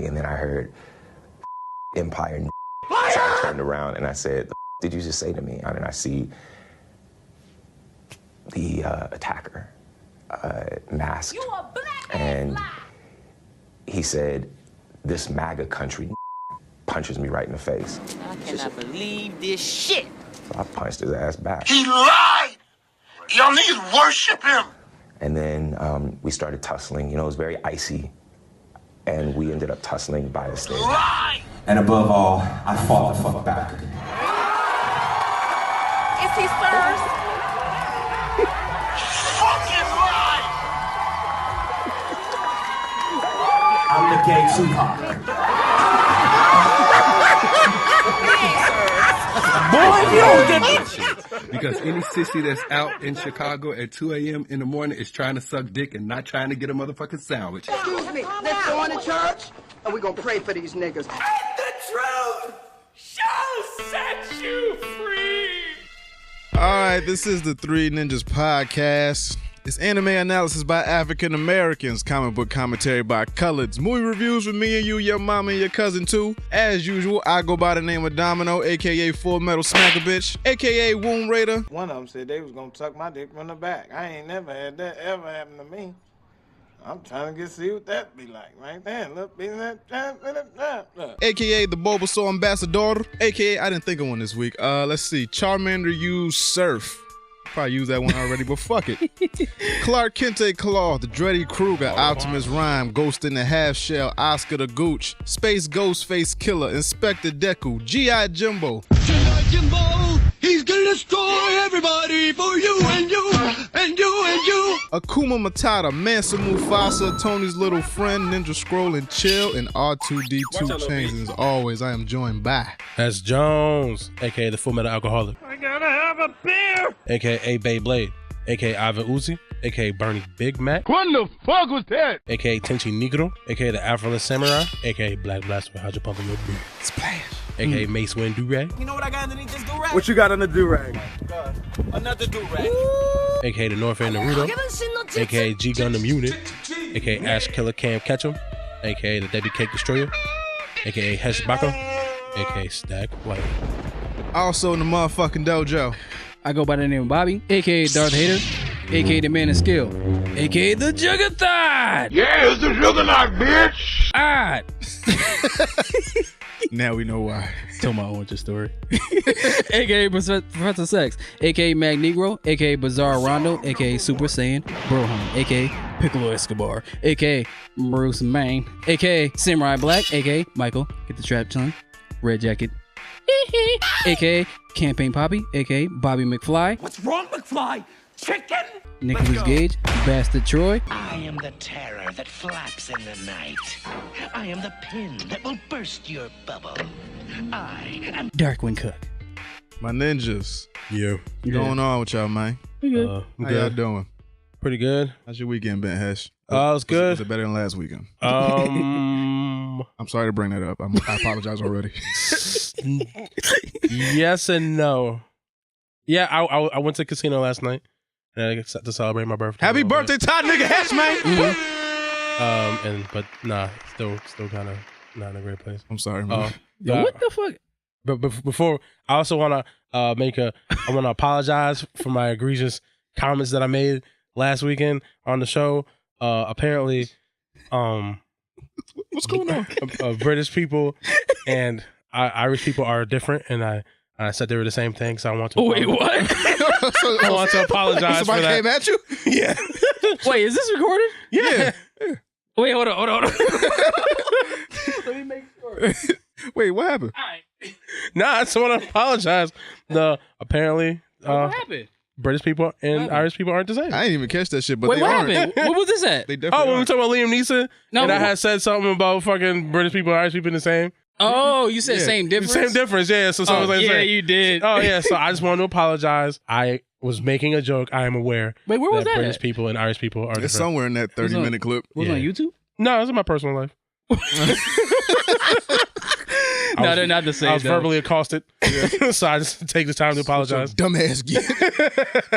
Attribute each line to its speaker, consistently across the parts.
Speaker 1: and then I heard Empire. So I turned around and I said, did you just say to me? And I see the attacker masked. You a black and he said, this MAGA country punches me right in the face.
Speaker 2: I cannot believe this shit.
Speaker 1: So I punched his ass back.
Speaker 3: He lied! Y'all niggas worship him!
Speaker 1: And then we started tussling. You know, it was very icy. And we ended up tussling by the stage.
Speaker 3: Lie!
Speaker 4: And above all, I fought the fuck back.
Speaker 2: Is he first?
Speaker 3: Fucking lie!
Speaker 4: I'm the gay Tupac.
Speaker 5: Boy, you don't get that shit. Because any sissy that's out in Chicago at 2 a.m. in the morning is trying to suck dick and not trying to get a motherfucking sandwich.
Speaker 6: Excuse me, let's go into church and we're gonna pray for these niggas.
Speaker 2: And the truth shall set you free.
Speaker 7: All right, this is the Three Ninjas Podcast. It's anime analysis by African Americans, comic book commentary by coloreds, movie reviews with me and you, your mama and your cousin too. As usual, I go by the name of Domino, aka Full Metal Smacker Bitch, aka Womb Raider.
Speaker 8: One of them said they was gonna tuck my dick from the back. I ain't never had that ever happen to me. I'm trying to see what that be like right there. Look, be that.
Speaker 7: Aka the Bulbasaur Ambassador, aka I didn't think of one this week. Let's see, Charmander used Surf. Probably used that one already, but fuck it. Clark Kente Claw, the Dreddy Kruger, Optimus Rhyme, Ghost in the Half Shell, Oscar the Gooch, Space Ghostface Killer, Inspector Deku, G.I. Jimbo.
Speaker 9: G.I. Jimbo, he's gonna destroy everybody for you and you and you and you.
Speaker 7: Akuma Matata, Mansa Mufasa, Tony's little friend, Ninja Scroll and Chill, and R2D2 Chains. And as always, I am joined by...
Speaker 10: That's Jones, a.k.a. the Full Metal Alcoholic.
Speaker 8: I gotta have a beer!
Speaker 10: A.k.a. Beyblade, a.k.a. Ivan Uzi, a.k.a. Bernie Big Mac.
Speaker 8: What the fuck was that?
Speaker 10: A.k.a. Tenchi Negro, a.k.a. the Afroless Samurai, a.k.a. Black Blaster, how'd you pump in your beer?
Speaker 7: Splash.
Speaker 10: A.k.a. Mace Wind Durag.
Speaker 2: You know what I got underneath this do-rag?
Speaker 8: What you got on the do-rag?
Speaker 2: Another do-rag.
Speaker 10: A.k.a. the North End Naruto, a.k.a. G Gundam Unit, a.k.a. Ash Killer Cam Ketchum, a.k.a. the Debbie Cake Destroyer, a.k.a. Hesh Baka, a.k.a. Stack White.
Speaker 7: Also in the motherfucking dojo.
Speaker 11: I go by the name of Bobby, a.k.a. Darth Hater, a.k.a. the Man of Skill, a.k.a. the Juggerthot.
Speaker 3: Yeah, it's the Juggernaut, bitch!
Speaker 11: Odd.
Speaker 7: Now we know why.
Speaker 11: Tell my origin story. a.k.a. Professor Sex, a.k.a. Mag Negro, a.k.a. Bizarre Rondo, a.k.a. Super Saiyan Brohan, a.k.a. Piccolo Escobar, a.k.a. Bruce Main, a.k.a. Samurai Black, a.k.a. Michael, get the trap tongue, Red Jacket, a.k.a. Campaign Poppy, a.k.a. Bobby McFly.
Speaker 2: What's wrong, McFly? Chicken?
Speaker 11: Nicholas Gage, Bastard Troy.
Speaker 12: I am the terror that flaps in the night. I am the pin that will burst your bubble. I am
Speaker 11: Darkwing Cook.
Speaker 7: My ninjas.
Speaker 10: Yeah.
Speaker 7: What's going on with y'all, man?
Speaker 11: We good.
Speaker 7: How y'all doing?
Speaker 10: Pretty good.
Speaker 7: How's your weekend been, Hesh?
Speaker 10: It's good.
Speaker 7: Was it better than last weekend?
Speaker 10: I'm
Speaker 7: sorry to bring that up. I apologize already.
Speaker 10: Yes and no. Yeah, I went to the casino last night and I got to celebrate my birthday.
Speaker 7: Happy birthday, Todd nigga Hesh, man!
Speaker 10: Mm-hmm. But nah, still kind of not in a great place.
Speaker 7: I'm sorry, man.
Speaker 11: What the fuck?
Speaker 10: But before, I also want to I want to apologize for my egregious comments that I made last weekend on the show. Apparently,
Speaker 7: what's going on?
Speaker 10: British people and Irish people are different, and I said they were the same thing, so I want to.
Speaker 11: Wait, what?
Speaker 10: I want to apologize
Speaker 7: Somebody
Speaker 10: for that.
Speaker 7: came at you?
Speaker 10: Yeah.
Speaker 11: Wait, is this recorded?
Speaker 10: Yeah.
Speaker 11: Wait, hold on. Let me make sure.
Speaker 7: Wait, what happened?
Speaker 11: All right.
Speaker 10: Nah, I just want to apologize. Apparently,
Speaker 11: What happened?
Speaker 10: British people and Irish people aren't the same.
Speaker 7: I didn't even catch that shit, but
Speaker 11: Wait,
Speaker 7: they
Speaker 11: what
Speaker 7: aren't.
Speaker 11: happened? What was this at?
Speaker 7: They definitely
Speaker 10: When we
Speaker 7: aren't.
Speaker 10: talking about Liam Neeson,
Speaker 11: No,
Speaker 10: and I had said something about fucking British people and Irish people the same.
Speaker 11: Oh, you said
Speaker 7: Yeah.
Speaker 11: same difference?
Speaker 10: Same difference, yeah. So someone was like,
Speaker 11: yeah, you did.
Speaker 10: oh yeah. So I just want to apologize. I was making a joke. I am aware.
Speaker 11: Wait, where was that
Speaker 10: British
Speaker 11: at?
Speaker 10: people and Irish people are
Speaker 7: It's
Speaker 10: different.
Speaker 7: somewhere in that 30-minute clip.
Speaker 11: Was it on YouTube?
Speaker 10: No, it's in my personal life.
Speaker 11: No, they're not the same.
Speaker 10: I was verbally accosted, so I just take this time to apologize.
Speaker 7: Dumbass geek.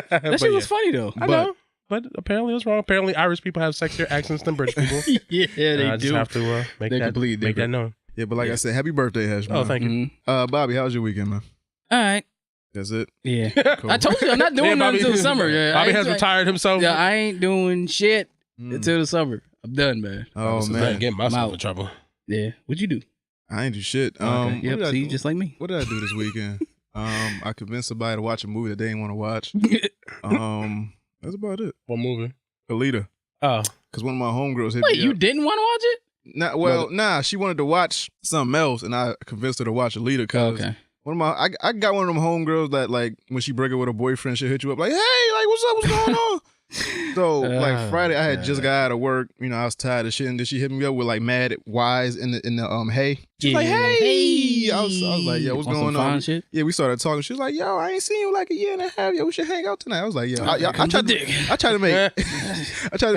Speaker 11: That shit was funny though.
Speaker 10: I know. but apparently it was wrong. Apparently Irish people have sexier accents than British people.
Speaker 11: Yeah, they
Speaker 10: I just
Speaker 11: do.
Speaker 10: have to make that known.
Speaker 7: Yeah, but like I said, happy birthday, Hesh, man.
Speaker 10: Oh, thank you.
Speaker 7: Bobby, how was your weekend, man?
Speaker 11: All right.
Speaker 7: That's it?
Speaker 11: Yeah.
Speaker 7: Cool.
Speaker 11: I told you I'm not doing nothing until the summer. Yeah,
Speaker 10: Bobby has retired himself.
Speaker 11: Yeah, I ain't doing shit until the summer. I'm done, man.
Speaker 7: Oh, man.
Speaker 10: I ain't getting myself in trouble.
Speaker 11: Yeah. What'd you do?
Speaker 7: I ain't do shit.
Speaker 11: Okay. Yep, see, just like me.
Speaker 7: What did I do this weekend? I convinced somebody to watch a movie that they didn't want to watch. That's about it.
Speaker 10: What movie?
Speaker 7: Alita.
Speaker 10: Oh.
Speaker 7: Because one of my homegirls hit
Speaker 11: Wait,
Speaker 7: me
Speaker 11: you
Speaker 7: up.
Speaker 11: didn't want to watch it?
Speaker 7: Nah, she wanted to watch something else, and I convinced her to watch Alita because one of my I got one of them homegirls that, like, when she break up with her boyfriend, she'll hit you up like, hey, like, what's up, what's going on? So like Friday, I had just got out of work. You know, I was tired of shit, and then she hit me up with like mad wise in the hey. She's like, hey. I was like, yo, what's going on?
Speaker 11: Shit?
Speaker 7: Yeah, we started talking. She was like, yo, I ain't seen you like a year and a half. Yo, we should hang out tonight. I was like, yo, I tried to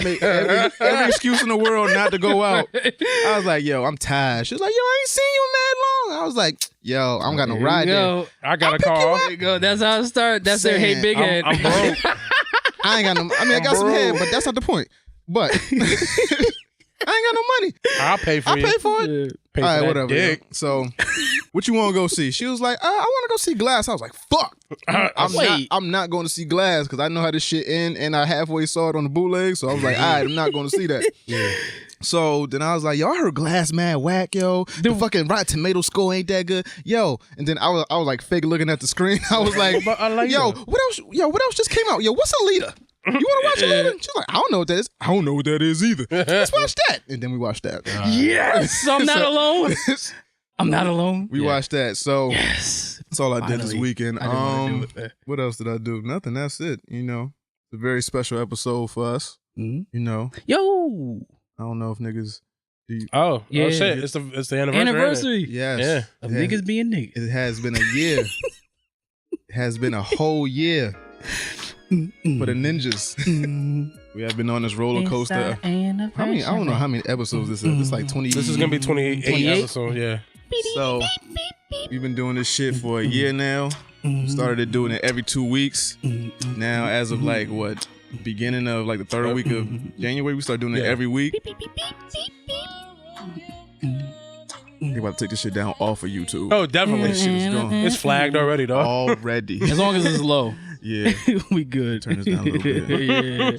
Speaker 7: make every excuse in the world not to go out. I was like, yo, I'm tired. She was like, yo, I ain't seen you mad long. I was like, yo, I don't got no ride there.
Speaker 10: I got a call.
Speaker 11: There you go. That's how it started. That's their hate big head.
Speaker 10: I'm broke.
Speaker 7: I ain't got no. I mean, I got some head, but that's not the point. But I ain't got no money.
Speaker 10: I'll pay for it.
Speaker 7: I'll pay for it.
Speaker 10: Yeah. Pay
Speaker 7: All
Speaker 10: for
Speaker 7: right,
Speaker 10: that
Speaker 7: whatever.
Speaker 10: dick.
Speaker 7: Yo. So, what you want to go see? She was like, I want to go see Glass. I was like, fuck. I'm not going to see Glass because I know how this shit end, and I halfway saw it on the bootleg. So I was like, all right, I'm not going to see that.
Speaker 10: Yeah.
Speaker 7: So then I was like, yo, I heard Glass mad whack, yo. The fucking Rotten Tomato score ain't that good, yo. And then I was like fake looking at the screen. I was like, yo, what else? Yo, what else just came out? Yo, what's Alita? You want to watch Alita? She's like, I don't know what that is. I don't know what that is either. Let's watch that. And then we watched that.
Speaker 11: Yes, I'm not alone. I'm not alone.
Speaker 7: We watched that. So
Speaker 11: yes,
Speaker 7: that's all I did this
Speaker 11: Finally.
Speaker 7: weekend.
Speaker 11: I didn't wanna do it.
Speaker 7: What else did I do? Nothing. That's it. You know, it's a very special episode for us. You know,
Speaker 11: yo,
Speaker 7: I don't know if niggas.
Speaker 10: Oh shit! It's the anniversary.
Speaker 7: Yes.
Speaker 10: Yeah.
Speaker 11: Of niggas being niggas.
Speaker 7: It has been a year. It has been a whole year for the ninjas. We have been on this roller coaster. How many? I don't know how many episodes this is. It's like 20.
Speaker 10: This is gonna be 28 episodes. Yeah.
Speaker 7: So we've been doing this shit for a year now. Started doing it every 2 weeks. Now, as of like what? Beginning of like the third week of January, we start doing it every week. They about to take this shit down off of YouTube.
Speaker 10: Oh, definitely.
Speaker 7: That shit is gone.
Speaker 10: It's flagged already, though.
Speaker 7: Already.
Speaker 11: As long as it's low.
Speaker 7: Yeah.
Speaker 11: We good.
Speaker 7: Turn this down a little bit.
Speaker 11: Yeah.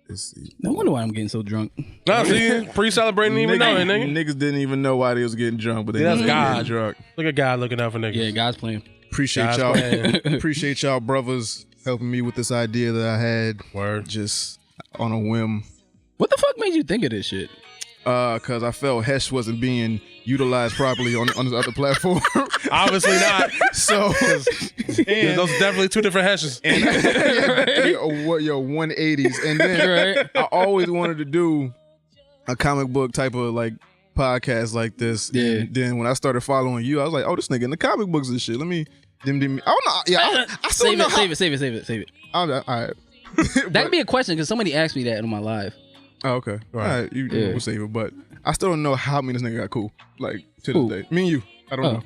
Speaker 7: Let's see.
Speaker 11: No wonder why I'm getting so drunk.
Speaker 10: Nah, see, pre-celebrating even know it, nigga.
Speaker 7: Niggas didn't even know why they was getting drunk, but they
Speaker 10: That's
Speaker 7: was
Speaker 10: God.
Speaker 7: getting drunk.
Speaker 10: Look at God looking out for niggas.
Speaker 11: Yeah, God's playing.
Speaker 7: Appreciate
Speaker 10: God's
Speaker 7: y'all.
Speaker 10: playing.
Speaker 7: Appreciate y'all brothers helping me with this idea that I had.
Speaker 10: Word.
Speaker 7: Just on a whim.
Speaker 11: What the fuck made you think of this shit?
Speaker 7: Because I felt Hesh wasn't being utilized properly on this other platform.
Speaker 10: Obviously not.
Speaker 7: So,
Speaker 10: those are definitely two different Heshes.
Speaker 7: And, yo, 180s. And then I always wanted to do a comic book type of like podcast like this.
Speaker 11: Yeah.
Speaker 7: And then when I started following you, I was like, oh, this nigga in the comic books and shit. Let me. I don't know. Yeah, I still
Speaker 11: Save
Speaker 7: know
Speaker 11: it, save it.
Speaker 7: all right.
Speaker 11: That could be a question because somebody asked me that on my live.
Speaker 7: Oh, okay. All right. You will save it. But I still don't know how me and this nigga got cool. Like, to this day. Me and you. I don't know.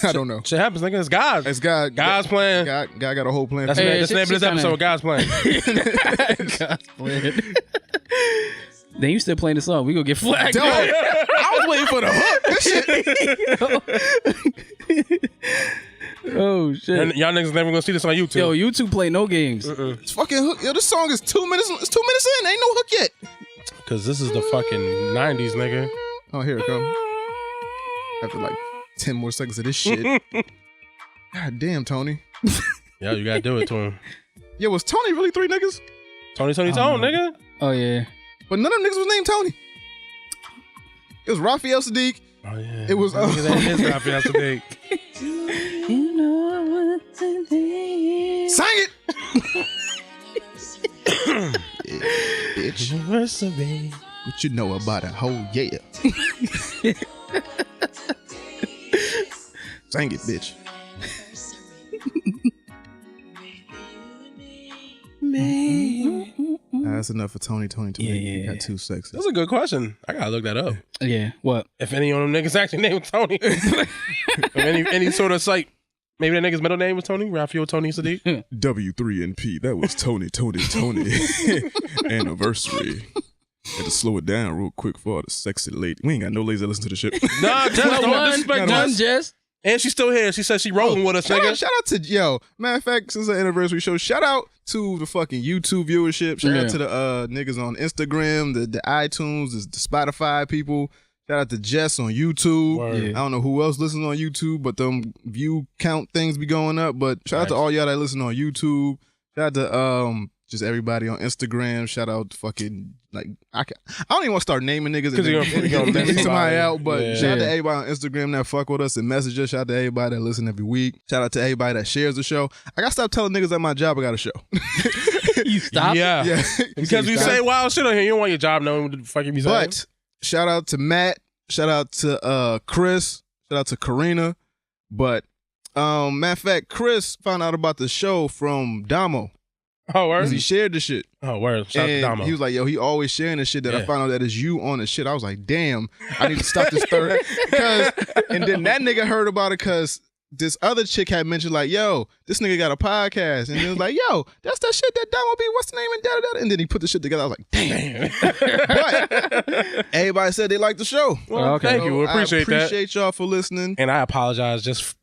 Speaker 7: I don't know.
Speaker 10: Shit happens, nigga. It's God.
Speaker 7: It's God.
Speaker 10: God's plan.
Speaker 7: God got a whole plan.
Speaker 10: That's the name of this episode. God's plan.
Speaker 11: God's plan. Then you still playing the song. We gonna get flagged.
Speaker 7: Dog, I was waiting for the hook. This shit.
Speaker 11: Oh shit!
Speaker 10: And y'all niggas never gonna see this on YouTube.
Speaker 11: Yo, YouTube play no games.
Speaker 7: It's fucking hook. Yo, this song is 2 minutes. It's 2 minutes in. Ain't no hook yet.
Speaker 10: Cause this is the fucking 90s, nigga.
Speaker 7: Oh, here it comes. After like 10 more seconds of this shit. God damn, Tony.
Speaker 10: Yo, you gotta do it to him.
Speaker 7: Yo, was Tony really 3 niggas?
Speaker 10: Tony, nigga.
Speaker 11: Oh yeah.
Speaker 7: But none of them niggas was named Tony. It was Raphael Sadiq.
Speaker 10: Oh yeah.
Speaker 7: It was.
Speaker 10: That is Raphael Sadiq.
Speaker 11: You know what to do.
Speaker 7: Sing it. Yeah, bitch. What you know about a whole yeah? Sing it, bitch. That's enough for Tony. Yeah. Got too sexy.
Speaker 10: That's a good question. I gotta look that up.
Speaker 11: Yeah. What?
Speaker 10: If any of them niggas actually named Tony. Any sort of site. Maybe that nigga's middle name was Tony. Raphael Tony Sadiq.
Speaker 7: W3NP. That was Tony. Anniversary. Had to slow it down real quick for the sexy lady. We ain't got no ladies that listen to the shit.
Speaker 10: Nah, Jess, don't disrespect Jess.
Speaker 11: Jess.
Speaker 10: And she's still here. She said she rolling with us, nigga.
Speaker 7: Shout out to, matter of fact, since the anniversary show, shout out to the fucking YouTube viewership. Shout out to the niggas on Instagram, the iTunes, the Spotify people. Shout out to Jess on YouTube. I don't know who else listens on YouTube, but them view count things be going up. But shout out to all y'all that listen on YouTube. Shout out to just everybody on Instagram. Shout out to fucking, like, I don't even want to start naming niggas because you're gonna leave somebody out. But shout out to everybody on Instagram that fuck with us and message us. Shout out to everybody that listen every week. Shout out to everybody that shares the show. I gotta stop telling niggas at my job I got a show.
Speaker 11: You stop?
Speaker 10: Yeah. Because we say wild shit on here. You don't want your job knowing what the fuck you be saying.
Speaker 7: But shout out to Matt. Shout out to Chris. Shout out to Karina. But matter of fact, Chris found out about the show from Damo.
Speaker 10: Oh, word?
Speaker 7: Because he shared the shit.
Speaker 10: Oh, word. Shout out to Damo.
Speaker 7: He was like, yo, he always sharing the shit that I found out that is you on the shit. I was like, damn, I need to stop this third. And then that nigga heard about it because this other chick had mentioned, like, yo, this nigga got a podcast. And he was like, yo, that's that shit that Damo be, what's the name? And da-da-da. And then he put the shit together. I was like, damn. But everybody said they liked the show.
Speaker 10: Well, thank you. We appreciate that.
Speaker 7: I appreciate y'all for listening.
Speaker 10: And I apologize just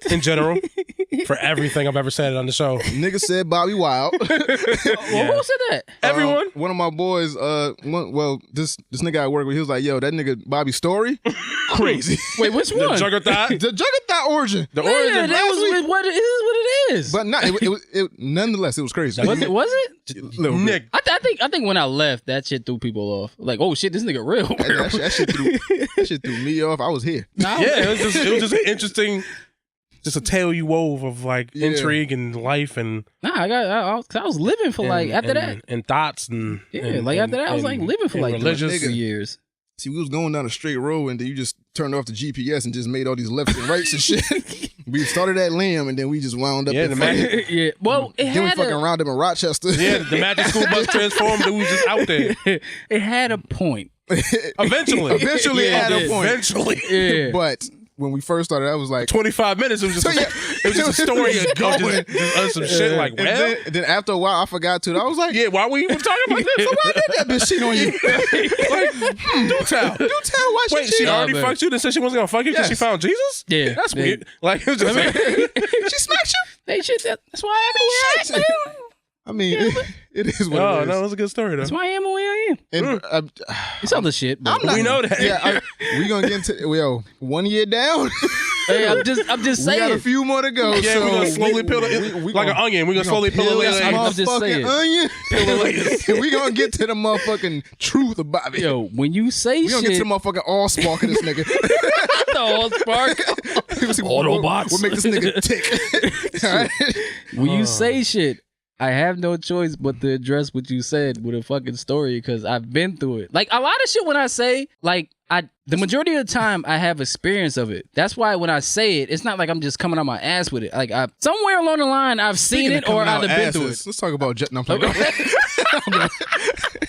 Speaker 10: in general for everything I've ever said on the show.
Speaker 7: Nigga said Bobby Wild.
Speaker 11: Well, who said that?
Speaker 10: Everyone.
Speaker 7: One of my boys, this nigga I work with, he was like, yo, that nigga Bobby Story, crazy.
Speaker 11: Wait, which one?
Speaker 10: The Juggerthought?
Speaker 7: The Juggerthought origin.
Speaker 10: The origin.
Speaker 11: That was what it is.
Speaker 7: But not, nonetheless, it was crazy.
Speaker 11: Was it?
Speaker 10: Nick.
Speaker 11: I think when I left, that shit threw people off. Like, oh shit, this nigga real.
Speaker 7: That shit threw me off. I was here.
Speaker 10: It was just an interesting, just a tale you wove of like intrigue and life and
Speaker 11: I was living for like after that
Speaker 10: and thoughts and
Speaker 11: after that I was like living for like
Speaker 10: religious
Speaker 11: years.
Speaker 7: See, we was going down a straight road and then you just turned off the GPS and just made all these lefts and rights and shit. We started at Lamb and then we just wound up at
Speaker 11: Well,
Speaker 7: then we fucking rounded up in Rochester.
Speaker 10: Yeah, the magic school bus transformed and we was just out there.
Speaker 11: It had a point.
Speaker 10: Eventually
Speaker 7: it had a point.
Speaker 10: Eventually.
Speaker 11: Yeah.
Speaker 7: But when we first started, I was like
Speaker 10: 25 minutes. It was just a story of just some shit like, well.
Speaker 7: And then after a while, I forgot to. I was like,
Speaker 10: yeah, why were you even talking about this?
Speaker 7: So why did that bitch cheat on you?
Speaker 10: Do tell.
Speaker 7: Why she
Speaker 10: Wait, she already fucked you and said she wasn't gonna fuck you because she found Jesus?
Speaker 11: Yeah.
Speaker 10: That's weird. Like, it was just
Speaker 7: she smacked you?
Speaker 11: They shit. That's why I am the way I am.
Speaker 7: I mean, it is what it is.
Speaker 10: No, it was a good story, though.
Speaker 11: That's why I am the way I am.
Speaker 7: And,
Speaker 11: it's other shit, but
Speaker 10: we know that.
Speaker 7: Yeah, we gonna get into 1 year down.
Speaker 11: Hey, I'm just saying.
Speaker 7: We got a few more to go.
Speaker 10: Yeah,
Speaker 7: so
Speaker 10: we're gonna slowly peel it like an onion. We're gonna slowly peel it.
Speaker 11: I'm just saying.
Speaker 7: Onion. We gonna get to the motherfucking truth about it.
Speaker 11: Yo, when you say
Speaker 7: we gonna get to the motherfucking all-spark of this nigga.
Speaker 11: The all-spark. Autobots.
Speaker 7: We'll make this nigga tick. All right?
Speaker 11: When you say shit, I have no choice but to address what you said with a fucking story because I've been through it. Like a lot of shit when I say, like the majority of the time I have experience of it. That's why when I say it, it's not like I'm just coming on my ass with it. Like somewhere along the line I've seen it or I've been through it.
Speaker 7: Let's talk about jet. No, I'm playing. Go ahead.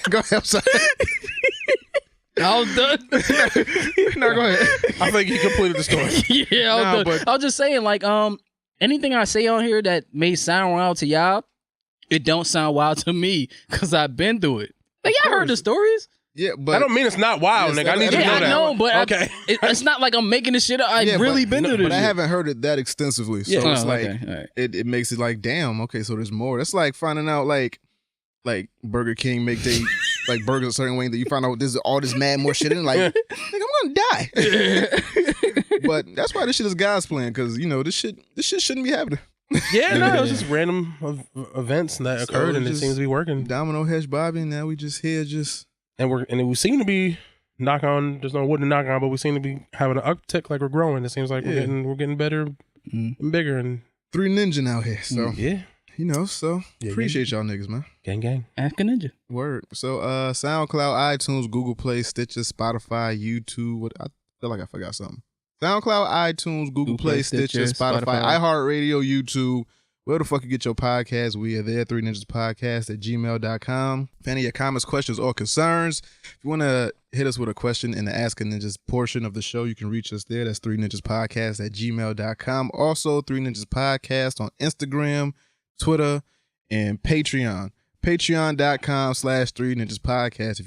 Speaker 7: Go ahead. I'm sorry.
Speaker 11: I was done.
Speaker 7: No, go ahead.
Speaker 10: I think he completed the story.
Speaker 11: Yeah, I was done. I was just saying, like, anything I say on here that may sound wild to y'all, it don't sound wild to me because I've been through it. Like, y'all heard the stories?
Speaker 7: Yeah, but
Speaker 10: I don't mean it's not wild, nigga. I need you to know that.
Speaker 11: I know, but
Speaker 10: okay.
Speaker 11: It's not like I'm making this shit up. I've really been through this.
Speaker 7: But I haven't heard it that extensively, so it's like it makes it like, damn, okay, so there's more. That's like finding out like Burger King make they like burgers a certain way that you find out there's all this mad more shit in. Like, nigga, I'm gonna die. But that's why this shit is God's plan, because you know this shit shouldn't be happening.
Speaker 10: Yeah, no, it was just random events that occurred, and it seems to be working.
Speaker 7: Domino Hedge Bobby, and now we just here
Speaker 10: and we seem to be knock on. There's no wood to knock on, but we seem to be having an uptick, like we're growing. It seems like we're getting better and bigger, and
Speaker 7: 3 Ninja out here. So
Speaker 10: yeah.
Speaker 7: You know, so appreciate y'all niggas, man.
Speaker 10: Gang, gang.
Speaker 11: Ask a Ninja.
Speaker 7: Word. So, SoundCloud, iTunes, Google Play, Stitcher, Spotify, YouTube. I feel like I forgot something. SoundCloud, iTunes, Google Play, Stitcher, Spotify, iHeartRadio, YouTube. Where the fuck you get your podcast? We are there, 3ninjaspodcast@gmail.com. If any of your comments, questions, or concerns, if you want to hit us with a question in the Ask a Ninjas portion of the show, you can reach us there. That's 3ninjaspodcast@gmail.com. Also, 3Ninjas Podcast on Instagram, Twitter, and Patreon. Patreon.com/3ninjaspodcast.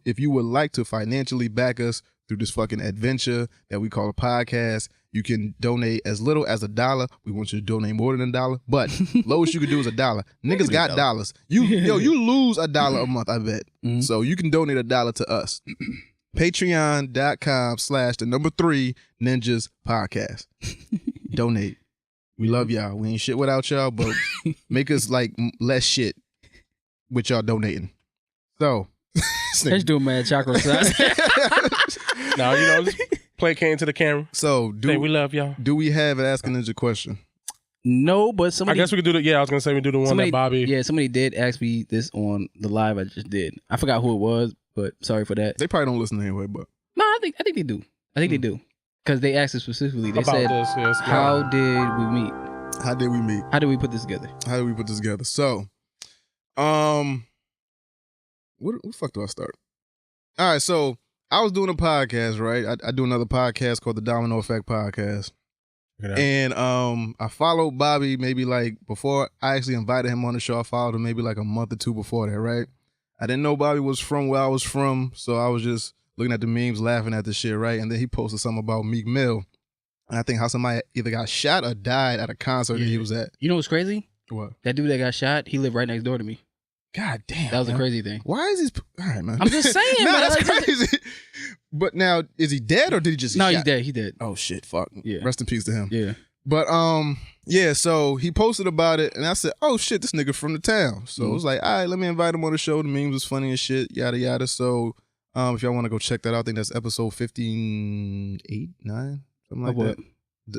Speaker 7: If you would like to financially back us through this fucking adventure that we call a podcast, you can donate as little as $1. We want you to donate more than $1, but lowest you can do is $1. Niggas got dollars. You lose $1 a month, I bet. Mm-hmm. So you can donate $1 to us. Patreon.com/3Ninjas Podcast. Donate. We love y'all. We ain't shit without y'all, but make us like less shit with y'all donating. So
Speaker 11: let's do mad chakra size.
Speaker 10: No, just play cane to the camera.
Speaker 7: So
Speaker 10: we love y'all.
Speaker 7: Do we have an Ask a Ninja question?
Speaker 11: No, but somebody.
Speaker 10: I guess we could do the. Yeah, I was gonna say we do the one that Bobby.
Speaker 11: Yeah, somebody did ask me this on the live I just did. I forgot who it was, but sorry for that.
Speaker 7: They probably don't listen anyway, but
Speaker 11: no, I think they do. I think they do because they asked us specifically. They
Speaker 10: about
Speaker 11: said,
Speaker 10: this, yes,
Speaker 11: "How did we meet?
Speaker 7: How did we meet?
Speaker 11: How did we put this together?
Speaker 7: How did we put this together?" So, where the fuck do I start? All right, so I was doing a podcast, right? I do another podcast called the Domino Effect Podcast. And I followed Bobby maybe like before I actually invited him on the show. I followed him maybe like a month or two before that, right? I didn't know Bobby was from where I was from, so I was just looking at the memes, laughing at the shit, right? And then he posted something about Meek Mill. And I think how somebody either got shot or died at a concert that he was at.
Speaker 11: You know what's crazy?
Speaker 7: What?
Speaker 11: That dude that got shot, he lived right next door to me.
Speaker 7: God damn.
Speaker 11: That was a crazy thing.
Speaker 7: Why is he... All right, man.
Speaker 11: I'm just saying,
Speaker 7: no,
Speaker 11: man.
Speaker 7: that's crazy. But now, is he dead or did he just
Speaker 11: No,
Speaker 7: shot?
Speaker 11: he's dead. He dead.
Speaker 7: Oh, shit. Fuck.
Speaker 11: Yeah.
Speaker 7: Rest in peace to him.
Speaker 11: Yeah.
Speaker 7: But, yeah, so he posted about it, and I said, oh, shit, this nigga from the town. So it was like, all right, let me invite him on the show. The memes was funny as shit, yada, yada. So if y'all want to go check that out, I think that's episode 15, 8, 9, something like that.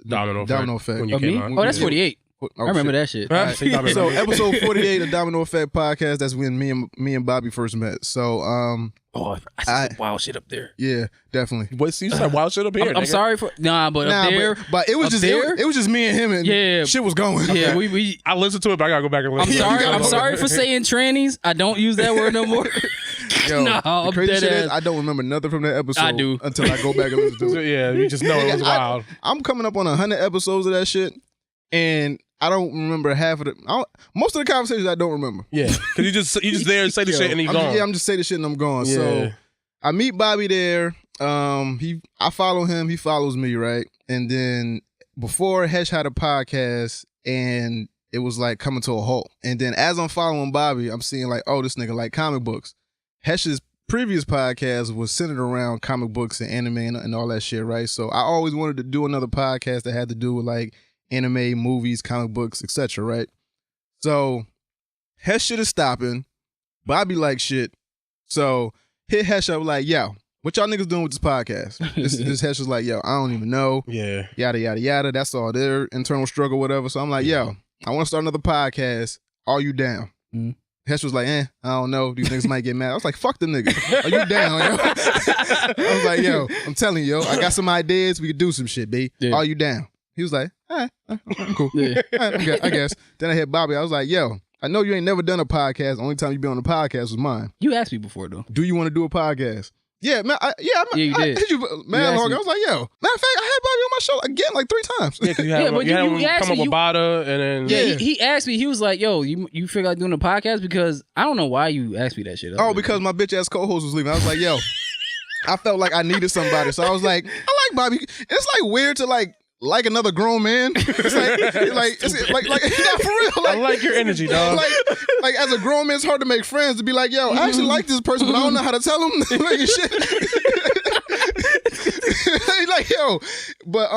Speaker 10: Domino
Speaker 7: Effect.
Speaker 10: When you came on.
Speaker 11: Oh, that's 48.
Speaker 7: Oh,
Speaker 11: I remember that shit.
Speaker 7: Right. So episode 48 of Domino Effect Podcast, that's when me and Bobby first met. So
Speaker 11: I said some wild shit up there.
Speaker 7: Yeah, definitely.
Speaker 10: Wait, so you said wild shit up here?
Speaker 11: I'm sorry for up there.
Speaker 7: But it was just it was just me and him, and shit was going.
Speaker 11: Yeah,
Speaker 7: okay.
Speaker 10: I listened to it, but I gotta go back and listen.
Speaker 11: I'm sorry for saying trannies. I don't use that word no more.
Speaker 7: Yo,
Speaker 11: no,
Speaker 7: the crazy shit is I don't remember nothing from that episode.
Speaker 11: I do
Speaker 7: until I go back and listen to it.
Speaker 10: Yeah, you just know it was wild.
Speaker 7: I'm coming up on 100 episodes of that shit, and I don't remember half of it. Most of the conversations I don't remember.
Speaker 10: Yeah, because you just there and say the shit and he's gone.
Speaker 7: I'm just say the shit and I'm gone.
Speaker 10: Yeah.
Speaker 7: So I meet Bobby there. I follow him. He follows me, right? And then before Hesh had a podcast, and it was like coming to a halt. And then as I'm following Bobby, I'm seeing like, oh, this nigga like comic books. Hesh's previous podcast was centered around comic books and anime and all that shit, right? So I always wanted to do another podcast that had to do with like anime, movies, comic books, etc., right? So Hesh shit is stopping. Bobby like shit. So hit Hesh up like, yo, what y'all niggas doing with this podcast? This Hesh was like, yo, I don't even know.
Speaker 10: Yeah.
Speaker 7: Yada, yada, yada. That's all their internal struggle, whatever. So I'm like, yo, I want to start another podcast. Are you down? Mm-hmm. Hesh was like, I don't know. These niggas might get mad. I was like, fuck the niggas. Are you down, yo? I was like, yo, I'm telling you, yo, I got some ideas. We could do some shit, B. Yeah. Are you down? He was like, all right, I'm cool. Yeah. All right, I guess. Then I hit Bobby. I was like, yo, I know you ain't never done a podcast. The only time you been on a podcast was mine.
Speaker 11: You asked me before, though.
Speaker 7: Do you want to do a podcast? Yeah, man. You did. I was like, yo, matter of fact, I had Bobby on my show again like 3 times.
Speaker 10: Yeah, because you had him come up with Bada, and then
Speaker 11: he asked me. He was like, yo, you feel like doing a podcast? Because I don't know why you asked me that shit.
Speaker 7: Because my bitch ass co-host was leaving. I was like, yo, I felt like I needed somebody, so I was like, I like Bobby. It's like weird to like another grown man. It's like not for real. Like,
Speaker 10: I like your energy, dog.
Speaker 7: Like as a grown man, it's hard to make friends to be like, yo, I actually like this person, but I don't know how to tell him like shit. Like, yo, but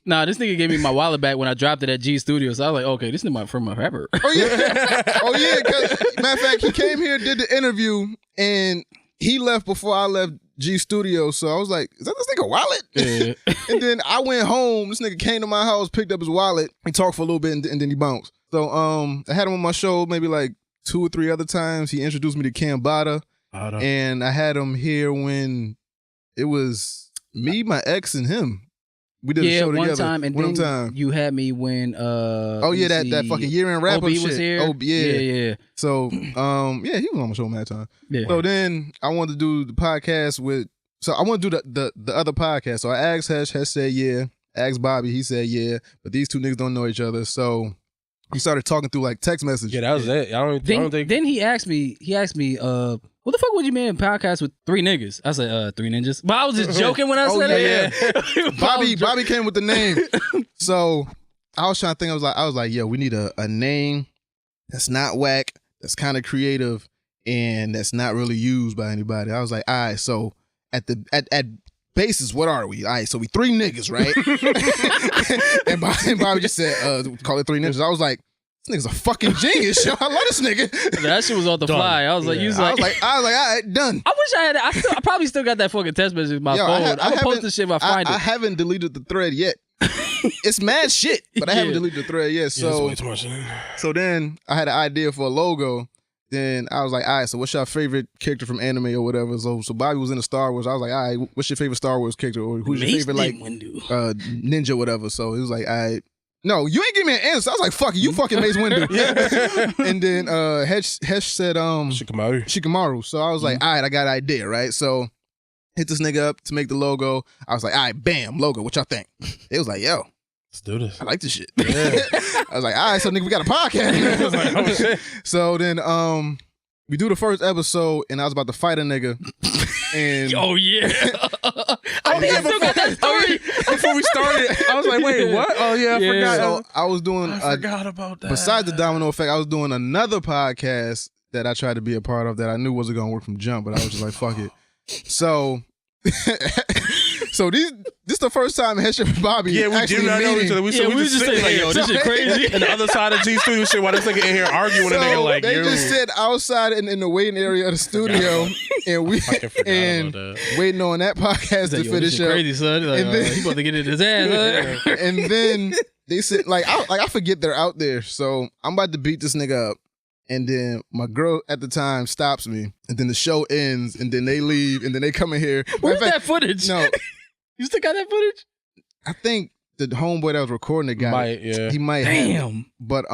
Speaker 11: nah, this nigga gave me my wallet back when I dropped it at G Studio, so I was like, okay, this nigga from a rapper.
Speaker 7: Oh yeah. Cause, matter of fact, he came here, did the interview, and he left before I left G Studio, so I was like, is that this nigga wallet?
Speaker 11: Yeah.
Speaker 7: And then I went home. This nigga came to my house, picked up his wallet, we talked for a little bit, and then he bounced. So I had him on my show maybe like 2 or 3 other times. He introduced me to Cam Bada, and I had him here when it was me, my ex, and him. We did a show
Speaker 11: one
Speaker 7: together.
Speaker 11: time, and
Speaker 7: one
Speaker 11: then
Speaker 7: time.
Speaker 11: you had me when
Speaker 7: that fucking year-end wrap-up
Speaker 11: OB
Speaker 7: shit.
Speaker 11: was here.
Speaker 7: Oh yeah.
Speaker 11: Yeah.
Speaker 7: So he was on my show that time.
Speaker 11: Yeah.
Speaker 7: So then I wanted to do the podcast with. So I want to do the other podcast. So I asked Hesh said yeah. Asked Bobby, he said yeah. But these two niggas don't know each other, so we started talking through like text messages.
Speaker 10: Yeah, that was it. I don't think.
Speaker 11: Then he asked me, what the fuck would you make a podcast with 3 niggas? I said, 3 ninjas. But I was just joking when I said it.
Speaker 7: Yeah. Bobby came with the name. So I was trying to think. I was like, yo, we need a name that's not whack, that's kind of creative, and that's not really used by anybody. I was like, all right, so at basis, what are we? All right, so we 3 niggas, right? and Bobby just said, call it 3 ninjas. I was like, this nigga's a fucking genius, yo. I love this nigga.
Speaker 11: That shit was off the fly. I was like,
Speaker 7: I was like, all right, done.
Speaker 11: I wish I had it. I probably still got that fucking text message in my phone. I'm gonna post this shit if I find it.
Speaker 7: I haven't deleted the thread yet. It's mad shit, but I haven't deleted the thread yet. So then I had an idea for a logo. Then I was like, all right, so what's your favorite character from anime or whatever? So Bobby was into Star Wars. I was like, all right, what's your favorite Star Wars character? Or who's your favorite like ninja or whatever? So he was like, all right. No, you ain't give me an answer. I was like, fuck you fucking Mace Windu. And then Hesh said Shikamaru. So I was like, all right, I got an idea, right? So hit this nigga up to make the logo. I was like, all right, bam, logo. What y'all think? It was like, yo,
Speaker 10: let's do this.
Speaker 7: I like this shit. Yeah. I was like, all right, so nigga, we got a podcast. I was like, oh shit. So then we do the first episode, and I was about to fight a nigga. And
Speaker 11: oh yeah. I think I still got that story.
Speaker 10: Before we started, I was like, wait, what? Oh yeah, I forgot.
Speaker 7: So I was doing
Speaker 10: I forgot about that.
Speaker 7: Besides the domino effect, I was doing another podcast that I tried to be a part of that I knew wasn't gonna work from jump, but I was just like, fuck it. So so this the first time Hesh and Bobby
Speaker 10: we did not know each other. We just saying like, yo, this shit crazy. And the other side of G Studio shit, why this nigga in here arguing with a nigga like,
Speaker 7: they
Speaker 10: yo.
Speaker 7: just sit outside in the waiting area of the studio and we waiting on that podcast to finish up.
Speaker 11: Crazy, son. Like, and then, he about to get in his ass.
Speaker 7: And then they sit I forget they're out there. So I'm about to beat this nigga up. And then my girl at the time stops me. And then the show ends. And then they leave. And then they come in here.
Speaker 11: Where's that footage?
Speaker 7: No.
Speaker 11: You still got that footage?
Speaker 7: I think the homeboy that was recording it got it.
Speaker 10: Yeah.
Speaker 7: He might have it. But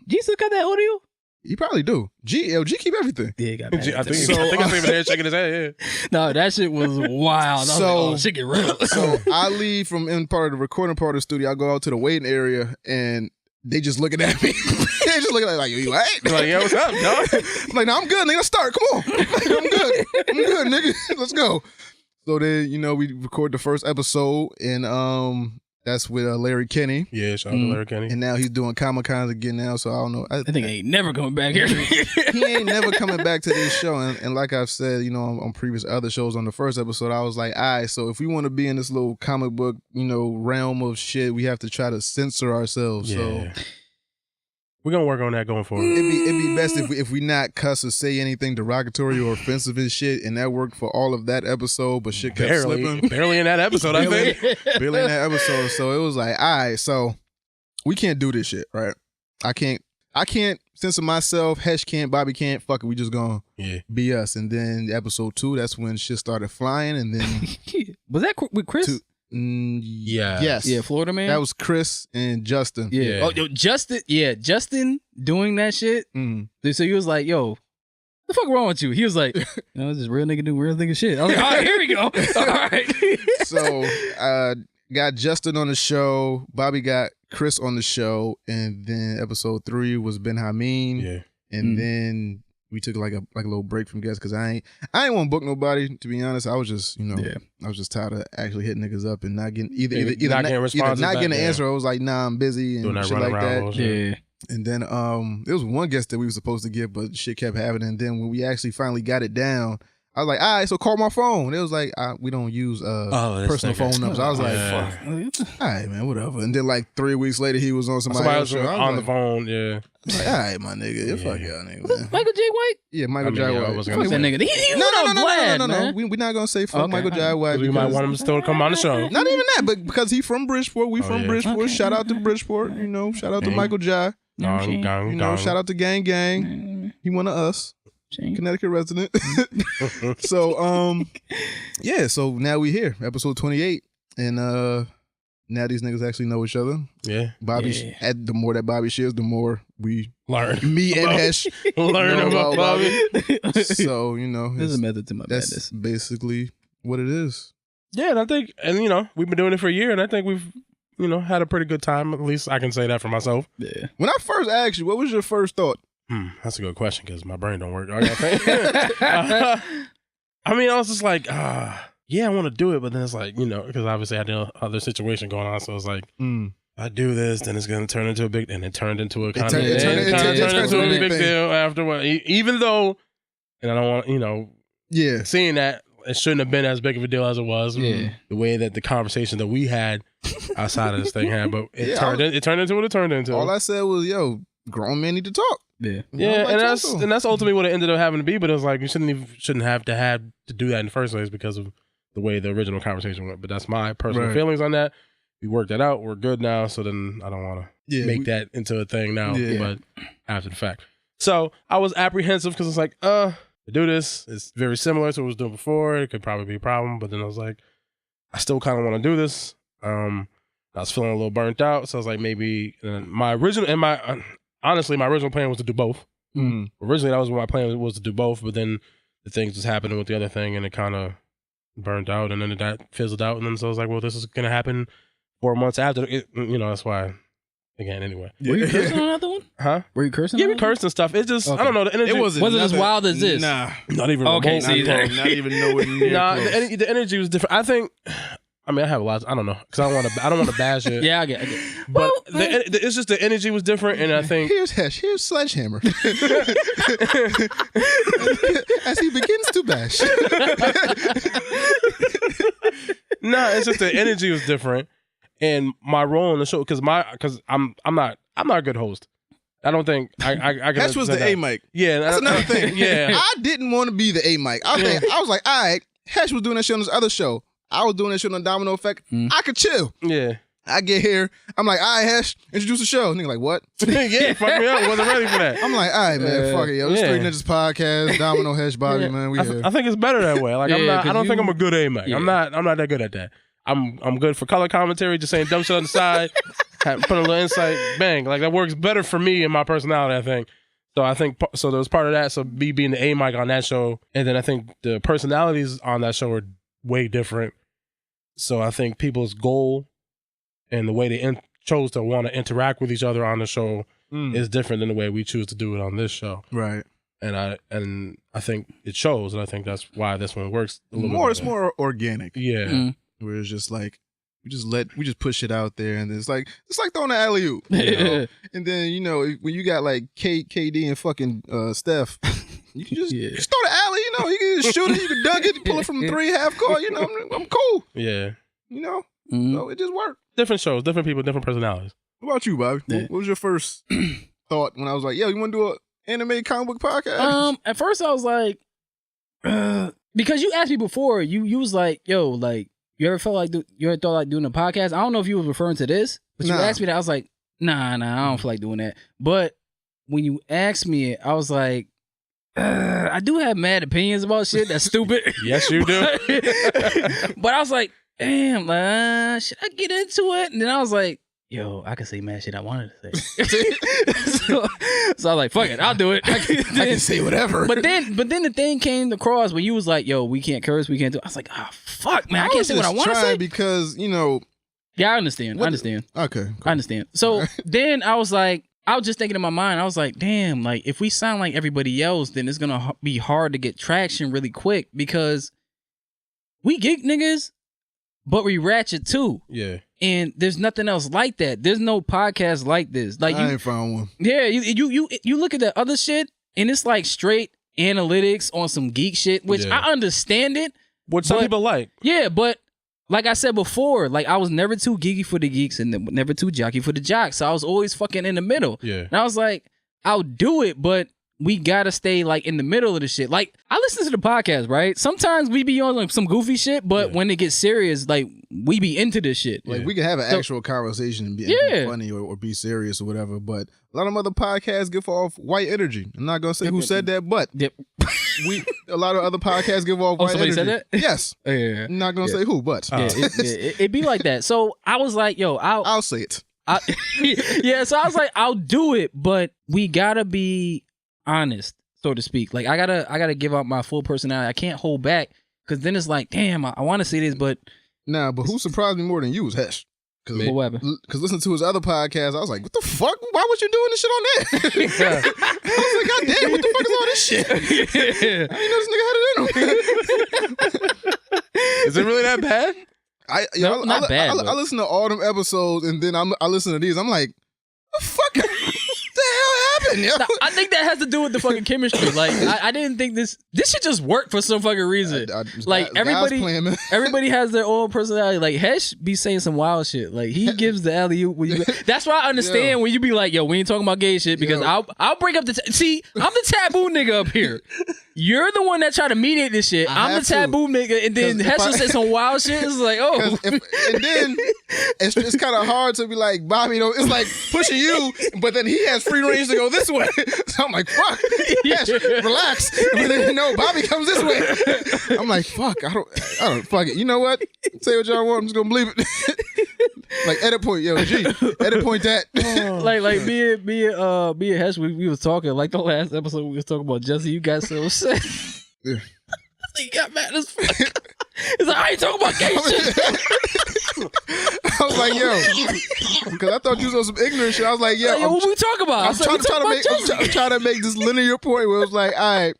Speaker 11: G still got that audio?
Speaker 7: He probably do. G keep everything.
Speaker 11: Yeah, he got
Speaker 10: I think I see him in there shaking his head, yeah.
Speaker 11: No, that shit was wild. So, like, shit get real.
Speaker 7: So I leave from in part of the recording part of the studio. I go out to the waiting area and they just looking at me. They just looking at me like, yo, you all right?
Speaker 10: Like, yo, what's up, dog?
Speaker 7: I'm like, no, I'm good, nigga. Let's start. Come on. I'm good, nigga. Let's go. So then, we record the first episode, and that's with Larry Kenny.
Speaker 10: Yeah, shout out to Larry Kenny.
Speaker 7: And now he's doing Comic-Cons again now, so I don't know.
Speaker 11: I think he ain't never coming back here.
Speaker 7: He ain't never coming back to this show. And like I've said, on previous other shows on the first episode, I was like, all right, so if we want to be in this little comic book, realm of shit, we have to try to censor ourselves. Yeah. So
Speaker 10: we're gonna work on that going forward.
Speaker 7: It'd be best if we not cuss or say anything derogatory or offensive and shit, and that worked for all of that episode, but shit kept slipping.
Speaker 10: Barely in that episode, I think.
Speaker 7: Barely in that episode. So it was like, all right, so we can't do this shit, right? I can't censor myself. Hesh can't. Bobby can't. Fuck it. We just gonna be us. And then episode 2, that's when shit started flying. And then
Speaker 11: was that with Chris?
Speaker 7: Yes.
Speaker 11: Yeah, Florida Man.
Speaker 7: That was Chris and Justin.
Speaker 11: Yeah. Oh, yo, Justin. Yeah, Justin doing that shit. Mm-hmm. So he was like, "Yo, what the fuck wrong with you?" He was like, "This is real nigga do real nigga shit." I was like, "All right, here we go." All right.
Speaker 7: So got Justin on the show. Bobby got Chris on the show, and then episode 3 was Ben Hameen.
Speaker 10: Yeah.
Speaker 7: And then we took like a little break from guests because I ain't want to book nobody, to be honest. I was just I was just tired of actually hitting niggas up and not getting either not getting an answer. I was like, nah, I'm busy and shit like that.
Speaker 11: Yeah.
Speaker 7: And then there was one guest that we were supposed to get, but shit kept happening. And then when we actually finally got it down, I was like, all right, so call my phone. It was like, we don't use personal phone numbers. I was like, fuck. All right, man, whatever. And then like 3 weeks later, he was on somebody else's show.
Speaker 10: On the phone, yeah.
Speaker 7: Like, all right, my nigga. Fuck y'all nigga, man.
Speaker 11: Michael J. White?
Speaker 7: Yeah, Michael J. White.
Speaker 11: Fuck that nigga. No.
Speaker 7: We're not going to say fuck Michael J. White.
Speaker 10: We might want him to still come on the show.
Speaker 7: Not even that, but because he from Bridgeport. We from Bridgeport. Okay. Shout out to Bridgeport. Shout out to Michael J. Shout out to Gang. He one of us. Connecticut resident. So so now we here, episode 28, and now these niggas actually know each other.
Speaker 10: Yeah.
Speaker 7: Bobby, the more that Bobby shares, the more we
Speaker 10: learn.
Speaker 7: Me and Hesh
Speaker 10: learn about Bobby.
Speaker 7: So, you know.
Speaker 11: There's a method to my
Speaker 7: that's
Speaker 11: madness.
Speaker 7: basically what it is.
Speaker 10: Yeah, and I think, and you know, we've been doing it for a year, and I think we've, you know, had a pretty good time. At least I can say that for myself.
Speaker 11: Yeah.
Speaker 7: When I first asked you, what was your first thought?
Speaker 10: That's a good question because my brain don't work. I mean, I was just like, yeah, I want to do it, but then it's like, you know, because obviously I had other situation going on, so it's like, I do this, then it's going to turn into a big, and it turned into a kind of a big deal afterward. Even though, and I don't want, you know, seeing that it shouldn't have been as big of a deal as it was.
Speaker 11: Yeah.
Speaker 10: The way that the conversation that we had outside of this thing had, but it turned into what it turned into.
Speaker 7: All I said was, yo, grown men need to talk.
Speaker 11: Yeah.
Speaker 10: Yeah, and that's ultimately what it ended up having to be. But it was like you shouldn't have to do that in the first place because of the way the original conversation went. But that's my personal feelings on that. We worked that out. We're good now. So then I don't want to make that into a thing now.
Speaker 7: Yeah.
Speaker 10: But after the fact, so I was apprehensive because it's like, to do this, it's very similar to what I was doing before. It could probably be a problem. But then I was like, I still kind of want to do this. I was feeling a little burnt out, so I was like, maybe my original plan was to do both. Originally, that was what my plan was to do both, but then the things was happening with the other thing, and it kind of burnt out, and then that fizzled out, and then so I was like, well, this is gonna happen 4 months after. It, you know, that's why. Again, anyway.
Speaker 11: Were you cursing on another one?
Speaker 10: Huh?
Speaker 11: Were you cursing?
Speaker 10: Yeah, we cursed and stuff. It's just I don't know. The energy
Speaker 11: wasn't as wild as this.
Speaker 7: Nah,
Speaker 10: not even.
Speaker 11: Okay,
Speaker 7: not even nowhere near.
Speaker 10: Nah,
Speaker 7: close.
Speaker 10: the energy was different. I think. I mean, I have a lot. I don't know because I don't want to bash it.
Speaker 11: Yeah, I get.
Speaker 10: But it's just the energy was different, and I think
Speaker 7: here's Hesh. Here's Sledgehammer as he begins to bash.
Speaker 10: No, it's just the energy was different, and my role in the show because I'm not a good host. I don't think I can.
Speaker 7: Hesh was the A mic.
Speaker 10: Yeah,
Speaker 7: that's another thing.
Speaker 10: Yeah,
Speaker 7: I didn't want to be the A mic. I was like, all right, Hesh was doing that shit on this other show. I was doing that shit on Domino Effect. I could chill.
Speaker 10: Yeah.
Speaker 7: I get here. I'm like, all right, Hesh, introduce the show. Nigga like, what?
Speaker 10: Yeah, fuck me up. I wasn't ready for that.
Speaker 7: I'm like, all right, man, fuck it, yo. This Three Ninjas podcast, Domino, Hesh, Bobby, man. We here.
Speaker 10: I think it's better that way. Like I don't think I'm a good A-Mac. I'm not that good at that. I'm good for color commentary, just saying dumb shit on the side, put a little insight, bang. Like that works better for me and my personality, I think. So I think so there was part of that. So me being the A-Mic on that show, and then I think the personalities on that show are way different. So I think people's goal and the way they chose to want to interact with each other on the show is different than the way we choose to do it on this show.
Speaker 7: Right.
Speaker 10: And I think it shows, and I think that's why this one works a little
Speaker 7: more.
Speaker 10: bit
Speaker 7: It's more organic.
Speaker 10: Yeah.
Speaker 7: Where it's just like we just push it out there, and it's like throwing an alley-oop. You know? And then when you got like KD and fucking Steph. You can just throw the alley, you can just shoot it, you can dunk it, pull it from 3 half court, I'm cool.
Speaker 10: Yeah.
Speaker 7: So it just worked.
Speaker 10: Different shows, different people, different personalities.
Speaker 7: What about you, Bobby? Yeah. What was your first thought when I was like, yo, you want to do an anime comic book podcast?
Speaker 11: At first I was like, because you asked me before, you was like, yo, like, you ever thought like doing a podcast? I don't know if you was referring to this, but you asked me that, I was like, nah, I don't feel like doing that. But when you asked me it, I was like, I do have mad opinions about shit that's stupid.
Speaker 10: Yes, you do.
Speaker 11: But I was like, damn, should I get into it? And then I was like, yo, I can say mad shit I wanted to say. so I was like, fuck it, I'll do it.
Speaker 7: I can say whatever.
Speaker 11: But then the thing came across when you was like, yo, we can't curse, we can't do it. I was like, oh, fuck, man, I can't say what I want to say.
Speaker 7: Because,
Speaker 11: Yeah, I understand. Okay. Cool. I understand. So then I was just thinking in my mind, I was like, damn, like if we sound like everybody else, then it's going to be hard to get traction really quick because we geek niggas, but we ratchet too.
Speaker 10: Yeah.
Speaker 11: And there's nothing else like that. There's no podcast like this. Like
Speaker 7: I ain't found one.
Speaker 11: Yeah, you look at the other shit and it's like straight analytics on some geek shit, which I understand it.
Speaker 10: What some people like.
Speaker 11: Yeah, but like I said before, like I was never too geeky for the geeks and never too jockey for the jocks. So I was always fucking in the middle.
Speaker 10: Yeah.
Speaker 11: And I was like, I'll do it, but we gotta stay like in the middle of the shit. Like I listen to the podcast, right? Sometimes we be on like some goofy shit, but when it gets serious, like we be into this shit.
Speaker 7: Like we can have an actual conversation and be funny or be serious or whatever. But a lot of other podcasts give off white energy. I'm not gonna say who said that, but a lot of other podcasts give off.
Speaker 11: Oh,
Speaker 7: white
Speaker 11: somebody
Speaker 7: energy.
Speaker 11: said that?
Speaker 7: Yes.
Speaker 11: Yeah.
Speaker 7: I'm not gonna say who, but
Speaker 11: It'd be like that. So I was like, yo,
Speaker 7: I'll say it.
Speaker 11: Yeah, so I was like, I'll do it, but we gotta be honest, so to speak. Like I gotta give out my full personality. I can't hold back because then it's like, damn, I want to say this, but
Speaker 7: but who surprised me more than you was Hesh.
Speaker 11: Because
Speaker 7: listening to his other podcast, I was like, what the fuck? Why was you doing this shit on there? I was like, God damn, what the fuck is all this shit? I didn't know this nigga had it in him.
Speaker 10: Is it really that bad?
Speaker 11: Not bad.
Speaker 7: I listen to all them episodes and then I listen to these. I'm like, the fuck? What the hell happened? Yo?
Speaker 11: No, I think that has to do with the fucking chemistry. Like, I didn't think this should just work for some fucking reason. Like everybody has their own personality. Like Hesh be saying some wild shit. Like he gives the alley-oop. That's why I understand when you be like, yo, we ain't talking about gay shit because I'll break up the. See, I'm the taboo nigga up here. You're the one that try to mediate this shit. I'm the taboo nigga, and then Hesh will say some wild shit. It's like, oh,
Speaker 7: and then it's kind of hard to be like Bobby. It's like pushing you, but then he has free range to go this way. So I'm like, fuck, Hesh, relax. And then Bobby comes this way. I'm like, fuck, I don't, fuck it. You know what? Say what y'all want. I'm just gonna believe it. Like edit point, yo, G, edit point that.
Speaker 11: like me and Hesh, we was talking like the last episode we was talking about Jussie. You got so upset.
Speaker 7: Yeah.
Speaker 11: He got mad as fuck. He's like, I ain't talking about gay shit.
Speaker 7: I was like, yo, because I thought you was on some ignorant shit. I was like, yo,
Speaker 11: what we talk about?
Speaker 7: I'm trying to make this linear point where it was like, all right,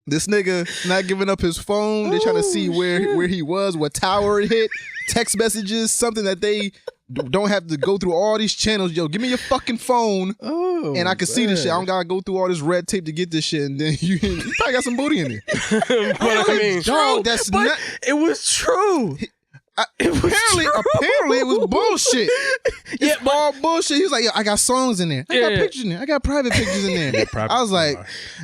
Speaker 7: this nigga not giving up his phone. They're trying to see where he was, what tower it hit, text messages, something that they don't have to go through all these channels. Yo, give me your fucking phone, and I can see this shit. I don't gotta go through all this red tape to get this shit. And then you probably got some booty in there.
Speaker 10: But I mean,
Speaker 7: dog, that's not.
Speaker 10: It was true.
Speaker 7: Apparently it was bullshit. It's all bullshit. He was like, yo, I got songs in there. I got pictures in there. I got private pictures in there. I was like,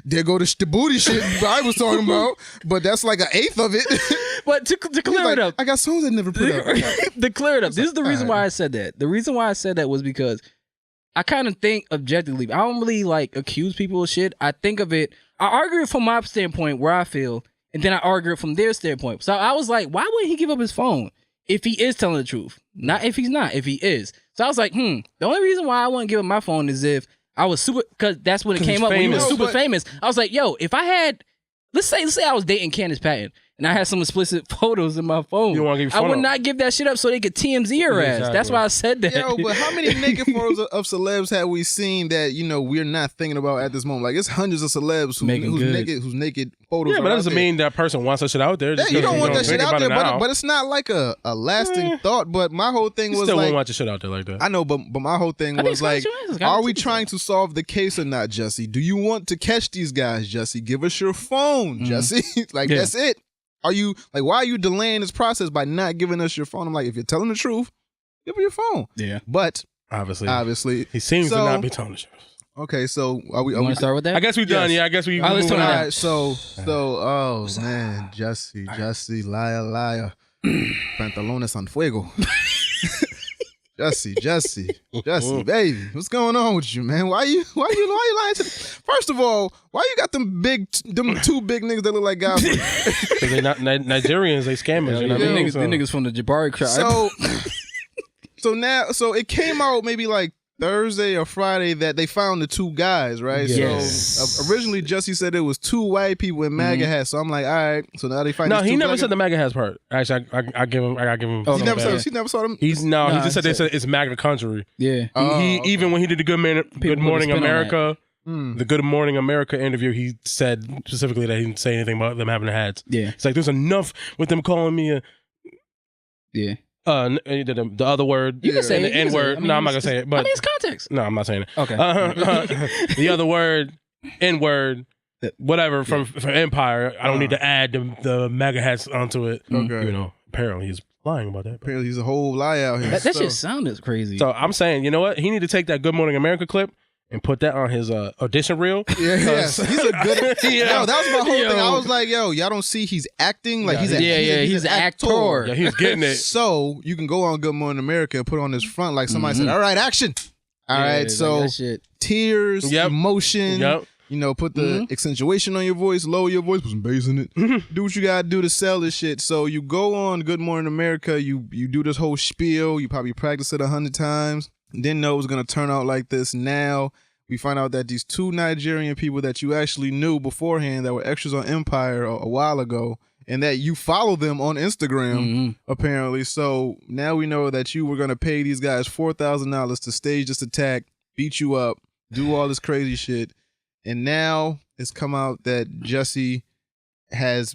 Speaker 7: there go the booty shit I was talking about, but that's like an eighth of it.
Speaker 11: But to clear it up,
Speaker 7: I got songs I never put up.
Speaker 11: To clear it up, this is the reason why I said that. The reason why I said that was because I kind of think objectively. I don't really like accuse people of shit. I think of it. I argue it from my standpoint where I feel, and then I argue it from their standpoint. So I was like, why wouldn't he give up his phone? If he is telling the truth, not if he's not, if he is. So I was like, the only reason why I wouldn't give him my phone is if I was super, because that's when it came up when he was super famous. I was like, yo, if I had, let's say I was dating Candace Patton and I had some explicit photos in my phone, I would not give that shit up so they could TMZ her ass. That's why I said that.
Speaker 7: Yo, but how many naked photos of celebs have we seen that we're not thinking about at this moment? Like it's hundreds of celebs whose naked photos.
Speaker 10: Yeah, but that doesn't mean that person wants that shit out there.
Speaker 7: You don't want that shit out there, but it's not like a lasting thought. But my whole thing was
Speaker 10: still
Speaker 7: like,
Speaker 10: won't want your shit out there like that.
Speaker 7: I know, but my whole thing was like, are we trying to solve the case or not, Jussie? Do you want to catch these guys, Jussie? Give us your phone, Jussie. That's it. Are you like, why are you delaying this process by not giving us your phone? I'm like, if you're telling the truth, give me your phone.
Speaker 11: Yeah.
Speaker 7: But
Speaker 10: obviously, he seems to not be telling the truth.
Speaker 7: Okay, so are we
Speaker 11: start with that?
Speaker 10: I guess we're done. Yeah, I guess we.
Speaker 11: Let's turn
Speaker 7: it. So, oh man, Jussie, liar, pantalones on fuego. Jussie, baby, what's going on with you, man? Why you lying to? First of all, why you got them two big niggas that look like guys?
Speaker 10: Because they not Nigerians, they scammers. You know what I mean?
Speaker 11: Them niggas from the Jabari tribe.
Speaker 7: So it came out maybe like Thursday or Friday that they found the two guys, right?
Speaker 11: Yes.
Speaker 7: So originally Jussie said it was two white people in MAGA hats. So I'm like, all right. So now they find.
Speaker 10: No, he never said the MAGA hats part. Actually, I gotta give him.
Speaker 7: He never saw them.
Speaker 10: He just said it's MAGA country.
Speaker 11: Yeah.
Speaker 10: Even when he did the Good Morning America. The Good Morning America interview, he said specifically that he didn't say anything about them having the hats.
Speaker 11: Yeah.
Speaker 10: It's like there's enough with them calling me a.
Speaker 11: Yeah.
Speaker 10: The other word,
Speaker 11: you can say
Speaker 10: the N word. No, I'm not gonna say it. But
Speaker 11: it's context.
Speaker 10: No, I'm not saying it.
Speaker 11: Okay.
Speaker 10: The other word, N word, whatever from Empire. I don't need to add the MAGA hats onto it.
Speaker 7: Okay.
Speaker 10: Apparently he's lying about that.
Speaker 7: Apparently he's a whole lie out here.
Speaker 11: That shit sounded crazy.
Speaker 10: So I'm saying, you know what? He need to take that Good Morning America clip and put that on his audition reel.
Speaker 7: Yes. He's a good. Yo, that was my whole thing. I was like, yo, y'all don't see he's acting like he's an actor.
Speaker 10: Yeah, he's getting it.
Speaker 7: So you can go on Good Morning America and put on his front like somebody said, all right, action. All right, so tears, emotion. put the accentuation on your voice, lower your voice, put some bass in it. Do what you gotta do to sell this shit. So you go on Good Morning America, you do this whole spiel, you probably practice it 100 times, didn't know it was gonna turn out like this. Now we find out that these 2 Nigerian people that you actually knew beforehand that were extras on Empire a while ago, and that you follow them on Instagram, apparently. So now we know that you were gonna pay these guys $4,000 to stage this attack, beat you up, do all this crazy shit. And now it's come out that Jussie has,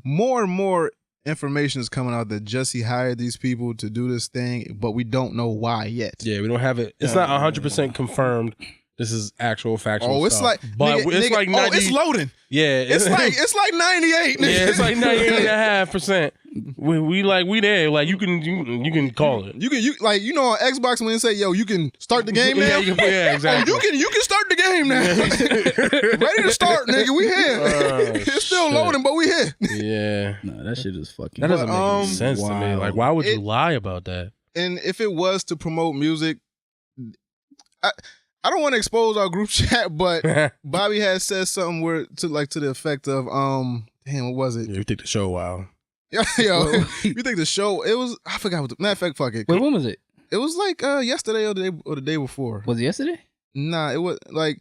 Speaker 7: more and more information is coming out that Jussie hired these people to do this thing, but we don't know why yet.
Speaker 10: Yeah, we don't have it. It's not 100% confirmed. This is actual factual stuff.
Speaker 7: It's loading.
Speaker 10: Yeah.
Speaker 7: It's like 98. Nigga.
Speaker 10: Yeah, it's like 98.5%. We there. Like you can call it.
Speaker 7: You on Xbox when they say, yo, you can start the game now.
Speaker 10: Yeah, exactly.
Speaker 7: You can start the game now. Ready to start, nigga. We here. It's still loading, but we here.
Speaker 10: Yeah.
Speaker 11: No, that shit is fucking.
Speaker 10: That doesn't make any sense to me. Like, why would you lie about that?
Speaker 7: And if it was to promote music, I don't want to expose our group chat, but Bobby has said something to the effect of, what was it?
Speaker 10: Yeah, you think the show wild.
Speaker 7: Yo, you think the show, it was, I forgot what matter of fact, fuck it.
Speaker 11: Wait, when was it?
Speaker 7: It was like yesterday or the day before.
Speaker 11: Was it yesterday?
Speaker 7: Nah, it was like,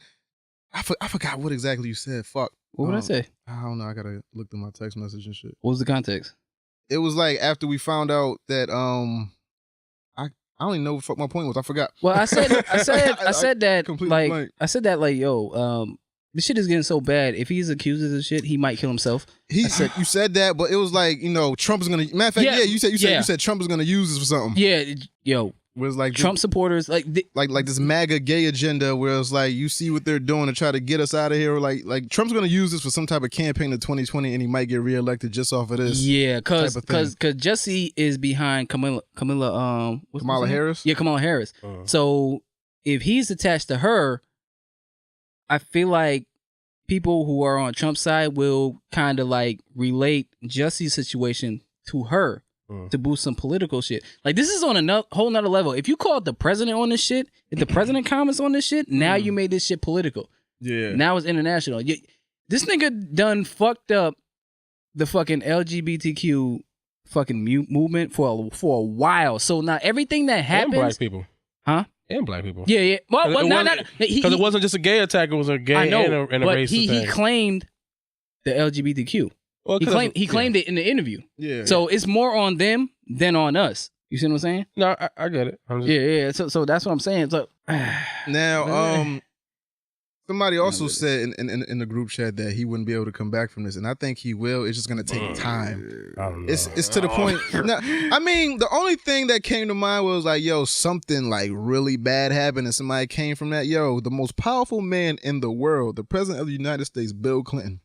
Speaker 7: I forgot what exactly you said. Fuck.
Speaker 11: What would I say?
Speaker 7: I don't know. I gotta look through my text message and shit.
Speaker 11: What was the context?
Speaker 7: It was like after we found out that, I don't even know what the fuck my point was. I forgot.
Speaker 11: Well, I said that
Speaker 7: blank.
Speaker 11: I said that like, yo, this shit is getting so bad. If he's accused of this shit, he might kill himself.
Speaker 7: You said that, but it was like, Trump is gonna. Matter of fact, you said Trump is gonna use this for something.
Speaker 11: Yeah, yo.
Speaker 7: Where it's like
Speaker 11: Trump supporters like
Speaker 7: this MAGA gay agenda, where it's like you see what they're doing to try to get us out of here. Or like Trump's gonna use this for some type of campaign in 2020, and he might get reelected just off of this.
Speaker 11: Yeah, because Jussie is behind Kamala
Speaker 7: Harris.
Speaker 11: Yeah, Kamala Harris. So if he's attached to her, I feel like people who are on Trump's side will kind of like relate Jussie's situation to her. To boost some political shit. Like, this is on a whole nother level. If you call the president on this shit, if the president comments on this shit, now you made this shit political.
Speaker 7: Yeah.
Speaker 11: Now it's international. This nigga done fucked up the fucking LGBTQ fucking movement for a while. So now everything that happens...
Speaker 10: And black people.
Speaker 11: Huh?
Speaker 10: And black people.
Speaker 11: Yeah. Well,
Speaker 10: because it wasn't just a gay attack, it was a gay and a racist attack.
Speaker 11: He claimed the LGBTQ. Well, he claimed it in the interview.
Speaker 7: Yeah.
Speaker 11: So it's more on them than on us. You see what I'm saying?
Speaker 10: No, I get it.
Speaker 11: Yeah. So that's what I'm saying. So
Speaker 7: now, somebody also said in the group chat that he wouldn't be able to come back from this, and I think he will. It's just gonna take time.
Speaker 10: I don't know.
Speaker 7: It's to the point. Now, I mean, the only thing that came to mind was like, yo, something like really bad happened, and somebody came from that. Yo, the most powerful man in the world, the president of the United States, Bill Clinton,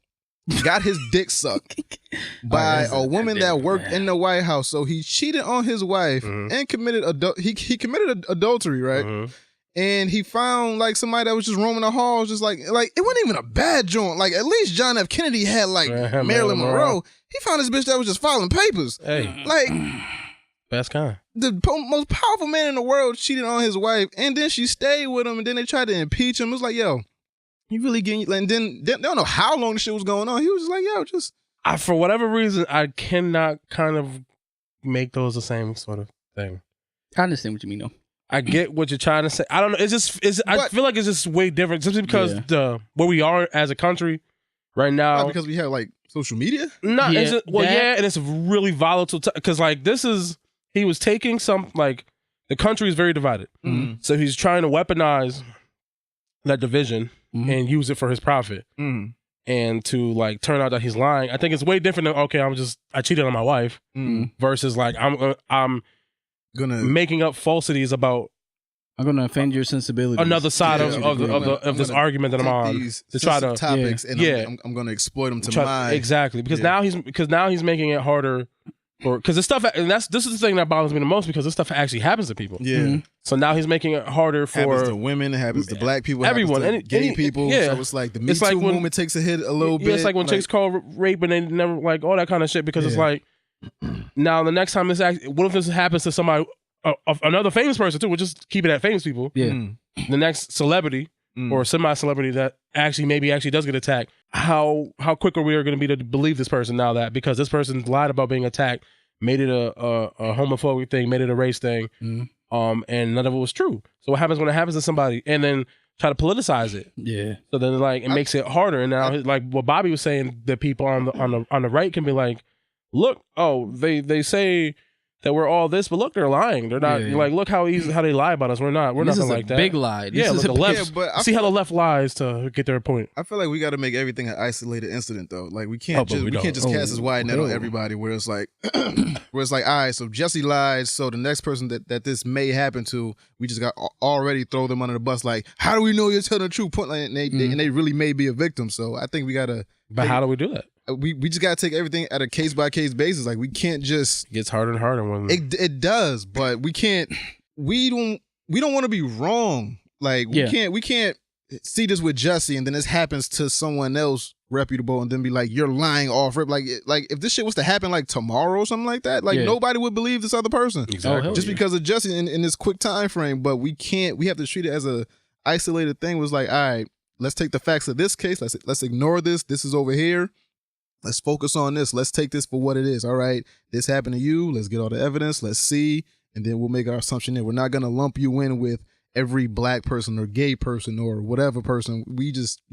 Speaker 7: got his dick sucked by a woman that worked in the White House. So he cheated on his wife and committed he committed adultery, right? And he found like somebody that was just roaming the halls, just like it wasn't even a bad joint. Like at least John F. Kennedy had like Marilyn Monroe. He found this bitch that was just filing papers.
Speaker 10: Hey,
Speaker 7: like
Speaker 10: best kind.
Speaker 7: The most powerful man in the world cheated on his wife, and then she stayed with him, and then they tried to impeach him. It was like, yo. You really getting, and then they don't know how long the shit was going on. He was just like, yo, just.
Speaker 10: For whatever reason, I cannot kind of make those the same sort of thing.
Speaker 11: I understand what you mean, though. I
Speaker 10: get what you're trying to say. I don't know. I feel like it's just way different simply because where we are as a country right now.
Speaker 7: Not because we have like social media?
Speaker 10: No, and it's really volatile because like he was taking some, like the country is very divided. So he's trying to weaponize that division and use it for his profit. And to like turn out that he's lying, I think it's way different than okay, I cheated on my wife versus like I'm gonna making up falsities about.
Speaker 11: I'm gonna offend your sensibility.
Speaker 10: Another side of this argument that I'm on to try to
Speaker 7: topics and I'm gonna exploit them to mine
Speaker 10: exactly because now he's making it harder. Because this stuff, and this is the thing that bothers me the most because this stuff actually happens to people.
Speaker 7: Yeah.
Speaker 10: So now he's making it harder for
Speaker 7: happens to women, it happens to black people,
Speaker 10: everyone,
Speaker 7: and gay people.
Speaker 10: Yeah.
Speaker 7: So it's like the Me Too movement takes a hit a little bit.
Speaker 10: It's like when chicks call rape and they never like all that kind of shit because it's like now the next time what if this happens to somebody, another famous person too? We'll just keep it at famous people.
Speaker 11: Yeah.
Speaker 10: The next celebrity or a semi-celebrity that actually does get attacked, how quick are we going to be to believe this person now that because this person lied about being attacked, made it a homophobic thing, made it a race thing, and none of it was true. So what happens when it happens to somebody and then try to politicize it? Yeah. So then like it makes it harder. And now like what Bobby was saying, that people on the right can be like, look, they say that we're all this, but look, they're lying. They're not like look how they lie about us. We're nothing like that.
Speaker 11: Big lie.
Speaker 10: Look, the left. See how the left lies to get their point.
Speaker 7: I feel like we got to make everything an isolated incident though. Like we can't just cast this wide net on everybody. Where it's like, all right, so Jussie lies, so the next person that this may happen to, we just got already throw them under the bus. Like, how do we know you're telling the truth? And they really may be a victim. So I think we gotta.
Speaker 10: But how do we do that?
Speaker 7: We just gotta take everything at a case by case basis. Like we can't just.
Speaker 10: It gets harder and harder when
Speaker 7: it does, but we can't. We don't want to be wrong. Like we can't see this with Jussie and then this happens to someone else reputable and then be like, you're lying off rip. Like if this shit was to happen like tomorrow or something like that, like nobody would believe this other person.
Speaker 10: Exactly.
Speaker 7: Just because of Jussie in this quick time frame. But we have to treat it as a isolated thing. It was like, all right, let's take the facts of this case. Let's ignore this. This is over here. Let's focus on this. Let's take this for what it is. All right, this happened to you. Let's get all the evidence. Let's see, and then we'll make our assumption there. We're not gonna lump you in with every black person or gay person or whatever person. We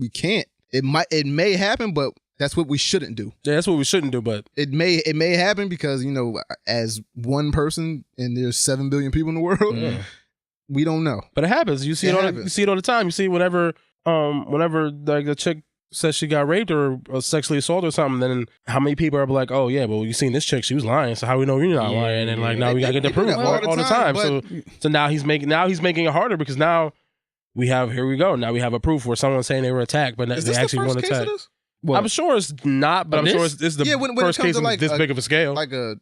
Speaker 7: can't. It may happen, but that's what we shouldn't do.
Speaker 10: Yeah, that's what we shouldn't do. But
Speaker 7: it may happen because as one person and there's 7 billion people in the world, we don't know.
Speaker 10: But it happens. You see it all the time. You see whenever like a chick says she got raped or sexually assaulted or something, then how many people are like, oh yeah, well you seen this chick, she was lying, so how we know you're not lying? And like now we gotta get the proof all the time. So now he's making it harder because now we have now we have a proof where someone's saying they were attacked, but they actually weren't attacked. I'm sure it's not, but I'm sure it's the
Speaker 7: when
Speaker 10: first case of
Speaker 7: like
Speaker 10: this big of a scale.
Speaker 7: Like
Speaker 10: to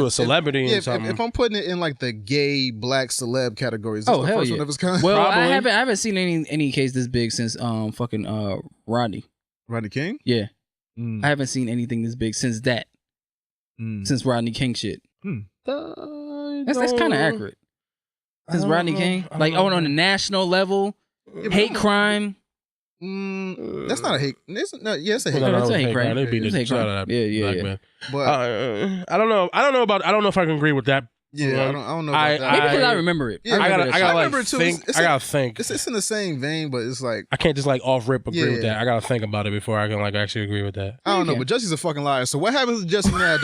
Speaker 10: a celebrity and something.
Speaker 7: If I'm putting it in like the gay black celeb category, is this the first one of its kind?
Speaker 11: Well, I haven't seen any case this big since Rodney
Speaker 7: King?
Speaker 11: Yeah. I haven't seen anything this big since that. Since Rodney King shit. That's kind of accurate. Since Rodney King? Like, on a national level, hate crime.
Speaker 7: That's not a hate. It's a hate
Speaker 11: crime.
Speaker 10: It's
Speaker 11: a hate crime.
Speaker 10: They beat the shit out of that black man.
Speaker 7: But
Speaker 10: I don't know if I can agree with that.
Speaker 7: Yeah, I don't know about that.
Speaker 11: Maybe because I remember it.
Speaker 7: Yeah,
Speaker 10: I gotta
Speaker 7: think.
Speaker 10: I gotta think.
Speaker 7: It's in the same vein, but it's like
Speaker 10: I can't just like off rip agree with that. I gotta think about it before I can like actually agree with that.
Speaker 7: I don't know, but Jussie's a fucking liar. So what happens to Jussie now?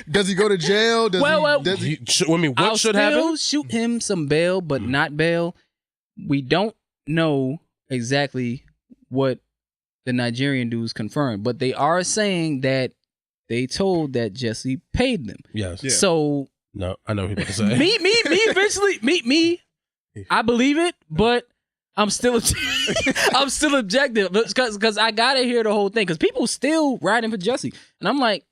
Speaker 7: Does he go to jail?
Speaker 11: What should happen? I'll still shoot him some bail, but not bail. We don't know exactly what the Nigerian dudes confirmed, but they are saying that they told that Jussie paid them.
Speaker 10: Yes.
Speaker 11: Yeah. So.
Speaker 10: No, I know what you're about to say.
Speaker 11: Me, eventually, I believe it, but I'm still objective because I gotta hear the whole thing because people still riding for Jussie, and I'm like,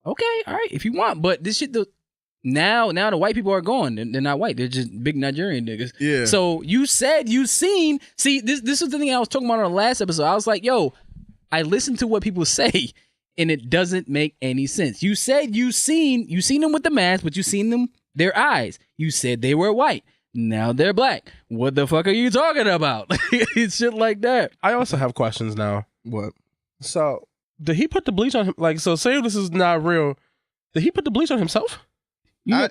Speaker 11: okay, all right, if you want, but this shit, now the white people are gone. They're not white. They're just big Nigerian niggas.
Speaker 7: Yeah.
Speaker 11: So you said you seen. See, this is the thing I was talking about on the last episode. I was like, yo, I listened to what people say. And it doesn't make any sense. You said you seen them with the mask, but you seen them their eyes. You said they were white. Now they're black. What the fuck are you talking about? It's shit like that.
Speaker 10: I also have questions now.
Speaker 7: What?
Speaker 10: So did he put the bleach on him? Like, so say this is not real. Did he put the bleach on himself?
Speaker 7: I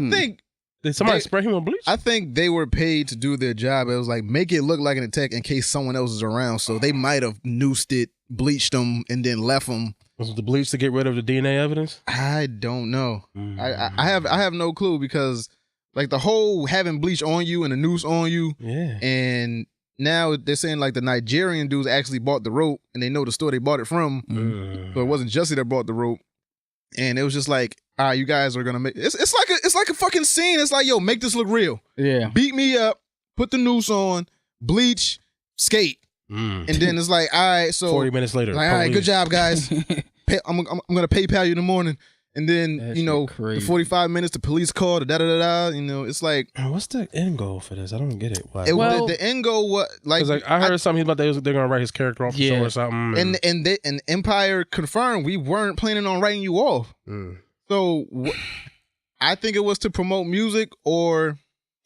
Speaker 7: think.
Speaker 10: Did somebody spray him with bleach?
Speaker 7: I think they were paid to do their job. It was like make it look like an attack in case someone else is around. So they might have noosed it, bleached them, and then left them.
Speaker 10: Was it the bleach to get rid of the DNA evidence?
Speaker 7: I don't know. I have no clue because like the whole having bleach on you and a noose on you.
Speaker 10: Yeah.
Speaker 7: And now they're saying like the Nigerian dudes actually bought the rope and they know the store they bought it from. So it wasn't Jussie that bought the rope. And it was just like, all right, you guys are gonna make it's like a fucking scene. It's like, yo, make this look real.
Speaker 11: Yeah.
Speaker 7: Beat me up, put the noose on, bleach, skate. And then it's like, all right, so
Speaker 10: 40 minutes later,
Speaker 7: like, all right, good job, guys. I'm gonna PayPal you in the morning, and then the 45 minutes the police call, the it's like,
Speaker 10: what's the end goal for this? I don't get it. Why?
Speaker 7: The end goal, what like
Speaker 10: I heard something about they're gonna write his character off the show or something,
Speaker 7: and Empire confirmed we weren't planning on writing you off. So I think it was to promote music, or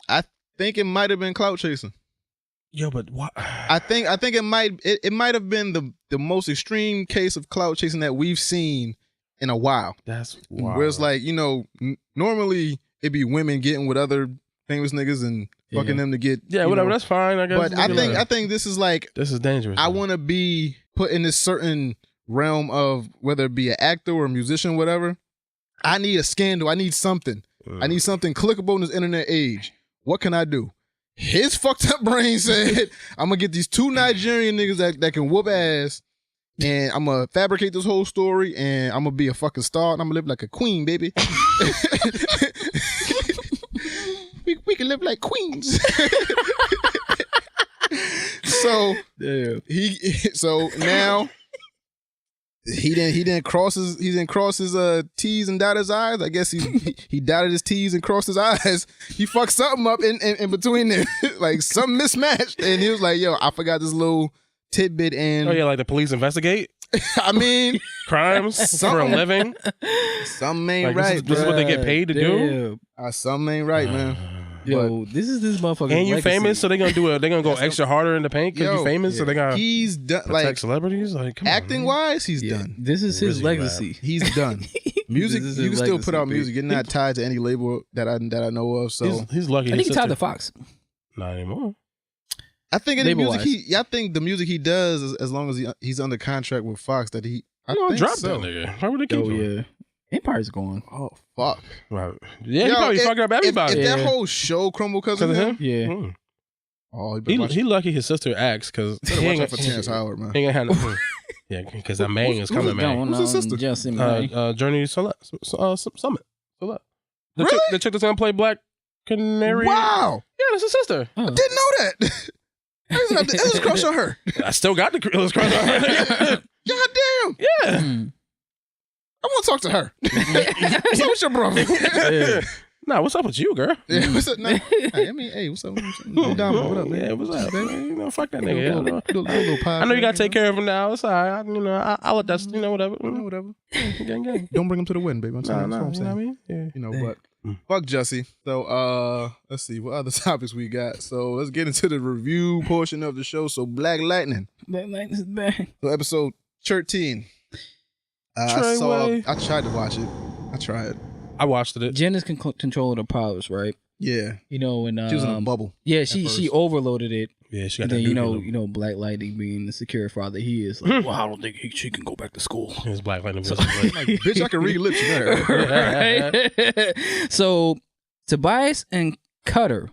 Speaker 7: I think it might have been clout chasing.
Speaker 10: Yo, but what?
Speaker 7: I think it might have been the most extreme case of clout chasing that we've seen in a while.
Speaker 10: That's wild.
Speaker 7: Where it's like, normally it'd be women getting with other famous niggas and fucking them to get
Speaker 10: whatever. That's fine. I guess.
Speaker 7: But I think this is like,
Speaker 10: this is dangerous.
Speaker 7: I want to be put in this certain realm of whether it be an actor or a musician, whatever. I need a scandal. I need something. I need something clickable in this internet age. What can I do? His fucked up brain said, I'm gonna get these 2 Nigerian niggas that can whoop ass, and I'm gonna fabricate this whole story, and I'm gonna be a fucking star, and I'm gonna live like a queen, baby. we can live like queens. So now he didn't cross his T's and dot his I's. I guess he dotted his T's and crossed his I's. He fucked something up in between there, like something mismatched, and he was like, "Yo, I forgot this little tidbit." And
Speaker 10: like the police investigate.
Speaker 7: I mean,
Speaker 10: crimes for a living.
Speaker 7: Something ain't
Speaker 10: like,
Speaker 7: right.
Speaker 10: This is what they get paid to do.
Speaker 7: Something ain't right, man.
Speaker 11: Yo, this motherfucker.
Speaker 10: And you famous, so they're gonna go extra harder in the paint because you famous, so they gotta
Speaker 7: he's done
Speaker 10: protect
Speaker 7: like
Speaker 10: celebrities. Like come
Speaker 7: acting
Speaker 10: on,
Speaker 7: wise, he's done.
Speaker 11: This is his legacy.
Speaker 7: He's done. Music, you can still put out music. You're not tied to any label that I know of. So
Speaker 10: he's lucky.
Speaker 11: I think he's tied to Fox.
Speaker 10: Not anymore.
Speaker 7: I think the music he does, as long as he's under contract with Fox, that he
Speaker 10: drop that nigga. Why would they keep him?
Speaker 11: Yeah. Empire's gone.
Speaker 7: Oh fuck.
Speaker 10: Right. Yeah, he probably fucking up everybody.
Speaker 7: If that whole show crumbled because of him,
Speaker 11: yeah.
Speaker 7: Oh,
Speaker 10: he lucky his sister acts because
Speaker 7: he ain't got for Terrence Howard, man.
Speaker 10: He ain't gonna have no. Yeah, because that man is coming, man.
Speaker 7: Who's his sister?
Speaker 10: Journey Summit.
Speaker 7: Really?
Speaker 10: The chick that's gonna play Black Canary.
Speaker 7: Wow.
Speaker 10: Yeah, that's his sister.
Speaker 7: I didn't know that. I got the Illis crush on her.
Speaker 10: I still got the Illis crush on her.
Speaker 7: God damn.
Speaker 10: Yeah.
Speaker 7: I want to talk to her. What's up with your brother?
Speaker 10: Yeah. Nah, what's up with you, girl?
Speaker 7: Yeah, what's up? Nah, hey, what's up? What up, man?
Speaker 10: Yeah, what's up, man? Fuck that nigga.
Speaker 7: I
Speaker 10: know you gotta take care of him now. It's all right. I'll let that, whatever.
Speaker 7: Whatever.
Speaker 10: Gang.
Speaker 7: Don't bring him to the wedding, baby. I'm saying.
Speaker 10: Nah, you know what I mean? Yeah.
Speaker 7: But fuck Jussie. So, let's see what other topics we got. So let's get into the review portion of the show. So Black Lightning.
Speaker 11: Black Lightning's back.
Speaker 7: So episode 13. I tried to watch it. I tried.
Speaker 10: I watched it.
Speaker 11: Jen is control of the powers, right?
Speaker 7: Yeah.
Speaker 11: When
Speaker 7: she was in a bubble.
Speaker 11: Yeah, she overloaded it.
Speaker 10: Yeah, she got
Speaker 11: and
Speaker 10: that.
Speaker 11: then Black Lightning being the secure father he is, like, well, I don't think she can go back to school.
Speaker 10: It's Black Lightning.
Speaker 7: Like, bitch, I can read lips in there.
Speaker 11: Right? So Tobias and Cutter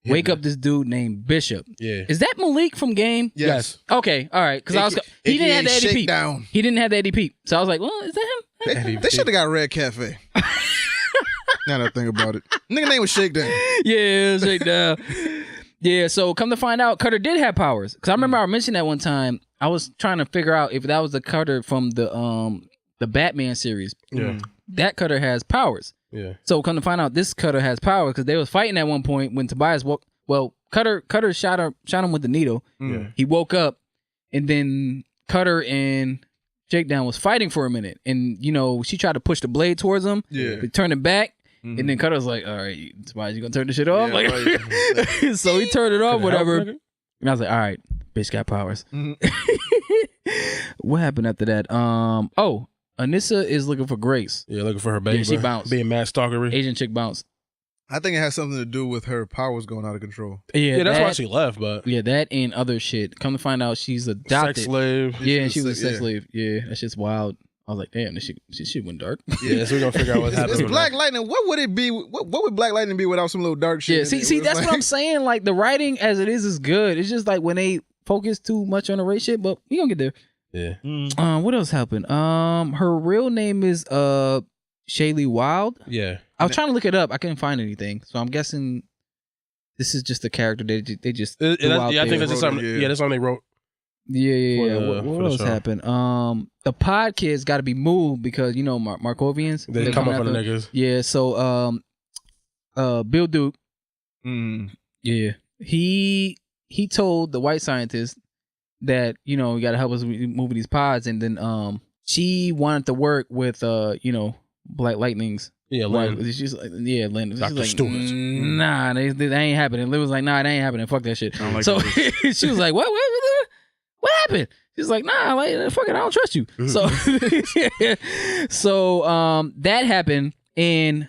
Speaker 11: wake up this dude named Bishop.
Speaker 10: Yeah.
Speaker 11: Is that Malik from Game?
Speaker 7: Yes.
Speaker 11: Okay. All right. Because he didn't have the Eddie Peep.
Speaker 7: Down.
Speaker 11: He didn't have the Eddie Peep. So I was like, well, is that him?
Speaker 7: They should have got Red Cafe. Now that I think about it. Nigga name was Shakedown.
Speaker 11: Yeah, Shakedown. Yeah, so come to find out, Cutter did have powers. Because I remember I mentioned that one time. I was trying to figure out if that was the Cutter from the Batman series.
Speaker 10: Yeah.
Speaker 11: That Cutter has powers.
Speaker 10: Yeah.
Speaker 11: So come to find out, this Cutter has powers because they was fighting at one point when Tobias woke. Well, Cutter shot him with the needle.
Speaker 10: Yeah.
Speaker 11: He woke up, and then Cutter and Shakedown was fighting for a minute, and she tried to push the blade towards him.
Speaker 7: Yeah.
Speaker 11: But turned it back, and then Cutter was like, "All right, Tobias, you gonna turn this shit off?"
Speaker 7: Yeah,
Speaker 11: like, so he turned it off, whatever. And I was like, "All right, bitch got powers." What happened after that? Anissa is looking for Grace.
Speaker 10: Yeah, looking for her baby.
Speaker 11: Yeah, she bounced.
Speaker 10: Being mad stalkery.
Speaker 11: Asian chick bounced.
Speaker 7: I think it has something to do with her powers going out of control.
Speaker 11: Yeah,
Speaker 10: that's why she left. But
Speaker 11: that and other shit. Come to find out, she's adopted.
Speaker 10: Sex slave.
Speaker 11: Yeah, she was a sex slave. Yeah, that shit's wild. I was like, damn, this shit went dark.
Speaker 10: Yeah, so we're gonna figure out what happened.
Speaker 7: It's Black Lightning. What would it be? What would Black Lightning be without some little dark shit?
Speaker 11: Yeah, see, that's what I'm saying. Like the writing as it is good. It's just like when they focus too much on the race shit, but we gonna get there.
Speaker 10: Yeah.
Speaker 11: What else happened? Her real name is Shaylee Wild.
Speaker 10: Yeah.
Speaker 11: I was trying to look it up. I couldn't find anything, so I'm guessing this is just a character they just threw out
Speaker 10: I think
Speaker 11: there.
Speaker 10: that's just something. Yeah, that's something they wrote.
Speaker 11: Yeah. What else happened? The pod kids got to be moved because Markovians.
Speaker 10: They come up for the niggas.
Speaker 11: Yeah. So Bill Duke. Yeah. He told the white scientist that you got to help us moving these pods, and then she wanted to work with Black Lightning's
Speaker 10: Yeah, Lynn.
Speaker 11: She's like, yeah, Lynn. She's
Speaker 10: Dr.
Speaker 11: like,
Speaker 10: Stewart.
Speaker 11: Nah, they ain't happening. Lynn was like, nah, they ain't happening. Fuck that shit.
Speaker 7: like
Speaker 11: So she was like, what happened? She's like, nah, like, fuck it, I don't trust you. So, that happened, and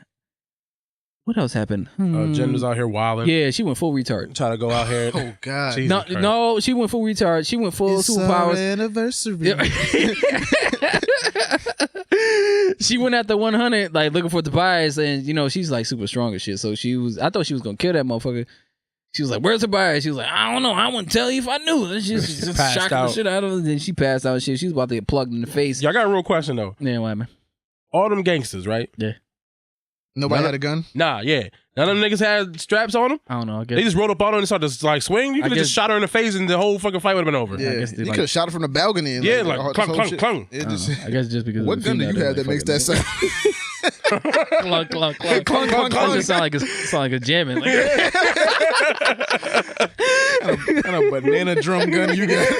Speaker 11: what else happened?
Speaker 10: Jen was out here wilding.
Speaker 11: Yeah, she went full retard.
Speaker 10: Try to go out here.
Speaker 7: Oh God.
Speaker 11: No, she went full retard. She went full
Speaker 7: It's
Speaker 11: superpowers.
Speaker 7: our anniversary.
Speaker 11: She went after 100, like looking for Tobias, and she's like super strong and shit. So I thought she was gonna kill that motherfucker. She was like, "Where's Tobias?" She was like, "I don't know. I wouldn't tell you if I knew." And she just shocked the shit out of her. Then she passed out and shit. She was about to get plugged in the face.
Speaker 10: Y'all got a real question though.
Speaker 11: Yeah, what happened?
Speaker 10: All them gangsters, right?
Speaker 11: Yeah.
Speaker 7: Nobody had a gun?
Speaker 10: Nah, yeah. None of them niggas had straps on them.
Speaker 11: I don't know. I guess
Speaker 10: They just rolled up on her and started to like swing. You could have just shot her in the face and the whole fucking fight would have been over.
Speaker 7: Yeah,
Speaker 11: guess they
Speaker 7: you
Speaker 11: like-
Speaker 7: could have shot it from the balcony. And
Speaker 10: Yeah,
Speaker 7: this
Speaker 10: like
Speaker 7: whole
Speaker 10: clunk, clunk,
Speaker 7: shit.
Speaker 10: clunk.
Speaker 7: It just,
Speaker 11: I guess just because
Speaker 7: what gun do you have that makes that sound?
Speaker 11: clunk, clunk, clunk, clunk, clunk. It just sound like a jamming. Like,
Speaker 7: kind of banana drum gun you got?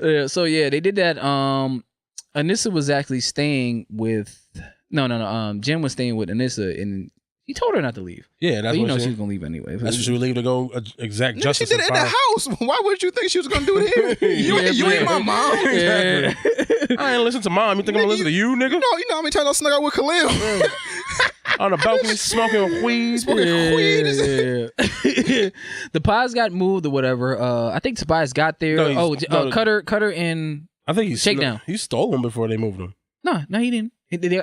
Speaker 11: yeah. So yeah, they did that. Anissa was actually staying with Jen was staying with Anissa, and he told her not to leave.
Speaker 10: Yeah, that's
Speaker 11: but
Speaker 10: what
Speaker 11: she was gonna leave anyway.
Speaker 10: That's what she would leave to go exact
Speaker 7: Nigga,
Speaker 10: justice.
Speaker 7: she did it in the house. Why would you think she was gonna do it here? You ain't my mom.
Speaker 11: Yeah.
Speaker 10: I ain't listen to mom. You think I'm gonna listen to you, nigga?
Speaker 7: You know how many times I snuck out with Khalil?
Speaker 10: On the balcony smoking weed.
Speaker 11: The pies got moved or whatever. I think Tobias got there. Cutter and
Speaker 10: I think he
Speaker 11: Shakedown.
Speaker 10: He stole them before they moved them.
Speaker 11: No, he didn't. Did he?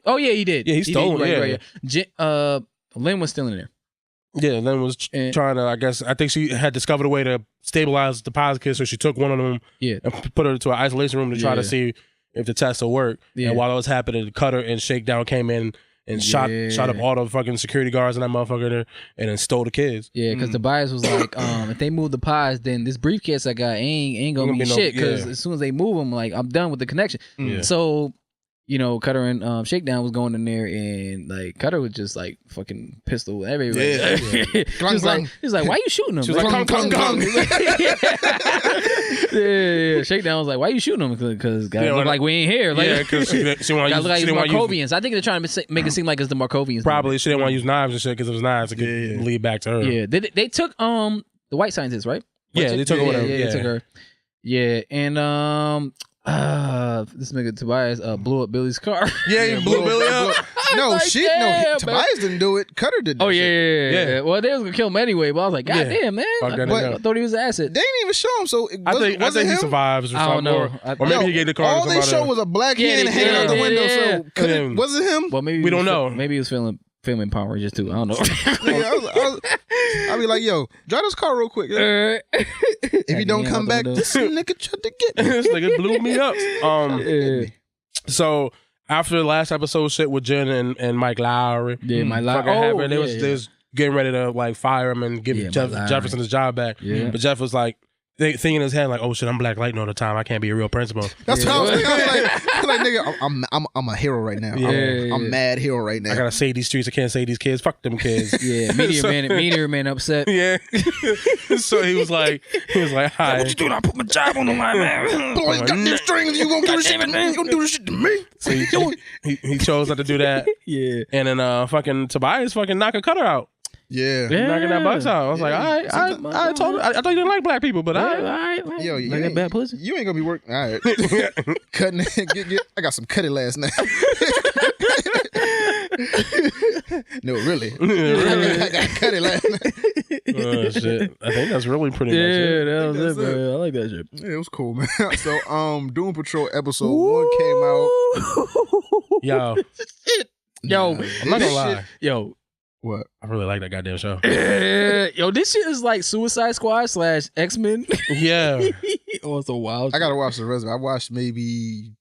Speaker 11: Oh yeah, he did.
Speaker 10: Yeah, he stole them.
Speaker 11: Right. Lynn was still in there.
Speaker 10: Yeah, Lynn was trying to. I think she had discovered a way to stabilize the pies kid, so she took one of them and put her into an isolation room to try to see if the test will work.
Speaker 11: Yeah.
Speaker 10: And while it was happening, Cutter and Shakedown came in and shot up all the fucking security guards and that motherfucker there, and then stole the kids.
Speaker 11: Yeah, because Tobias was like, if they move the pies, then this briefcase I got ain't gonna be shit. Because as soon as they move them, like I'm done with the connection.
Speaker 10: Yeah.
Speaker 11: So, Cutter and Shakedown was going in there, and like Cutter was just like fucking pistol everywhere.
Speaker 7: Yeah.
Speaker 11: He's like, why you shooting him?
Speaker 10: She was like, come.
Speaker 11: Yeah. Shakedown was like, why you shooting him? Because guys look like we ain't here. Like,
Speaker 10: yeah, because she want to use.
Speaker 11: look like it's Markovians. I think they're trying to make it seem like it's the Markovians.
Speaker 10: Probably she didn't want to use knives and shit because it was knives to lead back to her.
Speaker 11: Yeah, they took the white scientist, right?
Speaker 10: Yeah, they took her.
Speaker 11: Yeah, they took her. Yeah, and this nigga Tobias blew up Billy's car.
Speaker 10: Yeah, he blew Billy up.
Speaker 7: Tobias didn't do it. Cutter did.
Speaker 11: Oh yeah. Well, they was gonna kill him anyway, but I was like, God damn, man! I thought he was an asset.
Speaker 7: They didn't even show him. So
Speaker 10: I think he survives. Or
Speaker 11: I don't know.
Speaker 10: Or maybe he gave the car.
Speaker 7: All they showed was a black hand hanging out the window. So was it him?
Speaker 11: Well, maybe
Speaker 10: we don't know.
Speaker 11: Maybe he was filming Power Rangers too. I don't know.
Speaker 7: I'll be like, yo, drive this car real quick. If you don't come back, this nigga tried to get me.
Speaker 10: This nigga blew me up. So after the last episode shit with Jen and Mike Lowry,
Speaker 11: Mike Lowry,
Speaker 10: they was getting ready to like fire him and give Jefferson his job back.
Speaker 11: Yeah.
Speaker 10: But Jeff was like thinking in his head like, oh shit, I'm black lighting all the time. I can't be a real principal.
Speaker 7: That's what I was thinking. I was like, nigga, I'm a hero right now. I'm mad hero right now.
Speaker 10: I gotta save these streets. I can't save these kids. Fuck them kids.
Speaker 11: Yeah, meteor man upset.
Speaker 10: Yeah. So he was like, hi.
Speaker 11: What you doing? I put my job on the line, man.
Speaker 7: Boy, you got them strings. You gonna do this shit to me? You gonna do this shit to me?
Speaker 10: So he chose not to do that.
Speaker 11: Yeah.
Speaker 10: And then fucking Tobias fucking knocking Cutter out.
Speaker 7: Yeah.
Speaker 10: Knocking that box out. I was like, all right. I told him. I thought you didn't like black people, but all right.
Speaker 7: Yo,
Speaker 11: like that bad pussy?
Speaker 7: You ain't gonna be working. All right. Cutting it. I got some cutting last night. No, really. I got cutting last night.
Speaker 10: Oh, shit. I think that's really pretty much it.
Speaker 11: Yeah, that was it, man. I like that shit.
Speaker 7: Yeah, it was cool, man. So, Doom Patrol episode 1 came out.
Speaker 10: Yo, I'm not gonna lie.
Speaker 11: Yo.
Speaker 7: What?
Speaker 10: I really like that goddamn show.
Speaker 11: Yo, this shit is like Suicide Squad / X-Men.
Speaker 10: Yeah.
Speaker 11: Oh, it's a wild.
Speaker 7: I gotta watch the rest of it. I watched maybe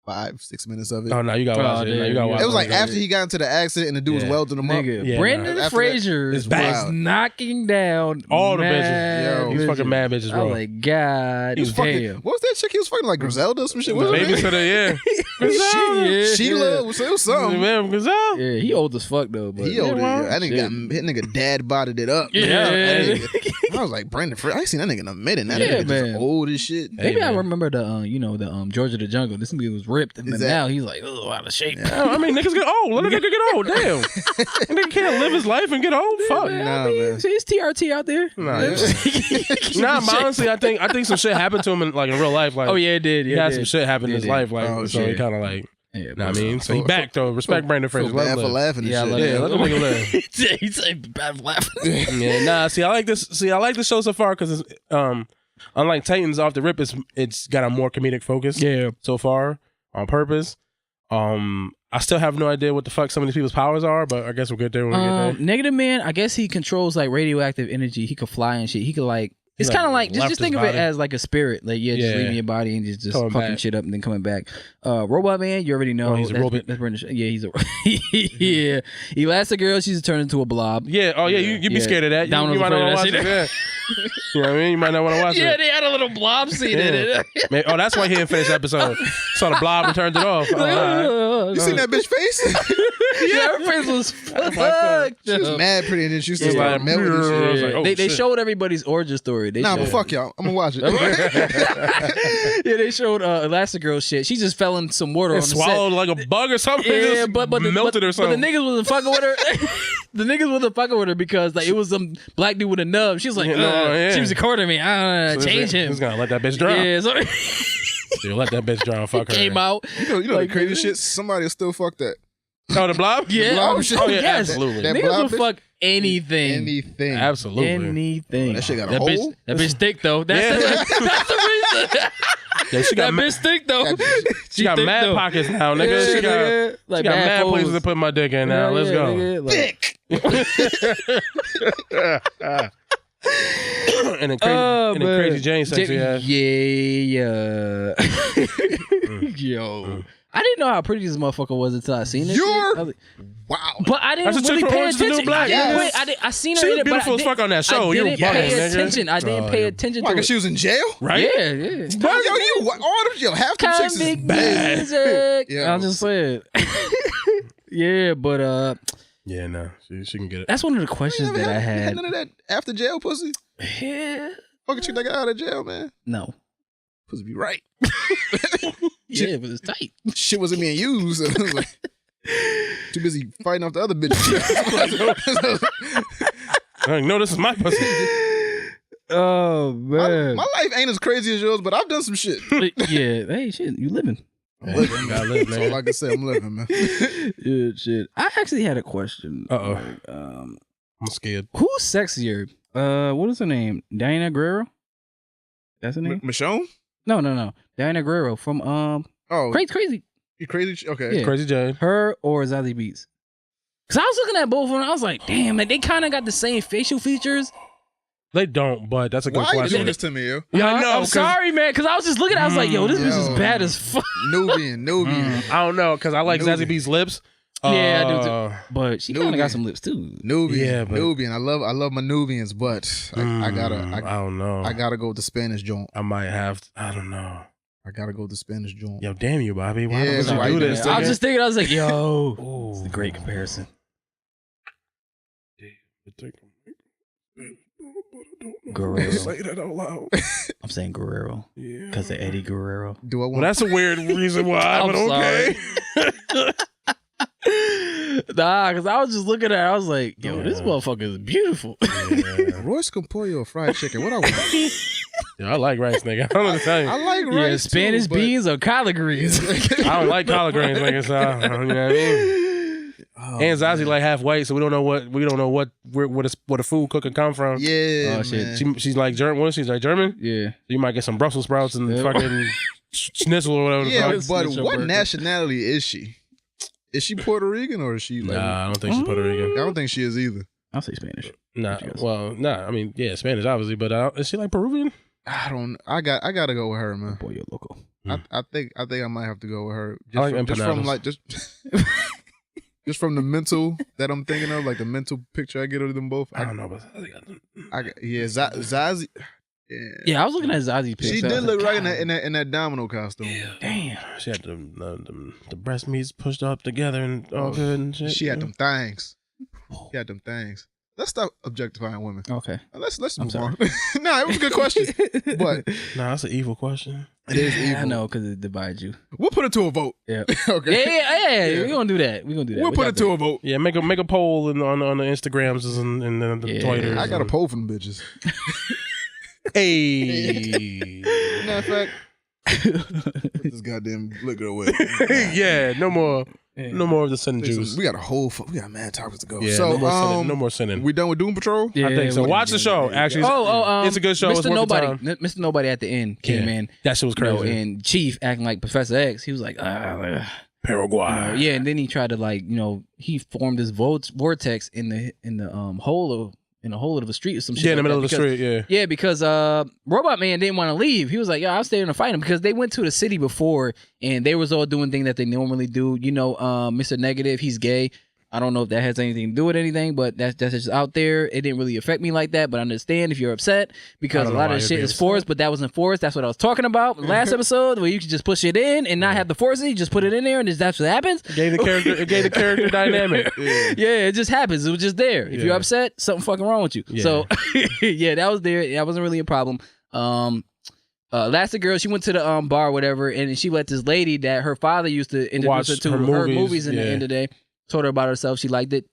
Speaker 7: 5-6 minutes of it.
Speaker 10: Oh no, you gotta watch it. No, you gotta watch it.
Speaker 7: It was like after he got into the accident and the dude was welding him up.
Speaker 11: Yeah, Brendan Fraser is knocking down
Speaker 10: all the bitches. Yo, he's fucking mad bitches, bro.
Speaker 11: I'm like, God damn.
Speaker 7: What was that chick he was fucking like Griselda or some shit?
Speaker 10: The babysitter,
Speaker 7: yeah. Sheila, it was something.
Speaker 11: Yeah, he old as fuck though. But
Speaker 7: he old. That nigga dad bodied it up.
Speaker 11: Yeah.
Speaker 7: I was like, Brandon Fraser. I ain't seen that nigga in a minute. That nigga just old as shit.
Speaker 11: Maybe I remember the George of the Jungle. This nigga was ripped, and now he's like, out of shape.
Speaker 10: Yeah, I mean, niggas get old. Let a nigga get old. Damn, nigga can't live his life and get old. Fuck.
Speaker 7: Nah, man.
Speaker 11: See, it's TRT out there.
Speaker 10: But honestly, I think some shit happened to him in real life. Like,
Speaker 11: it did.
Speaker 10: He had some shit happen in his life. Like, so he kind of like.
Speaker 11: Yeah,
Speaker 10: know what I mean? So he back though. Respect Brandon Fraser.
Speaker 7: Bad for laughing and shit.
Speaker 10: Let the nigga live.
Speaker 11: He said bad for laughing.
Speaker 10: Yeah, nah. See, I like this. I like the show so far because it's unlike Titans off the rip, it's got a more comedic focus.
Speaker 11: Yeah.
Speaker 10: So far, on purpose. I still have no idea what the fuck some of these people's powers are, but I guess we'll get there when we get there.
Speaker 11: Negative Man, I guess he controls like radioactive energy. He could fly and shit. He could like. It's kind of like just think of it as like a spirit, like just leaving your body and just fucking back. Shit up and then coming back. Robot Man, you already know
Speaker 10: he's a robot.
Speaker 11: He's a yeah. Elastigirl, she's turned into a blob.
Speaker 10: Yeah. Oh yeah, you be scared of that. You might not want to watch it. Yeah. You know what I mean? You might not want to watch it.
Speaker 11: Yeah, they had a little blob scene in it.
Speaker 10: Oh, that's why he didn't finish the episode. Saw the blob and turned it off.
Speaker 7: You seen that bitch face?
Speaker 11: Yeah, her face was fucked.
Speaker 7: She was mad pretty, and then she was like,
Speaker 11: they showed everybody's origin story.
Speaker 7: But fuck y'all. I'm gonna watch it.
Speaker 11: Yeah, they showed Elastigirl shit. She just fell in some water on the
Speaker 10: swallowed
Speaker 11: set.
Speaker 10: like a bug or something.
Speaker 11: Yeah, but
Speaker 10: melted or something.
Speaker 11: But the niggas wasn't fucking with her. The niggas wasn't fucking with her because like it was some black dude with a nub. She was like, she was recording me. Change him.
Speaker 10: Who's gonna let that bitch drown?
Speaker 11: Yeah, so
Speaker 10: you let that bitch drown. Fuck her.
Speaker 11: Came out.
Speaker 7: You know like, the crazy shit. Somebody will still fuck that.
Speaker 10: Oh, the blob?
Speaker 11: Yeah.
Speaker 7: The blob
Speaker 11: shit.
Speaker 10: Yeah,
Speaker 11: yes.
Speaker 10: absolutely.
Speaker 11: That niggas will fuck anything.
Speaker 7: Anything.
Speaker 10: Absolutely.
Speaker 11: Anything.
Speaker 7: That shit got a hole?
Speaker 11: That bitch thick though. That's the reason.
Speaker 10: Yeah, she got
Speaker 11: that bitch thick though.
Speaker 10: She got mad pockets now, nigga.
Speaker 11: Yeah,
Speaker 10: she got
Speaker 11: like
Speaker 10: mad places to put my dick in now. Let's go.
Speaker 11: Nigga,
Speaker 7: thick.
Speaker 10: And then crazy Jane sexy ass.
Speaker 11: Yeah. Yo. I didn't know how pretty this motherfucker was until I seen it.
Speaker 7: Wow.
Speaker 11: But I didn't really pay attention. I seen her
Speaker 10: She
Speaker 11: in
Speaker 10: was
Speaker 11: it,
Speaker 10: beautiful as fuck on that show. You
Speaker 11: didn't pay attention. I didn't pay attention to it.
Speaker 7: She was in jail?
Speaker 10: Right?
Speaker 11: Yeah.
Speaker 7: Half the chicks is bad.
Speaker 11: Yeah. I'm just saying. Yeah, but
Speaker 10: yeah, no, she can get it.
Speaker 11: that's one of the questions that I had.
Speaker 7: None of that after jail pussy?
Speaker 11: Yeah.
Speaker 7: Fucking chick that got out of jail, man.
Speaker 11: No.
Speaker 7: Pussy be right.
Speaker 11: Yeah, but it's tight.
Speaker 7: Shit wasn't being used. Too busy fighting off the other bitch.
Speaker 10: No, this is my pussy.
Speaker 11: Oh man,
Speaker 7: my life ain't as crazy as yours, but I've done some shit.
Speaker 11: Yeah, hey, shit, you living?
Speaker 10: You gotta live, man.
Speaker 7: That's all I can say. I'm living, man.
Speaker 11: Yeah, shit. I actually had a question.
Speaker 10: I'm scared.
Speaker 11: Who's sexier? What is her name? Diana Guerrero. That's her name.
Speaker 7: Michonne?
Speaker 11: No. Diana Guerrero from Crazy.
Speaker 7: You crazy? Okay.
Speaker 11: Yeah.
Speaker 10: Crazy Jane.
Speaker 11: Her or Zazie Beetz? Cause I was looking at both of them. I was like, damn, like they kind of got the same facial features.
Speaker 10: They don't, but that's a good
Speaker 7: Why
Speaker 10: question.
Speaker 7: Why you doing this to me, yo?
Speaker 10: Yeah, I know.
Speaker 11: I'm sorry, man, because I was just looking at it. I was like, yo, this bitch is bad as fuck.
Speaker 7: Nubian.
Speaker 10: I don't know, because I like Zazie Beetz' lips.
Speaker 11: Yeah, I do too. But she kind of got some lips too.
Speaker 7: Nubian.
Speaker 10: Yeah, but
Speaker 7: Nubian. I love my Nubians, but I
Speaker 10: don't know.
Speaker 7: I gotta go with the Spanish joint.
Speaker 10: I might have. I don't know.
Speaker 7: I gotta go with the Spanish joint.
Speaker 10: Yo, damn you, Bobby. Why
Speaker 7: Yeah,
Speaker 10: would you
Speaker 7: right,
Speaker 10: do this?
Speaker 11: I was just thinking. I was like, yo, it's a great comparison. Guerrero.
Speaker 10: Say that out loud.
Speaker 11: I'm saying Guerrero. Yeah. Because of Eddie Guerrero.
Speaker 7: Do I want?
Speaker 10: Well, that's a weird reason why, but okay.
Speaker 11: Nah, because I was just looking at it. I was like, yo, this motherfucker is beautiful.
Speaker 10: Yeah.
Speaker 7: Royce can pour you a fried chicken. What I want?
Speaker 10: Yeah, I like rice, nigga. I don't know what to tell you.
Speaker 7: I like rice.
Speaker 11: Yeah, Spanish
Speaker 7: too,
Speaker 11: beans or collard greens.
Speaker 10: I don't like collard greens, nigga. So you know what I mean. Oh, and Zazie like half white, so we don't know what a food cooker come from.
Speaker 7: Yeah,
Speaker 11: oh shit.
Speaker 10: She's like German. What is she? She's like German.
Speaker 11: Yeah.
Speaker 10: So you might get some Brussels sprouts and fucking schnitzel or whatever.
Speaker 7: Yeah,
Speaker 10: the fuck.
Speaker 7: but what nationality is she? Is she Puerto Rican or is she like?
Speaker 10: Nah, I don't think she's Puerto Rican.
Speaker 7: I don't think she is either.
Speaker 11: I'll say Spanish.
Speaker 10: Nah, I mean, yeah, Spanish obviously, but is she like Peruvian?
Speaker 7: I don't. I gotta go with her, man.
Speaker 11: Boy, you're local.
Speaker 7: I think I might have to go with her.
Speaker 10: I like empanadas.
Speaker 7: Just from the mental that I'm thinking of, like the mental picture I get of them both.
Speaker 10: I don't know, but
Speaker 7: Zazie.
Speaker 11: Yeah, I was looking at Zazie pics.
Speaker 7: She did look right in that domino costume.
Speaker 11: Yeah. Damn.
Speaker 10: She had the breast meats pushed up together and all good and shit.
Speaker 7: She had them things. She had them things. let's stop objectifying women.
Speaker 11: Okay.
Speaker 7: Let's move on. Nah, it was a good question, but
Speaker 10: nah, that's an evil question.
Speaker 7: It is evil.
Speaker 11: I know because it divides you.
Speaker 7: We'll put it to a vote.
Speaker 11: Yeah.
Speaker 7: Okay.
Speaker 11: Yeah. We're gonna do that.
Speaker 7: We'll put it to a vote.
Speaker 10: Yeah, make a poll on the Instagrams and the Twitters.
Speaker 7: I got a poll from the bitches.
Speaker 10: Hey.
Speaker 7: Matter of fact, put this goddamn liquor away.
Speaker 10: Yeah, no more of the sin juice.
Speaker 7: We got mad topics to go.
Speaker 10: Yeah,
Speaker 7: so
Speaker 10: no more sinning.
Speaker 7: We done with Doom Patrol?
Speaker 10: I think so. Watch the show. Actually, it's a good show.
Speaker 11: Mr. Nobody. Mr. Nobody at the end came in.
Speaker 10: That shit was crazy.
Speaker 11: And Chief acting like Professor X. He was like,
Speaker 10: Paraguay.
Speaker 11: Yeah, and then he tried to he formed this vortex in the hole of the street or some shit.
Speaker 10: Yeah, in the middle of the
Speaker 11: because,
Speaker 10: street. Yeah.
Speaker 11: Yeah, because Robot Man didn't want to leave. He was like, "Yo, I'll stay in and fight him," because they went to the city before and they was all doing things that they normally do. Mr. Negative, he's gay. I don't know if that has anything to do with anything, but that's just out there. It didn't really affect me like that, but I understand if you're upset because a lot of the shit is forced, but that wasn't forced. That's what I was talking about last episode, where you could just push it in and not have to force it. You just put it in there, and that's what happens.
Speaker 10: It gave the character dynamic.
Speaker 11: Yeah, it just happens. It was just there. If you're upset, something fucking wrong with you. Yeah. So yeah, that was there. That wasn't really a problem. Last girl, she went to the bar or whatever, and she let this lady that her father used to introduce her to her movies in the end of the day. Told her about herself. She liked it.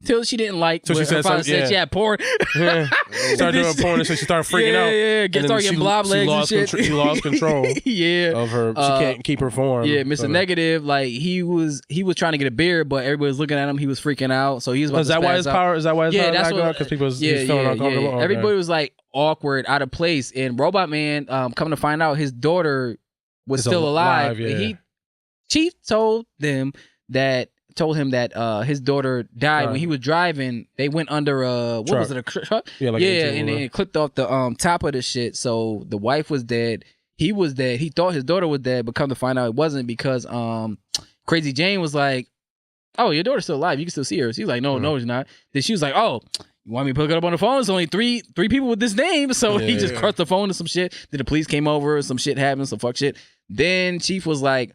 Speaker 11: Till she didn't like. So she said, she had porn.
Speaker 10: Started doing porn, and so she started freaking out.
Speaker 11: Yeah, started getting blob legs and shit.
Speaker 10: She lost control. Of her. She can't keep her form.
Speaker 11: Yeah, Mr. Negative, like he was trying to get a beer, but everybody was looking at him. He was freaking out. So he was.
Speaker 10: Is that why his power? Is that why his power?
Speaker 11: That's what.
Speaker 10: Because people was feeling uncomfortable.
Speaker 11: Yeah. Everybody was like awkward, out of place, and Robot Man, coming to find out his daughter was still alive. Chief told him that his daughter died when he was driving. They went under a truck? Yeah, and it clipped off the top of the shit. So the wife was dead. He was dead. He thought his daughter was dead, but come to find out it wasn't, because Crazy Jane was like, "Oh, your daughter's still alive. You can still see her." She's like, "No, she's not." Then she was like, "Oh, you want me to pick it up on the phone? It's only three people with this name." So he just crushed the phone to some shit. Then the police came over. Some shit happened. Some fuck shit. Then Chief was like,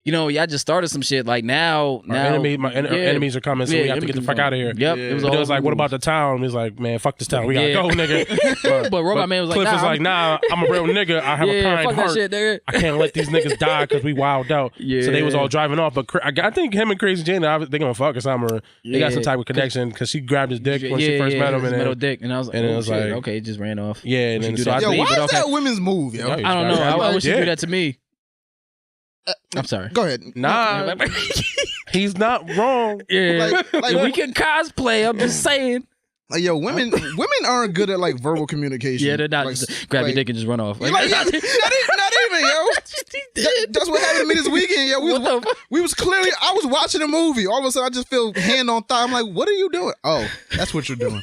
Speaker 11: y'all just started some shit. Like now, enemies are coming, so we have to get the fuck out of here. Yep.
Speaker 10: It was like, what about the town? He's like, man, fuck this town. We gotta go, nigga.
Speaker 11: But Robot Man was like,
Speaker 10: Cliff was like, nah, I'm a real nigga. I have a kind
Speaker 11: fuck
Speaker 10: heart.
Speaker 11: That shit, nigga.
Speaker 10: I can't let these niggas die because we wilded out. Yeah. So they was all driving off. But I think him and Crazy Jane, they gonna fuck or something. Or they got some type of connection because she grabbed his dick when she first met him.
Speaker 11: And metal dick, and I was like, it was like, okay, it just ran off.
Speaker 10: Yeah, and then
Speaker 7: why is that women's move? Yo?
Speaker 11: I don't know. I wish you do that to me. I'm sorry.
Speaker 7: Go ahead.
Speaker 10: Nah, he's not wrong.
Speaker 11: Yeah, like we can cosplay. I'm just saying.
Speaker 7: Like, yo, women aren't good at like verbal communication.
Speaker 11: Yeah, they're not.
Speaker 7: Like,
Speaker 11: just grab your dick and just run off.
Speaker 7: Not even, yo. That's what happened to me this weekend. Yo, we was clearly. I was watching a movie. All of a sudden, I just feel hand on thigh. I'm like, what are you doing? Oh, that's what you're doing.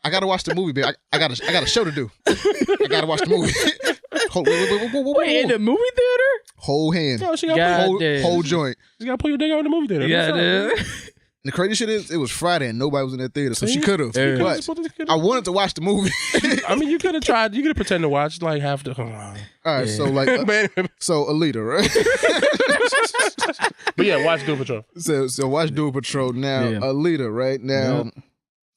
Speaker 7: I gotta watch the movie, babe. I got a show to do. I gotta watch the movie.
Speaker 11: Wait, in the movie theater?
Speaker 7: Whole hand.
Speaker 10: Yo, she got
Speaker 7: whole joint.
Speaker 10: You gotta pull your dick out in the movie theater.
Speaker 11: Yeah, dude.
Speaker 7: The crazy shit is, it was Friday and nobody was in that theater, so she could have. But I wanted to watch the movie.
Speaker 10: I mean, you could have tried. You could have pretended to watch like half the.
Speaker 7: All right, so like, so Alita, right?
Speaker 10: But yeah, watch Doom Patrol.
Speaker 7: So watch Doom Patrol now. Alita, right now.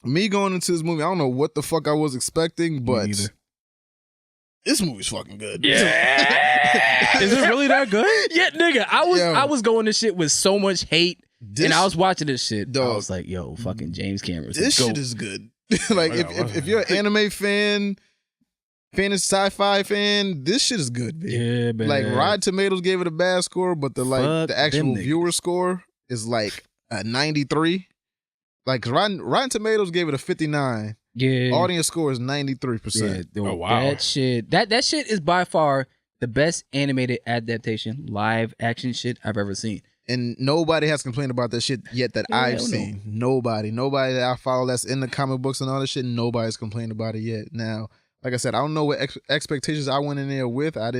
Speaker 7: Me going into this movie, I don't know what the fuck I was expecting, but this movie's fucking good.
Speaker 11: Yeah.
Speaker 10: Is it really that good?
Speaker 11: Yeah, nigga. I was going to shit with so much hate. And I was watching this shit. Dog, I was like, yo, fucking James Cameron.
Speaker 7: This shit is good. Like, if you're an anime fan, fantasy sci-fi fan, this shit is good, man.
Speaker 11: Yeah, man.
Speaker 7: Like, Rotten Tomatoes gave it a bad score, but the actual viewer score is like a 93. Like, Rotten Tomatoes gave it a 59.
Speaker 11: Yeah.
Speaker 7: Audience score is 93%.
Speaker 11: Yeah, wow. That shit is by far the best animated adaptation, live action shit I've ever seen.
Speaker 7: And nobody has complained about that shit yet that I've seen. Nobody that I follow that's in the comic books and all that shit, nobody's complained about it yet. Now, like I said, I don't know what expectations I went in there with. I've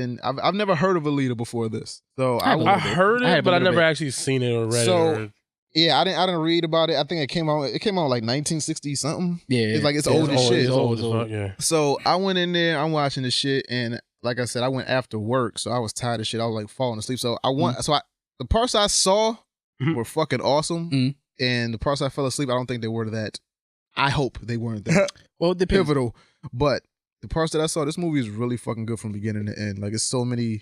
Speaker 7: never heard of Alita before this. So
Speaker 10: I heard it, but I never actually seen it or read it.
Speaker 7: Yeah, I didn't read about it. I think it came out like 1960 something.
Speaker 11: Yeah.
Speaker 7: It's old as shit.
Speaker 10: It's old as fuck, yeah.
Speaker 7: So I went in there, I'm watching this shit, and like I said, I went after work, so I was tired of shit. I was like falling asleep. So the parts I saw were fucking awesome, and the parts I fell asleep, I don't think they were that I hope they weren't that pivotal. But the parts that I saw, this movie is really fucking good from beginning to end. Like, it's so many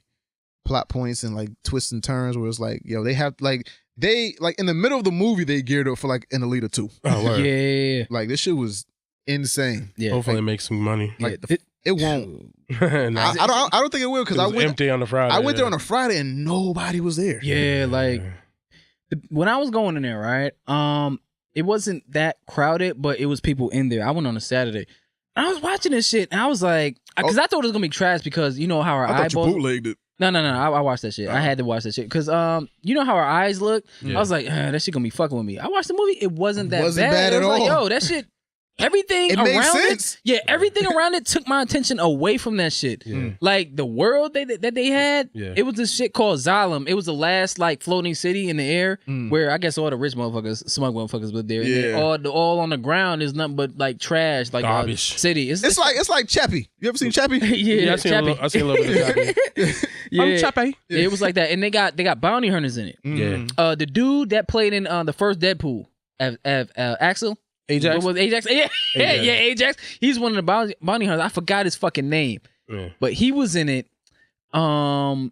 Speaker 7: plot points and like twists and turns where it's like, yo, they have like in the middle of the movie they geared up for like an Alita 2.
Speaker 10: Oh, word.
Speaker 11: Yeah.
Speaker 7: Like, this shit was insane.
Speaker 11: Yeah.
Speaker 10: Hopefully it makes some money.
Speaker 7: Like it won't.
Speaker 10: Nah.
Speaker 7: I don't think it will because I went
Speaker 10: empty on the Friday.
Speaker 7: I went there on a Friday and nobody was there.
Speaker 11: Yeah, like when I was going in there, right? It wasn't that crowded, but it was people in there. I went on a Saturday. And I was watching this shit and I was like, because I thought it was gonna be trash because you know how our
Speaker 7: I thought
Speaker 11: eyeballs.
Speaker 7: you bootlegged it.
Speaker 11: No. I watched that shit. I had to watch that shit because you know how our eyes look. I was like, that shit gonna be fucking with me. I watched the movie. It wasn't that bad.
Speaker 7: It
Speaker 11: was
Speaker 7: at
Speaker 11: like,
Speaker 7: all.
Speaker 11: yo, that shit. Everything
Speaker 7: It made
Speaker 11: around
Speaker 7: sense.
Speaker 11: it, yeah, everything around it took my attention away from that shit.
Speaker 10: Yeah.
Speaker 11: Like the world that they had, it was this shit called Zalem. It was the last like floating city in the air where I guess all the rich motherfuckers, smug motherfuckers lived there.
Speaker 7: Yeah.
Speaker 11: And then all on the ground is nothing but like trash, like
Speaker 10: garbage
Speaker 11: city.
Speaker 7: It's like Chappie. You ever seen Chappie?
Speaker 11: yeah,
Speaker 10: I seen a little bit of Chappie.
Speaker 11: yeah,
Speaker 10: I'm Chappie.
Speaker 11: Yeah, it was like that, and they got bounty hunters in it.
Speaker 10: Yeah.
Speaker 11: The dude that played in the first Deadpool, Axel.
Speaker 10: Ajax?
Speaker 11: What was Ajax? Yeah, Ajax. He's one of the bounty hunters. I forgot his fucking name.
Speaker 10: Yeah.
Speaker 11: But he was in it. Dr.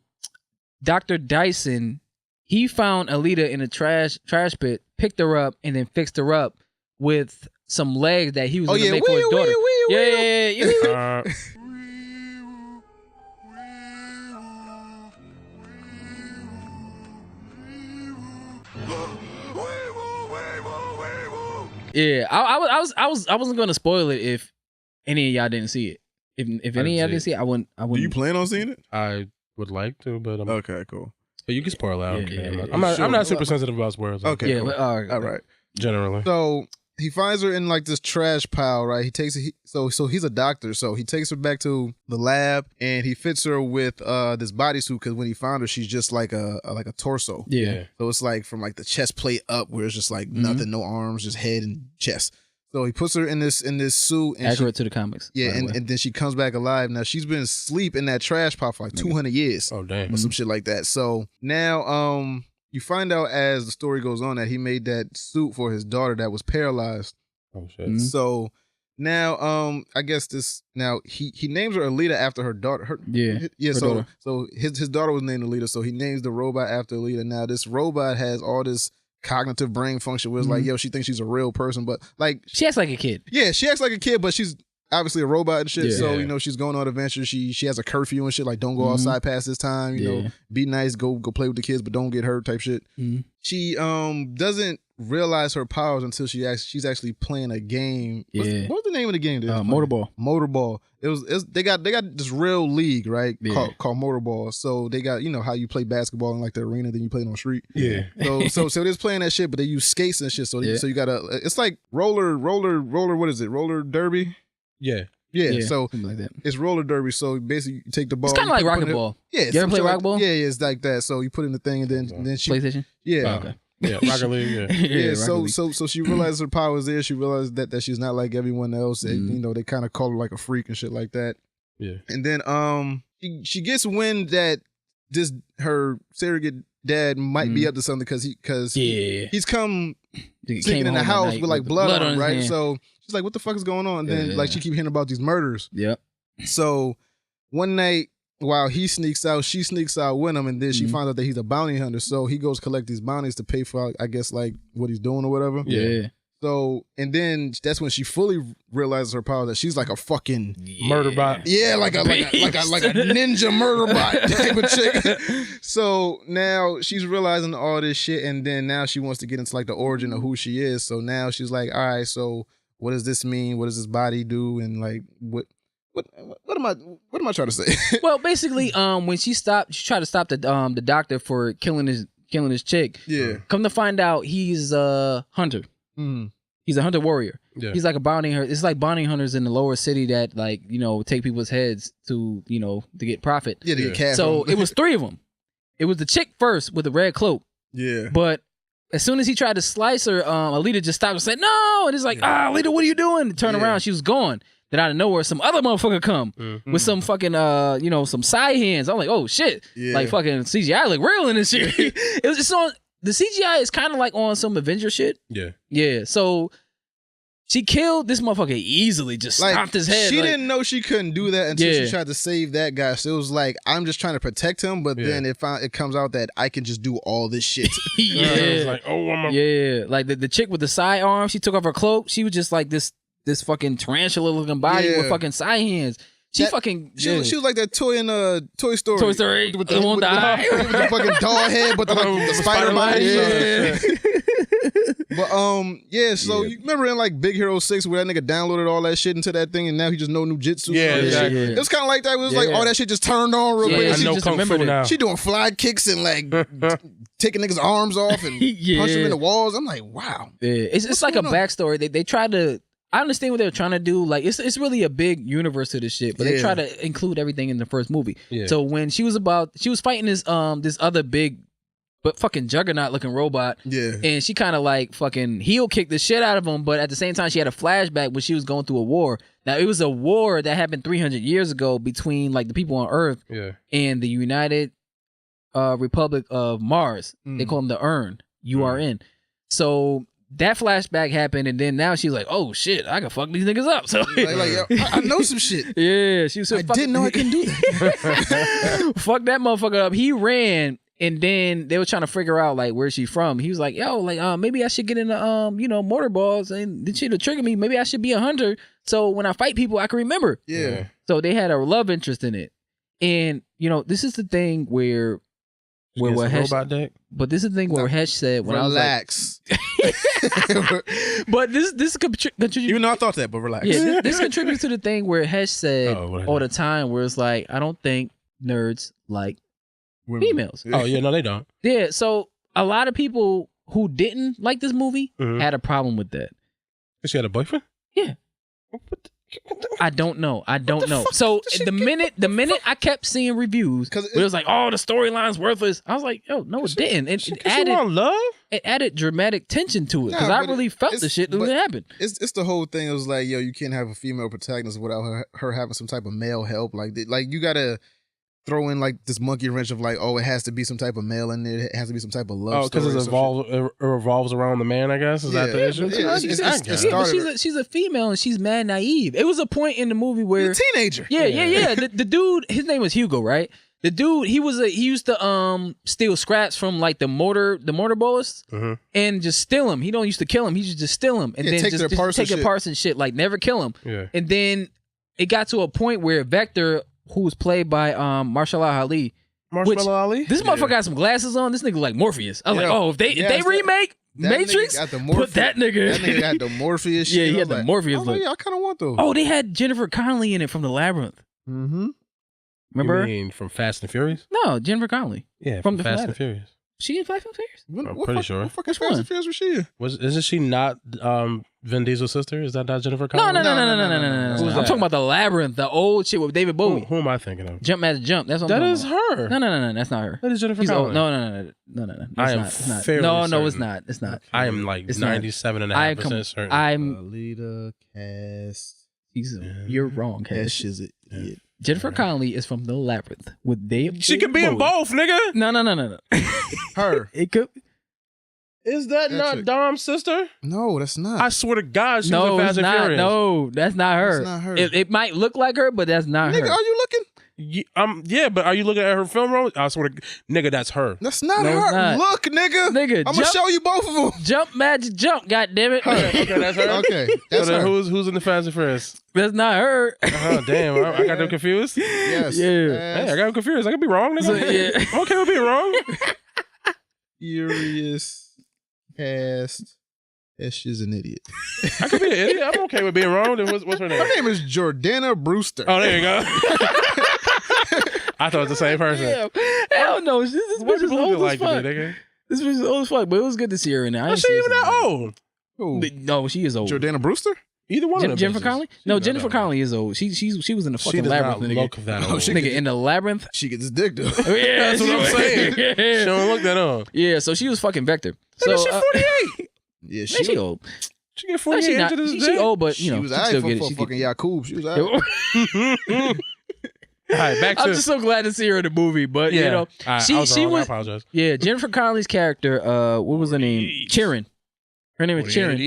Speaker 11: Dyson, he found Alita in a trash pit, picked her up, and then fixed her up with some legs that he was going to make for his daughter. Yeah. Yeah, I wasn't gonna spoil it if any of y'all didn't see it. If any of y'all didn't see it, I wouldn't.
Speaker 7: Do you plan on seeing it?
Speaker 10: I would like to, but
Speaker 7: okay, cool.
Speaker 10: But you can spoil out.
Speaker 11: Yeah,
Speaker 10: I'm not super sensitive about spoilers.
Speaker 7: Okay,
Speaker 11: yeah,
Speaker 7: cool.
Speaker 11: all right.
Speaker 10: Generally.
Speaker 7: So he finds her in like this trash pile, right? He takes so he's a doctor, so he takes her back to the lab and he fits her with this bodysuit because when he found her, she's just like a torso.
Speaker 11: Yeah.
Speaker 7: So it's like from like the chest plate up, where it's just like nothing, no arms, just head and chest. So he puts her in this suit. And
Speaker 11: accurate to the comics.
Speaker 7: Yeah, and then she comes back alive. Now she's been asleep in that trash pile for like 200 years.
Speaker 10: Oh damn.
Speaker 7: Or some shit like that. So now you find out as the story goes on that he made that suit for his daughter that was paralyzed.
Speaker 10: Oh shit.
Speaker 7: So now I guess he names her Alita after her daughter. Her
Speaker 11: daughter.
Speaker 7: So his daughter was named Alita, so he names the robot after Alita. Now this robot has all this cognitive brain function where it's like, yo, she thinks she's a real person, but like
Speaker 11: she acts like a kid.
Speaker 7: Yeah, she acts like a kid, but she's obviously a robot and shit.
Speaker 11: Yeah.
Speaker 7: So, you know, she's going on adventures. She has a curfew and shit, like don't go outside past this time, you know, be nice, go play with the kids, but don't get hurt type shit. She doesn't realize her powers until she's actually playing a game. What was the name of the game? Motorball. They got this real league, right? Called Motorball. So they got, you know, how you play basketball in like the arena, then you play it on the street.
Speaker 10: Yeah.
Speaker 7: So they're just playing that shit, but they use skates and shit. So you gotta, it's like roller, what is it? Roller derby?
Speaker 10: Yeah.
Speaker 7: Yeah, so
Speaker 11: something like that.
Speaker 7: It's roller derby. So basically, you take the ball.
Speaker 11: It's kind of like racquetball.
Speaker 7: Yeah,
Speaker 11: you ever play racquetball?
Speaker 7: Yeah, it's like that. So you put in the thing, and then she
Speaker 11: PlayStation.
Speaker 7: Yeah.
Speaker 11: Oh, okay.
Speaker 10: Yeah, Rocket League.
Speaker 7: Yeah. So she realizes her power is there. She realizes that she's not like everyone else. And, you know, they kind of call her like a freak and shit like that.
Speaker 10: Yeah.
Speaker 7: And then she gets wind that her surrogate dad might be up to something because he's come sneaking in the house with like blood on him, right?
Speaker 11: Hand.
Speaker 7: So she's like, what the fuck is going on? And then like she keep hearing about these murders.
Speaker 11: Yep.
Speaker 7: So one night while he sneaks out, she sneaks out with him, and then she finds out that he's a bounty hunter. So he goes collect these bounties to pay for, I guess, like what he's doing or whatever.
Speaker 11: Yeah.
Speaker 7: So, and then that's when she fully realizes her power, that she's like a fucking
Speaker 10: murder bot.
Speaker 7: Yeah, like a ninja murder bot type of chick. So now she's realizing all this shit, and then now she wants to get into like the origin of who she is. So now she's like, all right, so what does this mean? What does this body do? And like what am I trying to say?
Speaker 11: Well, basically, when she tried to stop the doctor for killing his chick.
Speaker 7: Yeah.
Speaker 11: Come to find out, he's a hunter. He's a hunter warrior.
Speaker 10: Yeah.
Speaker 11: He's like a bounty hunter. It's like bounty hunters in the lower city that, like, you know, take people's heads to, you know, to get profit.
Speaker 7: Yeah, to get cash.
Speaker 11: So it was 3 of them. It was the chick first with the red cloak.
Speaker 7: Yeah.
Speaker 11: But as soon as he tried to slice her, Alita just stopped and said, no. And it's like, Alita, what are you doing? And turn around. She was gone. Then out of nowhere, some other motherfucker come with some fucking, you know, some side hands. I'm like, oh, shit.
Speaker 7: Yeah.
Speaker 11: Like, fucking CGI look real in this shit. It's on, the CGI is kind of like on some Avenger shit.
Speaker 10: Yeah.
Speaker 11: Yeah. So She killed this motherfucker easily, just
Speaker 7: Like,
Speaker 11: stomped his head.
Speaker 7: she
Speaker 11: like,
Speaker 7: didn't know she couldn't do that until she tried to save that guy. So it was like, I'm just trying to protect him, but then it comes out that I can just do all this shit.
Speaker 10: It was like, oh,
Speaker 11: like the chick with the side arm, she took off her cloak. She was just like this fucking tarantula looking body with fucking side hands. She was like that toy in Toy Story. Toy Story
Speaker 7: with the fucking doll head, but the spider body. Yeah. But so you remember in like Big Hero 6 where that nigga downloaded all that shit into that thing and now he just know nujitsu?
Speaker 10: Yeah, exactly.
Speaker 7: It was kind of like that. It was like all that shit just turned on real quick.
Speaker 10: I know kung fu now.
Speaker 7: She doing fly kicks and like taking niggas' arms off and punch them in the walls. I'm like, wow.
Speaker 11: Yeah. It's like a backstory. They tried to. I understand what they were trying to do. Like it's really a big universe to this shit, but they try to include everything in the first movie. Yeah. So when she was fighting this other big but fucking juggernaut looking robot. Yeah. And she kind of like fucking heel kicked the shit out of him, but at the same time she had a flashback when she was going through a war. Now it was a war that happened 300 years ago between like the people on Earth and the United Republic of Mars. They call them the URN. URN. So that flashback happened, and then now she's like, "Oh shit, I can fuck these niggas up." So
Speaker 7: I know some shit.
Speaker 11: Yeah, she was.
Speaker 7: I didn't know I can do that.
Speaker 11: Fuck that motherfucker up. He ran, and then they were trying to figure out like where she from. He was like, "Yo, like maybe I should get into mortar balls, and this shit'll trigger me. Maybe I should be a hunter, so when I fight people, I can remember."
Speaker 7: Yeah.
Speaker 11: So they had a love interest in it, and this is the thing where what Hesh,
Speaker 10: robot deck?
Speaker 11: But this is the thing where Hesh said when
Speaker 7: relax.
Speaker 11: I was like, but this contributes.
Speaker 7: Even though I thought that, but relax.
Speaker 11: Yeah, this contributes to the thing where Hesh said all the time, where it's like, I don't think nerds like females.
Speaker 10: Oh yeah, no, they don't.
Speaker 11: Yeah, so a lot of people who didn't like this movie had a problem with that.
Speaker 10: She had a boyfriend?
Speaker 11: Yeah. I don't know. So the minute I kept seeing reviews, because it was like, "Oh, the storyline's worthless," I was like, "Yo, no, it didn't." It added dramatic tension to it because I really felt the shit that happened.
Speaker 7: It's the whole thing. It was like, yo, you can't have a female protagonist without her having some type of male help. Like you gotta throw in like this monkey wrench of like, oh, it has to be some type of male in there. It has to be some type of love story.
Speaker 10: Oh, because it revolves around the man, I guess. Is that the issue?
Speaker 11: But she's a female and she's mad naive. It was a point in the movie where
Speaker 7: he's a teenager.
Speaker 11: Yeah. The dude, his name was Hugo, right? The dude, he used to steal scraps from like the mortar bullets and just steal them. He don't used to kill him. He used to just steal them and then just take their parts and shit. Like never kill them.
Speaker 10: Yeah.
Speaker 11: And then it got to a point where Vector, who was played by Mahershala Ali.
Speaker 10: Ali?
Speaker 11: This motherfucker got some glasses on. This nigga like Morpheus. I was like, oh, if they remake Matrix, put that nigga.
Speaker 7: That nigga had the Morpheus shit.
Speaker 11: Yeah, he had the Morpheus look.
Speaker 7: Yeah, I kind of want those.
Speaker 11: Oh, they had Jennifer Connelly in it from The Labyrinth.
Speaker 7: Mm-hmm.
Speaker 11: Remember?
Speaker 10: You mean from Fast and Furious?
Speaker 11: No, Jennifer Connelly.
Speaker 10: Yeah, from the Fast and Furious.
Speaker 11: She in Fast and Furious?
Speaker 10: I'm pretty sure.
Speaker 7: What fucking Fast and Furious was she in?
Speaker 10: Isn't she not Vin Diesel's sister? Is that not Jennifer Connelly?
Speaker 11: No. I'm talking about The Labyrinth, the old shit with David Bowie.
Speaker 10: Who am I thinking of?
Speaker 11: Jump Master Jump. That's what I'm talking about.
Speaker 10: Her.
Speaker 11: No, that's not her.
Speaker 10: That is Jennifer Connelly.
Speaker 11: No.
Speaker 10: I am fairly certain.
Speaker 11: It's not.
Speaker 10: I am like 97.5% certain.
Speaker 7: Alita, cast.
Speaker 11: You're wrong,
Speaker 7: Hesh is it? Yeah.
Speaker 11: Jennifer Connelly is from The Labyrinth with Dave.
Speaker 10: She could be in both, nigga.
Speaker 11: No.
Speaker 7: Her.
Speaker 11: It could.
Speaker 10: Is that not Dom's sister?
Speaker 7: No, that's not.
Speaker 10: I swear to God, she was in Fast and Furious.
Speaker 11: No, that's not her.
Speaker 7: That's not her.
Speaker 11: It might look like her, but that's not her.
Speaker 7: Nigga, are you looking?
Speaker 10: Yeah, but are you looking at her film role? I swear to nigga, that's her.
Speaker 7: That's not her. Not. Look, nigga. I'm gonna show you both of them.
Speaker 11: Jump, magic, jump. goddammit.
Speaker 10: Okay, that's her.
Speaker 7: Okay, that's
Speaker 10: so
Speaker 7: her.
Speaker 10: Who's in the Fast and Furious?
Speaker 11: That's not her.
Speaker 10: Oh damn, I got them confused.
Speaker 7: Yes.
Speaker 11: Yeah.
Speaker 10: Hey, I got them confused. I could be wrong, nigga.
Speaker 11: So, yeah.
Speaker 10: I'm okay with being wrong.
Speaker 7: Furious cast. She's an idiot.
Speaker 10: I could be an idiot. I'm okay with being wrong. Then what's her name?
Speaker 7: Her name is Jordana Brewster.
Speaker 10: Oh, there you go. I thought it was the same person.
Speaker 11: Yeah. Hell no. This bitch is old as fuck. This bitch is old as fuck, but it was good to see her in there.
Speaker 10: Is she even that old?
Speaker 7: Who?
Speaker 11: No, she is old.
Speaker 7: Jordana Brewster?
Speaker 10: Either one of them.
Speaker 11: Jennifer Connelly? No, Jennifer Connelly is old. She was in the fucking Labyrinth.
Speaker 10: She does not look that old.
Speaker 11: Nigga, in the Labyrinth.
Speaker 7: She gets dick though.
Speaker 11: Yeah,
Speaker 10: that's what I'm saying.
Speaker 11: Yeah.
Speaker 10: She don't look that old.
Speaker 11: Yeah, so she was fucking Vector.
Speaker 10: So
Speaker 11: she
Speaker 10: 48.
Speaker 7: Yeah,
Speaker 11: she old.
Speaker 10: She get 48 into this day.
Speaker 11: She old, but
Speaker 7: she was out for fucking Yakub. She was out.
Speaker 10: All right, back to.
Speaker 11: I'm just so glad to see her in the movie, but you know, she was.
Speaker 10: I apologize.
Speaker 11: Yeah, Jennifer Connelly's character. What was her name? Chirin. Her name is Sharon.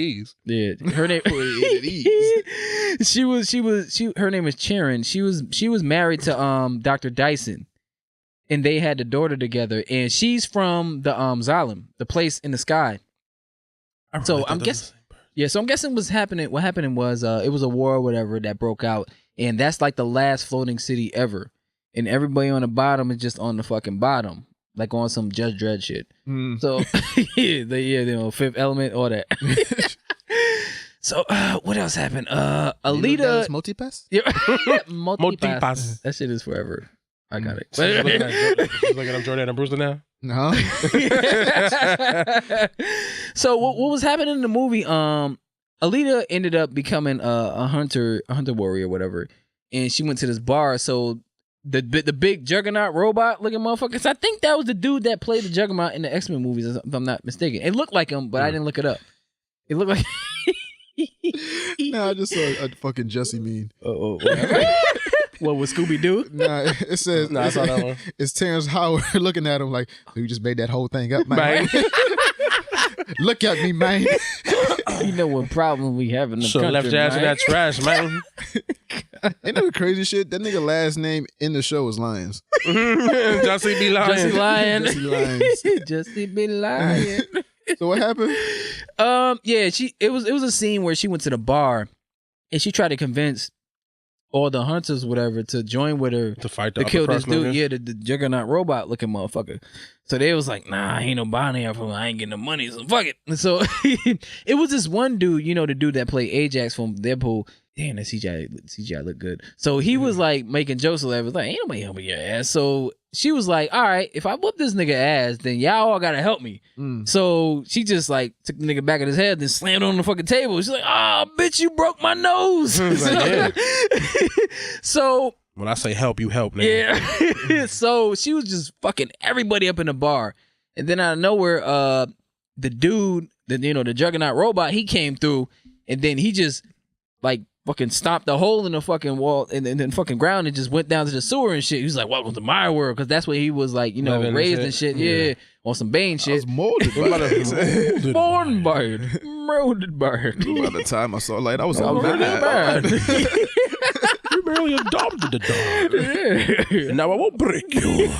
Speaker 11: Yeah, her name. Her name is Sharon. She was married to Dr. Dyson, and they had a daughter together. And she's from the Xylem, the place in the sky. So I'm guessing. Yeah, so I'm guessing what happening was it was a war or whatever that broke out, and that's like the last floating city ever, and everybody on the bottom is just on the fucking bottom, like on some Judge Dredd shit. So Fifth Element, all that. So what else happened? Alita
Speaker 7: Multipass?
Speaker 11: Yeah, Multipass. That shit is forever. I got it.
Speaker 10: Looking at I'm Jordan and Brewster now.
Speaker 7: No.
Speaker 11: So what was happening in the movie? Alita ended up becoming a hunter warrior, whatever, and she went to this bar. So the big Juggernaut robot looking motherfuckers. I think that was the dude that played the Juggernaut in the X-Men movies, if I'm not mistaken. It looked like him, but I didn't look it up. It looked like.
Speaker 7: Nah, I just saw a fucking Jussie meme.
Speaker 11: What was Scooby Doo?
Speaker 7: Nah, it says.
Speaker 10: I saw that one.
Speaker 7: It's Terrence Howard looking at him like, you just made that whole thing up, man. Look at me, man.
Speaker 11: You know what problem we have in the country,
Speaker 10: left your ass in that trash, man.
Speaker 7: Ain't that the crazy shit? That nigga last name in the show is Lyons.
Speaker 10: Jussie be lying.
Speaker 11: Jussie lying.
Speaker 7: Jussie Lyons.
Speaker 11: Jussie be lying.
Speaker 7: So what happened?
Speaker 11: Yeah, it was a scene where she went to the bar and she tried to convince all the hunters, whatever, to join with her
Speaker 10: to fight
Speaker 11: to kill this dude. Yeah, the Juggernaut robot looking motherfucker. So they was like, nah, ain't no buying here from. I ain't getting the money, so fuck it. And so it was this one dude, the dude that played Ajax from Deadpool. Damn, that CGI looked good. So he was like making jokes or whatever. Like, ain't nobody helping your ass. So she was like, all right, if I whoop this nigga ass, then y'all all gotta help me. So she just like took the nigga back of his head, then slammed on the fucking table. She's like, bitch, you broke my nose. So
Speaker 10: when I say help, you help, nigga.
Speaker 11: Yeah. So she was just fucking everybody up in the bar. And then out of nowhere, the dude, the Juggernaut robot, he came through, and then he just like fucking stopped the hole in the fucking wall and then fucking ground and just went down to the sewer and shit. He was like, welcome to my world, because that's where he was like, raised and shit. Yeah. On some Bane shit. I was
Speaker 7: molded by it.
Speaker 11: Born by it. Molded by it.
Speaker 7: By the time I saw light, I was
Speaker 11: really bad.
Speaker 10: You barely adopted the dog. Yeah. And now I won't break you.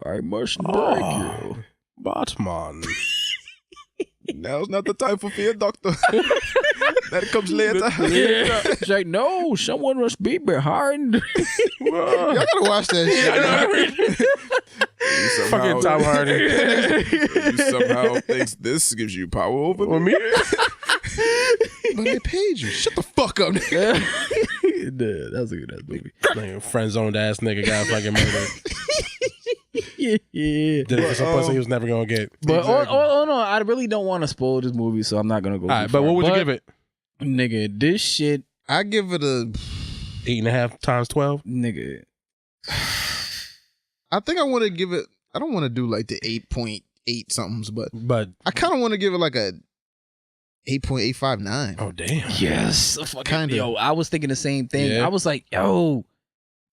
Speaker 11: I must break you.
Speaker 10: Batman.
Speaker 7: Now's not the time for fear, doctor. That comes later.
Speaker 11: Yeah. It's like, no, someone must be behind.
Speaker 7: Y'all gotta watch that shit.
Speaker 10: Fucking Tom Hardy.
Speaker 7: You somehow thinks this gives you power over me? But they paid you. Shut the fuck up, nigga.
Speaker 11: That was a good ass movie.
Speaker 10: Like, friend zoned ass nigga got fucking murdered.
Speaker 11: Yeah.
Speaker 10: Did it for some pussy he was never gonna get.
Speaker 11: But no, I really don't want to spoil this movie, so I'm not gonna go.
Speaker 10: All right, but what would you give it?
Speaker 11: Nigga, this shit.
Speaker 7: I give it a
Speaker 10: 8.5 times 12.
Speaker 11: Nigga.
Speaker 7: I think I want to give it. I don't want to do like the 8.8 somethings, but I kind of want to give it like a 8.859.
Speaker 10: Oh damn.
Speaker 11: Yes.
Speaker 7: Kind of.
Speaker 11: Yo, I was thinking the same thing.
Speaker 10: Yeah.
Speaker 11: I was like, yo,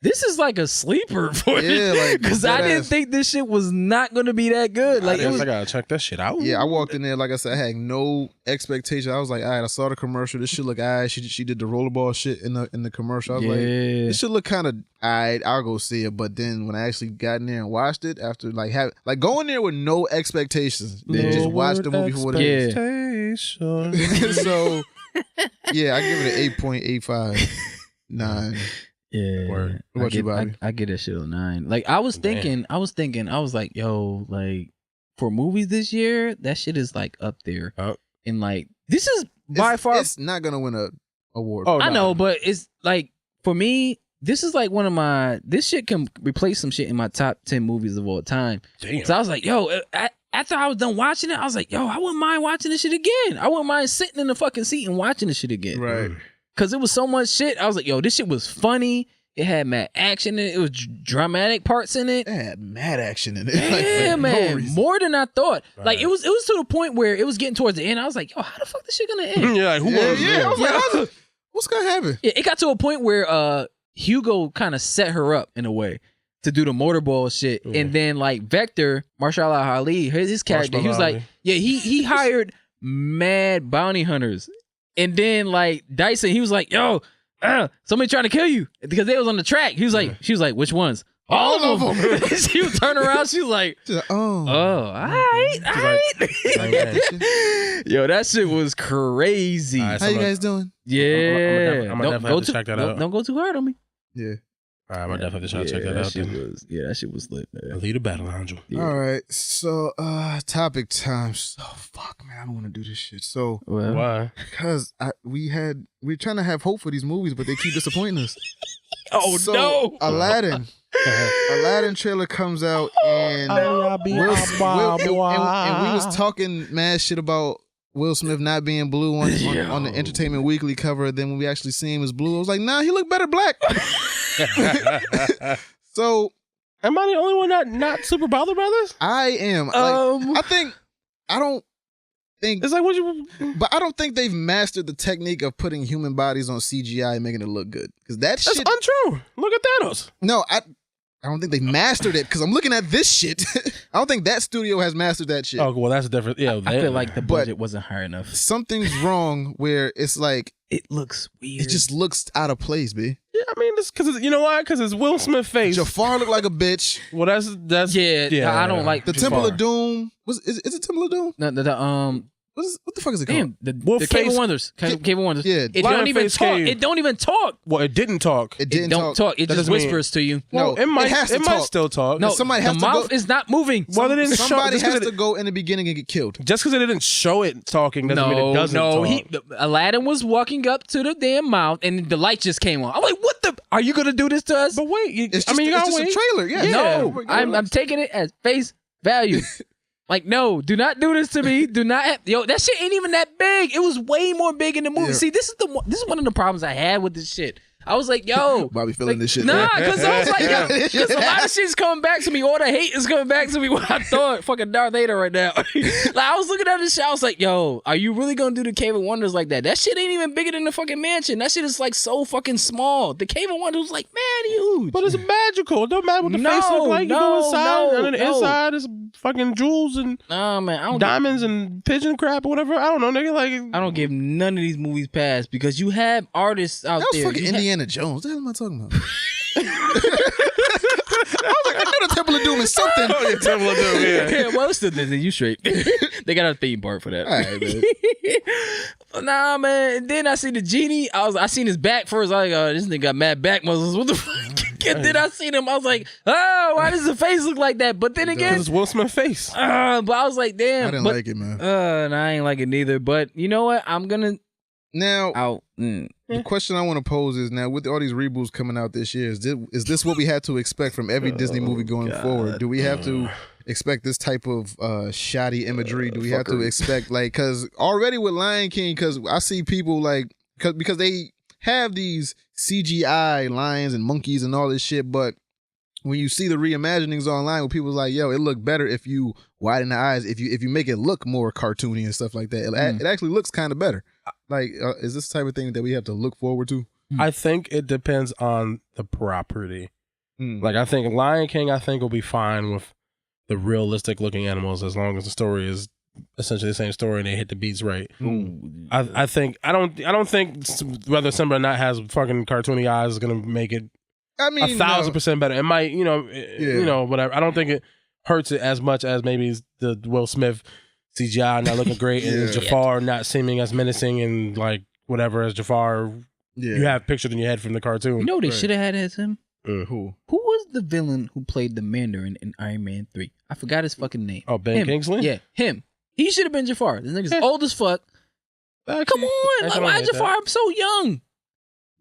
Speaker 11: this is like a sleeper for
Speaker 7: like,
Speaker 11: because I didn't think this shit was not gonna be that good. Like,
Speaker 10: I gotta check that shit out.
Speaker 7: Yeah, I walked in there, like I said, I had no expectation. I was like, all right, I saw the commercial. This shit look all right. She did the rollerball shit in the commercial. I was like, this should look kind of all right. I'll go see it. But then when I actually got in there and watched it, after going there with no expectations, then just watch the movie for what it is. So yeah, I give it an 8.859.
Speaker 11: Yeah,
Speaker 7: Word. What you, Bobby?
Speaker 11: I get that shit a 9. Like I was thinking, I was like, yo, like for movies this year, that shit is like up there. And like this is by far,
Speaker 7: it's not gonna win a award.
Speaker 11: I know, but it's like for me, this is like one of my. This shit can replace some shit in my top 10 movies of all time.
Speaker 10: Damn.
Speaker 11: So I was like, yo, after I was done watching it, I was like, yo, I wouldn't mind watching this shit again. I wouldn't mind sitting in the fucking seat and watching this shit again.
Speaker 7: Right.
Speaker 11: Cause it was so much shit. I was like, yo, this shit was funny. It had mad action in it. It was dramatic parts in it.
Speaker 7: It had mad action in it.
Speaker 11: Yeah, man.
Speaker 7: No
Speaker 11: more than I thought.
Speaker 10: Right.
Speaker 11: Like it was to the point where it was getting towards the end. I was like, yo, how the fuck this shit gonna end?
Speaker 10: Yeah, like, who was
Speaker 7: I was like, what's gonna happen?
Speaker 11: Yeah, it got to a point where Hugo kind of set her up in a way to do the motorball shit. And then like Vector, Marshall Ali, his character, he was like, yeah, he hired mad bounty hunters. And then like Dyson, he was like, yo, somebody trying to kill you because they was on the track. She was like, which ones? All of them. She would turn around. She was like, all right. Yo, that shit was crazy.
Speaker 7: Right, how you guys doing?
Speaker 11: Yeah.
Speaker 10: I'm gonna definitely have to check that out.
Speaker 11: Don't go too hard on me.
Speaker 7: Yeah.
Speaker 10: All right, I'm gonna definitely have to check that out.
Speaker 11: That shit was lit, man.
Speaker 10: Alita Battle Angel.
Speaker 7: Yeah. All right, so topic time. So fuck, man, I don't want to do this shit. So
Speaker 10: why?
Speaker 7: Because we're trying to have hope for these movies, but they keep disappointing us.
Speaker 11: No!
Speaker 7: Aladdin. Aladdin trailer comes out and we was talking mad shit about Will Smith not being blue on the Entertainment Weekly cover. Then when we actually see him as blue, I was like, nah, he look better black. So,
Speaker 10: am I the only one not super bothered by this?
Speaker 7: I am. I don't think
Speaker 10: it's like what you.
Speaker 7: But I don't think they've mastered the technique of putting human bodies on CGI and making it look good. Because that's shit
Speaker 10: untrue. Look at Thanos.
Speaker 7: No, I don't think they mastered it because I'm looking at this shit. I don't think that studio has mastered that shit.
Speaker 10: Oh, well, that's different. Yeah,
Speaker 11: I feel like the budget wasn't high enough.
Speaker 7: Something's wrong where it's like
Speaker 11: it looks weird.
Speaker 7: It just looks out of place, B.
Speaker 10: Yeah, I mean, it's because you know why? Because it's Will Smith face.
Speaker 7: Jafar looked like a bitch.
Speaker 10: Well, that's
Speaker 11: yeah. I don't like
Speaker 7: the
Speaker 11: Jafar.
Speaker 7: Temple of Doom. Is it Temple of Doom?
Speaker 11: No,
Speaker 7: what the fuck is it called?
Speaker 11: Damn, the Cave of Wonders. Cave of Wonders.
Speaker 7: Yeah.
Speaker 11: It don't even talk.
Speaker 10: Cave.
Speaker 11: It don't even talk.
Speaker 10: Well, it didn't talk.
Speaker 7: It didn't
Speaker 11: don't talk. It just whispers to you.
Speaker 10: Well,
Speaker 7: No,
Speaker 10: it might.
Speaker 7: it has to
Speaker 10: might
Speaker 7: talk.
Speaker 10: still talk.
Speaker 11: No,
Speaker 7: somebody has
Speaker 11: the
Speaker 7: to
Speaker 11: mouth
Speaker 7: go,
Speaker 11: is not moving.
Speaker 10: Well, they didn't
Speaker 7: somebody
Speaker 10: show,
Speaker 7: has to go in the beginning and get killed.
Speaker 10: Just because it didn't show it talking doesn't mean it doesn't talk.
Speaker 11: Aladdin was walking up to the damn mouth, and the light just came on. I'm like, what the? Are you gonna do this to us?
Speaker 10: But wait,
Speaker 7: It's just a trailer. Yeah.
Speaker 11: No, I'm taking it as face value. Like, no, do not do this to me. Do not yo, that shit ain't even that big. It was way more big in the movie.
Speaker 7: Yeah.
Speaker 11: See, this is one of the problems I had with this shit. I was like, yo.
Speaker 7: Bobby feeling this shit.
Speaker 11: Nah, because I was like, yo, because a lot of shit's coming back to me. All the hate is coming back to me. What I thought, fucking Darth Vader right now. Like, I was looking at this shit. I was like, yo, are you really going to do the Cave of Wonders like that? That shit ain't even bigger than the fucking mansion. That shit is like so fucking small. The Cave of Wonders was like, man, huge.
Speaker 10: But it's magical. It don't matter what the face look like. You go inside, and then the inside is fucking jewels and diamonds and pigeon crap or whatever. I don't know, nigga. Like,
Speaker 11: I don't give none of these movies pass because you have artists out
Speaker 7: That was
Speaker 11: there.
Speaker 7: fucking Indiana Jones. What the hell am I talking about? I was like, I know the Temple of Doom is something.
Speaker 10: Oh, yeah, Temple of Doom,
Speaker 11: Yeah, well, it's still Disney. You straight. They got a theme park for that.
Speaker 7: All right, man.
Speaker 11: Nah, man. And then I see the Genie. I seen his back first. I was like, oh, this nigga got mad back muscles. What the fuck? And then I seen him. I was like, oh, why does the face look like that? But then again,
Speaker 10: because it's Will Smith's face.
Speaker 11: But I was like, damn.
Speaker 7: I didn't like it, man.
Speaker 11: And I ain't like it neither. But you know what? I'm gonna
Speaker 7: now. The question I want to pose is now with all these reboots coming out this year, is this what we had to expect from every Disney movie going forward? Do we have to expect this type of shoddy imagery? Do we have to expect because already with Lion King, because I see people like because they have these CGI lions and monkeys and all this shit, but when you see the reimaginings online, where people's like, "Yo, it looked better if you widen the eyes, if you make it look more cartoony and stuff like that. It actually looks kind of better." Like, is this the type of thing that we have to look forward to?
Speaker 10: I think it depends on the property. Like, I think Lion King, will be fine with the realistic looking animals as long as the story is essentially the same story and they hit the beats right. I think I don't think whether Simba or not has fucking cartoony eyes is gonna make it. I mean, 1,000% better. It might, whatever. I don't think it hurts it as much as maybe the Will Smith CGI not looking great and Jafar not seeming as menacing and like whatever as Jafar you have pictured in your head from the cartoon.
Speaker 11: You know what they should have had as him?
Speaker 7: Who
Speaker 11: was the villain who played the Mandarin in Iron Man 3? I forgot his fucking name.
Speaker 10: Oh, Ben Kingsley?
Speaker 11: Yeah, him. He should have been Jafar. This nigga's old as fuck. Come on, like, why is Jafar so young?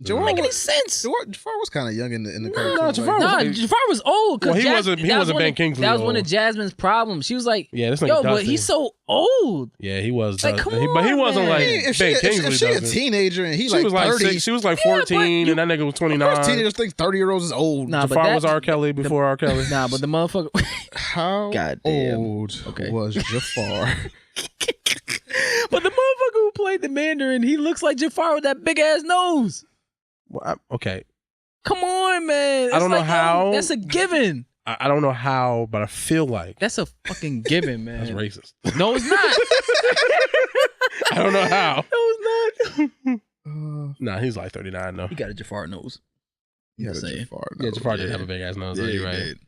Speaker 11: Don't make any sense.
Speaker 7: Jafar was kind of young in the cartoon.
Speaker 11: No, Jafar was old.
Speaker 10: Well, he wasn't Ben Kingsley.
Speaker 11: That was one of Jasmine's problems. She was like,
Speaker 10: "Yeah, this
Speaker 11: yo, but he's so old."
Speaker 10: Yeah, he was.
Speaker 11: Like, come on,
Speaker 10: but he wasn't
Speaker 11: man.
Speaker 10: like Ben Kingsley.
Speaker 7: If she a teenager and he
Speaker 10: she was
Speaker 7: 30,
Speaker 10: she was like 14, and that nigga was 29.
Speaker 7: Teenagers think 30-year-olds is old.
Speaker 11: Nah,
Speaker 10: Jafar was R. Kelly before R. Kelly.
Speaker 11: Nah, but the motherfucker.
Speaker 7: How old was Jafar?
Speaker 11: But the motherfucker who played the Mandarin, he looks like Jafar with that big ass nose.
Speaker 10: Well, okay.
Speaker 11: Come on, man.
Speaker 10: I don't know how.
Speaker 11: That's a given.
Speaker 10: I don't know how, but I feel like
Speaker 11: That's a fucking given, man.
Speaker 10: that's racist.
Speaker 11: No, it's not.
Speaker 10: I don't know how.
Speaker 11: No, it's not.
Speaker 10: Nah, he's like 39 though.
Speaker 11: He got a Jafar nose.
Speaker 7: He had a
Speaker 11: Saying.
Speaker 7: Jafar
Speaker 10: Yeah,
Speaker 7: nose.
Speaker 10: Jafar did have a big ass nose.
Speaker 7: Yeah,
Speaker 10: You're
Speaker 7: he
Speaker 10: right.
Speaker 7: did.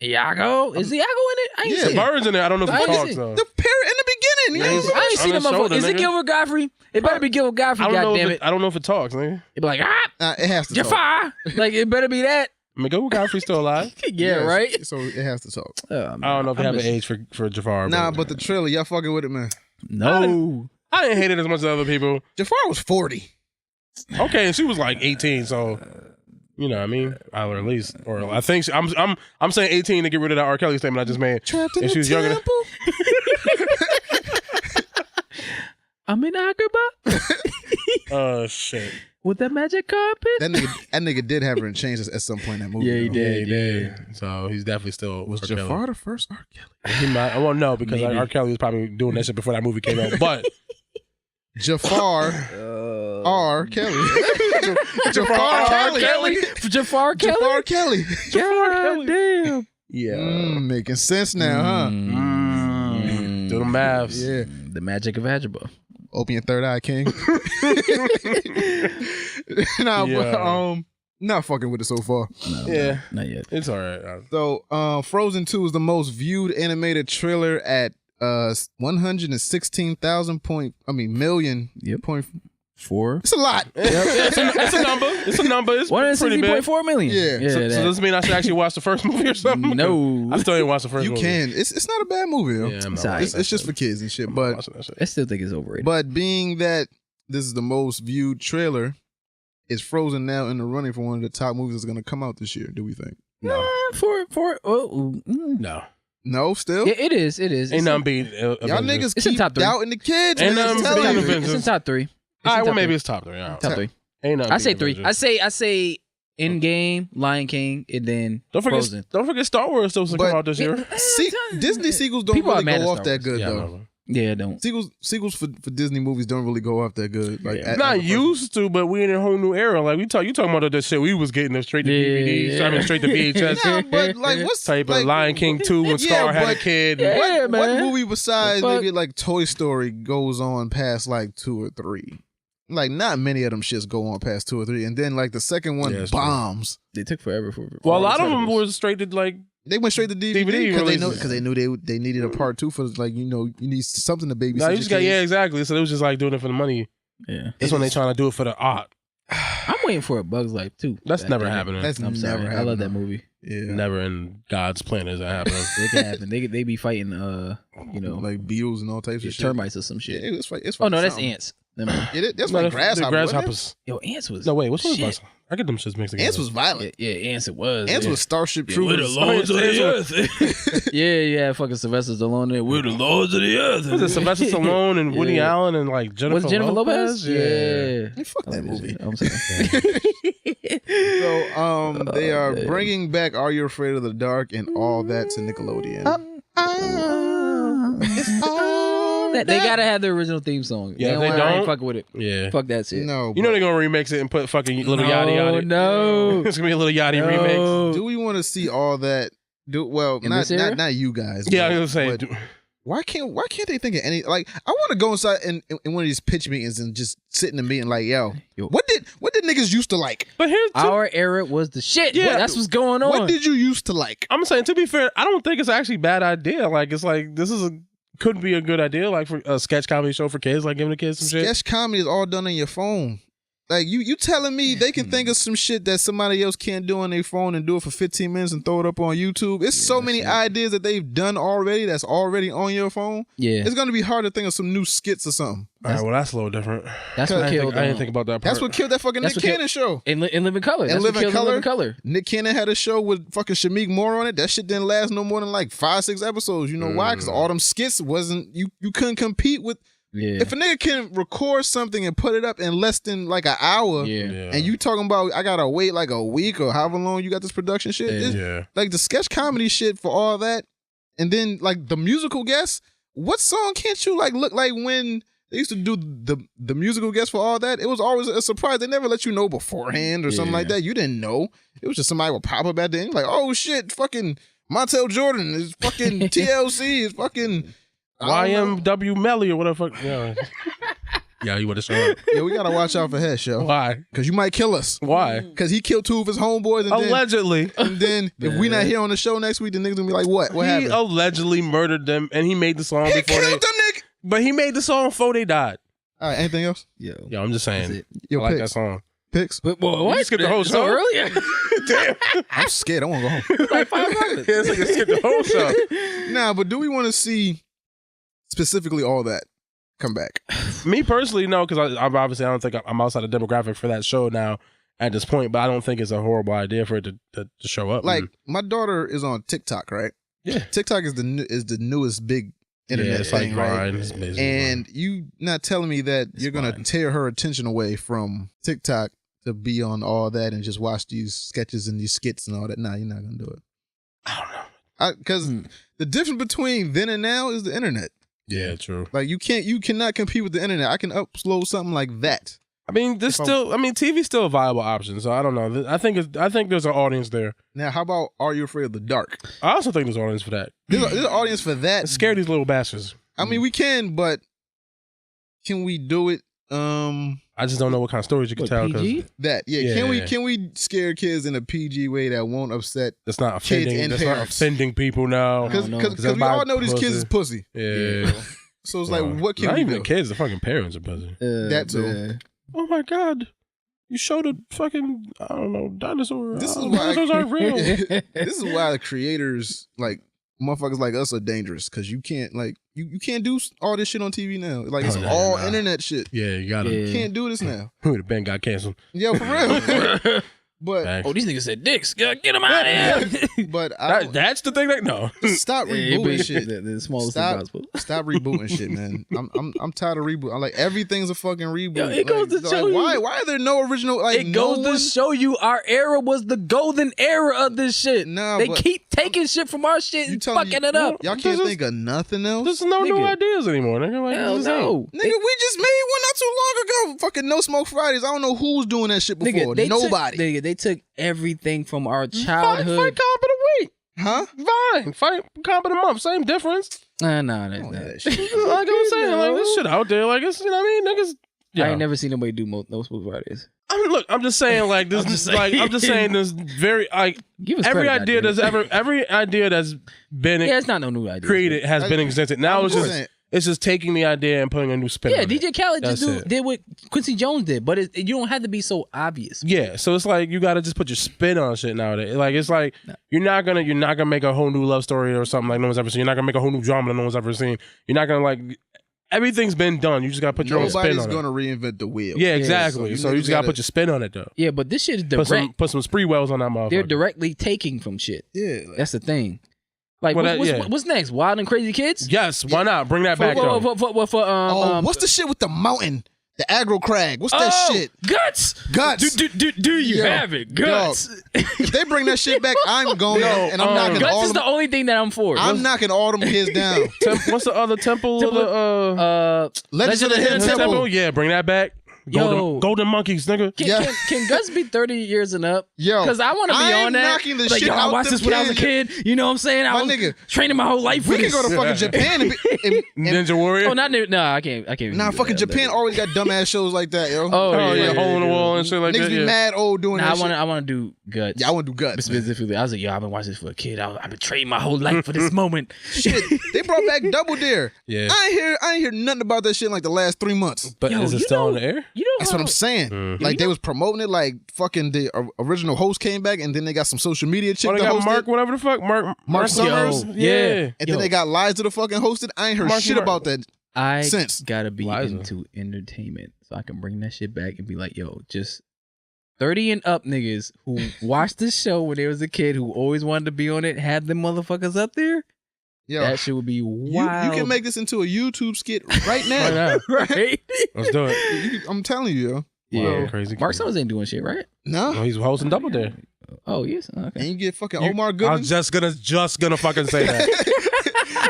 Speaker 11: Iago? Is Iago in it? I ain't
Speaker 10: Yeah,
Speaker 11: seen
Speaker 10: the
Speaker 11: it.
Speaker 10: bird's in there. I don't know if
Speaker 11: I
Speaker 10: he
Speaker 11: ain't
Speaker 10: talks
Speaker 11: seen-
Speaker 10: though.
Speaker 7: The parrot in the beginning.
Speaker 11: I ain't seen
Speaker 10: On
Speaker 11: that
Speaker 10: the shoulder,
Speaker 11: motherfucker. Is it
Speaker 10: nigga.
Speaker 11: Gilbert Godfrey? It better be Gilbert Godfrey,
Speaker 10: I don't know.
Speaker 11: goddammit.
Speaker 10: I don't know if it talks, nigga.
Speaker 11: It'd be like,
Speaker 7: It has to talk.
Speaker 11: Jafar. Like, it better be that.
Speaker 10: I mean, go Godfrey's still alive.
Speaker 11: Yeah,
Speaker 7: Yes,
Speaker 11: right?
Speaker 7: So it has to talk.
Speaker 10: I don't know if they have an age for Jafar.
Speaker 7: Nah, but the trailer, y'all fucking with it, man.
Speaker 11: No.
Speaker 10: I didn't hate it as much as other people.
Speaker 7: Jafar was 40.
Speaker 10: Okay, and she was like 18, so you know what I mean? Or at least, or I think I'm saying 18 to get rid of that R. Kelly statement I just made.
Speaker 7: Trapped in
Speaker 10: If
Speaker 7: the
Speaker 10: she was younger than-
Speaker 7: temple.
Speaker 11: I'm in Agrabah
Speaker 10: Oh shit.
Speaker 11: with that magic carpet.
Speaker 7: That nigga did have her in chains at some point in that movie.
Speaker 11: Yeah, he
Speaker 7: though.
Speaker 11: did.
Speaker 10: Yeah, he did. So he's definitely still
Speaker 7: Was
Speaker 10: R.
Speaker 7: Jafar
Speaker 10: Kelly.
Speaker 7: the first R. Kelly?
Speaker 10: He might. Well, no, because
Speaker 11: Maybe.
Speaker 10: R. Kelly was probably doing that shit before that movie came out. But
Speaker 7: Jafar R. Kelly. Jafar
Speaker 11: R.
Speaker 7: Kelly.
Speaker 11: Kelly. Jafar Kelly.
Speaker 7: Jafar Kelly.
Speaker 11: God damn.
Speaker 10: yeah,
Speaker 7: Making sense now, huh?
Speaker 10: do the maths.
Speaker 7: Yeah.
Speaker 11: The magic of Agrabah.
Speaker 7: Open your third eye, King. Nah,
Speaker 10: Yeah.
Speaker 7: but not fucking with it so far.
Speaker 11: No,
Speaker 10: Yeah.
Speaker 11: not yet.
Speaker 10: It's all right.
Speaker 7: So, Frozen 2 is the most viewed animated trailer at 116,000 million.
Speaker 11: Yep.
Speaker 7: Point.
Speaker 11: 4.
Speaker 7: It's a lot.
Speaker 10: It's a number. It's a number. It's pretty big.
Speaker 11: 160.4 million.
Speaker 7: Yeah.
Speaker 10: So
Speaker 11: that.
Speaker 10: does this mean I should actually watch the first movie or something?
Speaker 11: No.
Speaker 10: I still ain't watched the first
Speaker 7: You
Speaker 10: movie.
Speaker 7: can. It's not a bad movie. Though.
Speaker 10: Yeah, I'm
Speaker 11: It's
Speaker 10: not
Speaker 11: alright.
Speaker 10: watching
Speaker 7: It's just for kids and shit. But
Speaker 10: watching that shit.
Speaker 11: I still think it's overrated.
Speaker 7: being that this is the most viewed trailer, is Frozen now in the running for one of the top movies that's going to come out this year? Do we think?
Speaker 10: No. No.
Speaker 7: No, still.
Speaker 11: Yeah, it is. It is.
Speaker 10: Ain't
Speaker 11: It's
Speaker 10: nothing
Speaker 11: in-
Speaker 10: beat
Speaker 7: Y'all
Speaker 10: Avengers.
Speaker 7: niggas
Speaker 11: It's in
Speaker 7: keep
Speaker 11: top 3.
Speaker 7: doubting the kids.
Speaker 10: Ain't
Speaker 7: man.
Speaker 10: nothing
Speaker 7: Tell
Speaker 10: beat
Speaker 7: you.
Speaker 10: Avengers.
Speaker 11: It's in top 3.
Speaker 10: All right, well,
Speaker 11: top
Speaker 10: maybe
Speaker 11: 3.
Speaker 10: it's top 3. I don't
Speaker 11: Top
Speaker 10: know.
Speaker 11: 3.
Speaker 10: Ain't nothing
Speaker 11: I
Speaker 10: beat
Speaker 11: say 3.
Speaker 10: Avengers.
Speaker 11: I say Endgame, Lion King, and then
Speaker 10: Don't forget,
Speaker 11: Frozen.
Speaker 10: don't forget Star Wars still to
Speaker 7: But-
Speaker 10: come out this year.
Speaker 7: Disney sequels don't
Speaker 11: People are
Speaker 7: really
Speaker 11: mad
Speaker 7: go
Speaker 11: at
Speaker 7: off
Speaker 11: Star
Speaker 7: that
Speaker 11: Wars.
Speaker 7: good
Speaker 10: Yeah, I
Speaker 7: though.
Speaker 10: know.
Speaker 11: Yeah, don't.
Speaker 7: Sequels for Disney movies don't really go off that good. Like
Speaker 11: Yeah.
Speaker 10: Not used to, but we in a whole new era. Like you talking about that shit we was getting them straight to DVDs,
Speaker 11: Yeah.
Speaker 10: I mean straight to VHS.
Speaker 7: Nah, but like what's
Speaker 10: Type
Speaker 7: like,
Speaker 10: of Lion King 2 when Scar had a
Speaker 7: but
Speaker 10: kid.
Speaker 11: Yeah.
Speaker 7: What
Speaker 11: man.
Speaker 7: movie besides
Speaker 11: The fuck?
Speaker 7: maybe like Toy Story goes on past like 2 or 3? Like not many of them shits go on past 2 or 3, and then like the second one
Speaker 10: Yeah, it's true.
Speaker 7: bombs.
Speaker 11: They took forever for.
Speaker 10: Well, a lot
Speaker 11: for
Speaker 10: of them
Speaker 11: Turtles.
Speaker 10: were straight to like.
Speaker 7: They went straight to DVD
Speaker 10: DVD
Speaker 7: because
Speaker 10: releases.
Speaker 7: they knew they needed a part 2 for like you need something to babysit.
Speaker 10: No, you
Speaker 7: your
Speaker 10: just got
Speaker 7: kids.
Speaker 10: exactly. So they was just like doing it for the money.
Speaker 11: Yeah.
Speaker 10: That's when they trying to do it for the art.
Speaker 11: I'm waiting for a Bug's Life too.
Speaker 10: That's never happening.
Speaker 7: That's
Speaker 11: I'm sorry.
Speaker 7: never
Speaker 11: I love that
Speaker 7: happening.
Speaker 11: movie.
Speaker 7: Yeah,
Speaker 10: Never in God's plan is that happening.
Speaker 11: It can happen. They be fighting
Speaker 7: like beetles and all types of shit.
Speaker 11: termites or some shit.
Speaker 7: Yeah, it's
Speaker 11: Oh no,
Speaker 7: fighting
Speaker 11: that's
Speaker 7: something.
Speaker 11: ants. Never mind.
Speaker 7: Yeah, that's
Speaker 10: No,
Speaker 7: like
Speaker 10: the
Speaker 7: grasshoppers.
Speaker 10: grasshoppers.
Speaker 11: Yo, ants was.
Speaker 10: No, wait, which one was
Speaker 11: shit.
Speaker 10: last? I get them shits mixed together.
Speaker 7: Ants was violent.
Speaker 11: Yeah, ants it was.
Speaker 7: Ants
Speaker 11: yeah.
Speaker 7: was Starship
Speaker 11: Yeah, we're the
Speaker 7: Troopers.
Speaker 11: lords of the earth. Yeah, fucking Sylvester Stallone there. We're the lords of the earth.
Speaker 10: Was it Sylvester Stallone and Woody
Speaker 11: Yeah.
Speaker 10: Allen and like Jennifer
Speaker 11: Was it Jennifer Lopez?
Speaker 10: Yeah.
Speaker 7: Hey, fuck that movie.
Speaker 11: I'm sorry.
Speaker 7: So they are bringing back Are You Afraid of the Dark and all that to Nickelodeon.
Speaker 11: They gotta have the original theme song.
Speaker 10: Yeah, if they
Speaker 11: I ain't
Speaker 10: don't,
Speaker 11: fuck with it.
Speaker 10: Yeah.
Speaker 11: Fuck that shit.
Speaker 7: No,
Speaker 10: You know they're gonna remix it and put fucking little Yachty on it.
Speaker 11: No,
Speaker 10: It's gonna be a little Yachty remix.
Speaker 7: do we want to see all that?
Speaker 11: In this era?
Speaker 7: Not you guys.
Speaker 10: Yeah, I
Speaker 7: but-
Speaker 10: was gonna say.
Speaker 7: but why can't they think of any? Like, I want to go inside in one of these pitch meetings and just sit in the meeting like, yo, what did niggas used to like?
Speaker 10: But here's
Speaker 11: our era was the shit.
Speaker 10: Yeah.
Speaker 11: Yeah, that's what's going on.
Speaker 7: What did you used to like?
Speaker 10: I'm saying, to be fair, I don't think it's actually a bad idea. Like, it's like this is could be a good idea, like for a sketch comedy show for kids, like giving the kids some shit.
Speaker 7: Sketch comedy is all done on your phone. Like you telling me they can think of some shit that somebody else can't do on their phone and do it for 15 minutes and throw it up on YouTube? It's so many ideas that they've done already that's already on your phone.
Speaker 11: Yeah.
Speaker 7: It's gonna be hard to think of some new skits or something.
Speaker 10: All right, well, that's a little different.
Speaker 11: That's what killed.
Speaker 10: I didn't think about that part.
Speaker 7: That's what killed that fucking
Speaker 11: That's
Speaker 7: Nick
Speaker 11: what killed-
Speaker 7: Cannon show.
Speaker 11: In Living Color.
Speaker 7: And
Speaker 11: That's what
Speaker 7: Living
Speaker 11: killed
Speaker 7: Color.
Speaker 11: Living Color.
Speaker 7: Nick Cannon had a show with fucking Shamik Moore on it. That shit didn't last no more than like 5-6 episodes. You know why? Because all them skits wasn't you couldn't compete with.
Speaker 11: Yeah.
Speaker 7: If a nigga can record something and put it up in less than like an hour,
Speaker 11: Yeah.
Speaker 7: and you talking about I gotta wait like a week or however long you got this production shit, it's-
Speaker 10: Yeah.
Speaker 7: like the sketch comedy shit for all that, and then like the musical guests. What song can't you like look like when they used to do the musical guests for all that. It was always a surprise. They never let you know beforehand or something like that. You didn't know. It was just somebody would pop up at the end like, oh shit, fucking Montel Jordan is fucking TLC is fucking
Speaker 10: YMW Melly or whatever. Yeah. Yeah, you want to show up?
Speaker 7: Yeah, we gotta watch out for Head Show.
Speaker 10: Why?
Speaker 7: Because you might kill us.
Speaker 10: Why?
Speaker 7: Because he killed 2 of his homeboys. And
Speaker 10: Allegedly.
Speaker 7: And then if we not here on the show next week, the niggas gonna be like, what? What happened?
Speaker 10: He allegedly murdered them, and he made the song
Speaker 7: He
Speaker 10: before
Speaker 7: killed
Speaker 10: they.
Speaker 7: them, nigga.
Speaker 10: But he made the song before they died.
Speaker 7: All right, anything else?
Speaker 11: Yo,
Speaker 10: I'm just saying.
Speaker 7: Yo,
Speaker 10: I like
Speaker 7: picks.
Speaker 10: that song.
Speaker 7: Picks?
Speaker 11: But what?
Speaker 10: You skipped the whole show
Speaker 11: earlier.
Speaker 10: Damn.
Speaker 7: I'm scared. I want to go home.
Speaker 11: Like 5 minutes.
Speaker 10: Yeah, it's like you skipped the whole show.
Speaker 7: Nah, but do we want to see specifically all that come back?
Speaker 10: Me personally, no, because I don't think I'm outside the demographic for that show now at this point. But I don't think it's a horrible idea for it to show up.
Speaker 7: Like my daughter is on TikTok, right?
Speaker 10: Yeah,
Speaker 7: TikTok is the newest big internet
Speaker 10: it's
Speaker 7: thing,
Speaker 10: like
Speaker 7: right?
Speaker 10: Vine, it's basically
Speaker 7: And you not telling me that you're gonna tear her attention away from TikTok to be on all that and just watch these sketches and these skits and all that? Nah, you're not gonna do it.
Speaker 10: I don't know.
Speaker 7: Because the difference between then and now is the internet.
Speaker 10: Yeah, true.
Speaker 7: Like you cannot compete with the internet. I can upload something like that.
Speaker 10: I mean, TV's still a viable option. So I don't know. I think there's an audience there.
Speaker 7: Now, how about Are You Afraid of the Dark?
Speaker 10: I also think there's an audience for that.
Speaker 7: There's an audience for that.
Speaker 10: Scare these little bastards.
Speaker 7: I mean, we can, but can we do it?
Speaker 10: I just don't know what kind of stories you can tell.
Speaker 11: PG?
Speaker 7: That Can we scare kids in a PG way that won't upset?
Speaker 10: That's not
Speaker 7: kids
Speaker 10: offending.
Speaker 7: and
Speaker 10: That's
Speaker 7: parents.
Speaker 10: not offending people now.
Speaker 7: Because we all know these kids is pussy.
Speaker 10: Yeah.
Speaker 7: So it's like, what can
Speaker 10: not
Speaker 7: we
Speaker 10: even
Speaker 7: do?
Speaker 10: the kids, the fucking parents are pussy.
Speaker 7: That too.
Speaker 10: Oh my god. You showed a fucking, I don't know, dinosaur.
Speaker 7: This is
Speaker 10: Dinosaurs aren't real.
Speaker 7: This is why the creators, like motherfuckers like us, are dangerous. Because you can't you can't do all this shit on TV now. Like it's all internet shit.
Speaker 10: Yeah, you gotta.
Speaker 7: You can't do this now.
Speaker 10: Who the band got canceled?
Speaker 7: Yo, for real. But
Speaker 11: these niggas said dicks. Get them out of here.
Speaker 7: But
Speaker 10: that's the thing. That no.
Speaker 7: Stop rebooting shit.
Speaker 11: The smallest thing possible.
Speaker 7: Stop rebooting shit, man. I'm tired of rebooting. I'm like, everything's a fucking reboot.
Speaker 11: Yo, it goes to show you.
Speaker 7: Why are there no original? Like,
Speaker 11: it goes to show you our era was the golden era of this shit.
Speaker 7: Nah,
Speaker 11: they keep taking shit from our shit and fucking it up.
Speaker 7: Y'all can't think of nothing else.
Speaker 10: There's no new ideas anymore, nigga. Like,
Speaker 11: hell no.
Speaker 7: Nigga, we just made one not too long ago. Fucking No Smoke Fridays. I don't know who was doing that shit before. Nobody.
Speaker 11: They took everything from our childhood.
Speaker 10: Fight comp of the week.
Speaker 7: Huh?
Speaker 10: Fine. Fight comp of the month. Same difference.
Speaker 11: Nah, that's that.
Speaker 10: Like I'm saying, like this shit out there. Like it's, you know what I mean? Niggas. Yeah.
Speaker 11: I ain't never seen nobody do No Smoke Fridays.
Speaker 10: I mean, look, I'm just saying, like this. I'm just saying, this very like every idea that's been
Speaker 11: it's not no new idea
Speaker 10: created has been existed. Now it's just taking the idea and putting a new spin.
Speaker 11: Yeah,
Speaker 10: on
Speaker 11: DJ Khaled
Speaker 10: That's
Speaker 11: just did what Quincy Jones did, but you don't have to be so obvious.
Speaker 10: Yeah, so it's like you got to just put your spin on shit nowadays. Like it's like you're not gonna make a whole new love story or something like no one's ever seen. You're not gonna make a whole new drama that no one's ever seen. You're not gonna like. Everything's been done. You just gotta put your own spin on it.
Speaker 7: Nobody's gonna reinvent the wheel.
Speaker 10: Yeah, exactly. So you just gotta put your spin on it though.
Speaker 11: Yeah, but this shit is direct.
Speaker 10: Put some spree wells on that motherfucker.
Speaker 11: They're directly taking from shit.
Speaker 7: Yeah,
Speaker 11: that's the thing. Like,
Speaker 10: Well,
Speaker 11: what's next? Wild and Crazy Kids?
Speaker 10: Yes, why not? Bring that back though.
Speaker 7: What's the shit with the mountain? The aggro crag. What's that shit?
Speaker 11: Guts. Do you have it? Guts.
Speaker 7: Dog, if they bring that shit back, I'm going and I'm knocking
Speaker 11: Guts
Speaker 7: all
Speaker 11: is
Speaker 7: them.
Speaker 11: the only thing that I'm for.
Speaker 7: I'm knocking all them kids down.
Speaker 10: What's the other temple?
Speaker 7: Legends of the Hidden Temple.
Speaker 10: Yeah, bring that back. Golden monkeys, nigga.
Speaker 11: Can Guts be 30 years and up?
Speaker 7: Yo,
Speaker 11: because I want to be on that.
Speaker 7: Knocking the
Speaker 11: like,
Speaker 7: shit
Speaker 11: yo, I
Speaker 7: out
Speaker 11: watched
Speaker 7: them
Speaker 11: this when I was a
Speaker 7: kids.
Speaker 11: kid. You know what I'm saying? I was training my whole life.
Speaker 7: We
Speaker 11: for
Speaker 7: can
Speaker 11: this.
Speaker 7: go to fucking Japan and
Speaker 10: Ninja Warrior.
Speaker 11: Oh, no, I can't.
Speaker 7: Nah, fucking Japan always got dumbass shows like that, yo.
Speaker 10: Oh yeah, hole in the wall and shit like
Speaker 7: Niggas
Speaker 10: that.
Speaker 7: be mad old doing that shit.
Speaker 11: I want to do Guts.
Speaker 7: Yeah, I want to do Guts.
Speaker 11: Specifically, I was like, yo, I've been watching this for a kid. I've been training my whole life for this moment.
Speaker 7: Shit, they brought back Double Dare.
Speaker 10: Yeah,
Speaker 7: I ain't hear nothing about that shit in like the last 3 months.
Speaker 10: But is it still on the air?
Speaker 7: That's what I'm saying. Like they was promoting it, like fucking the original host came back, and then they got some social media chick.
Speaker 10: Oh, they got Mark, whatever the fuck, Mark Summers.
Speaker 11: Yeah,
Speaker 7: and then they got Liza the fucking hosted. I ain't heard shit about that.
Speaker 11: I
Speaker 7: since
Speaker 11: gotta be into entertainment, so I can bring that shit back and be like, yo, just 30 and up niggas who watched this show when they was a kid, who always wanted to be on it, have them motherfuckers up there.
Speaker 7: Yo,
Speaker 11: that shit would be wild.
Speaker 7: You can make this into a YouTube skit right now.
Speaker 11: Right?
Speaker 10: Let's do it.
Speaker 7: I'm telling you, yo.
Speaker 11: Yeah,
Speaker 10: crazy.
Speaker 11: Mark Summers ain't doing shit, right?
Speaker 7: No,
Speaker 10: he's hosting Double Dare.
Speaker 11: Oh yes, okay.
Speaker 7: And you get fucking Omar Goodman.
Speaker 10: I was just gonna fucking say that.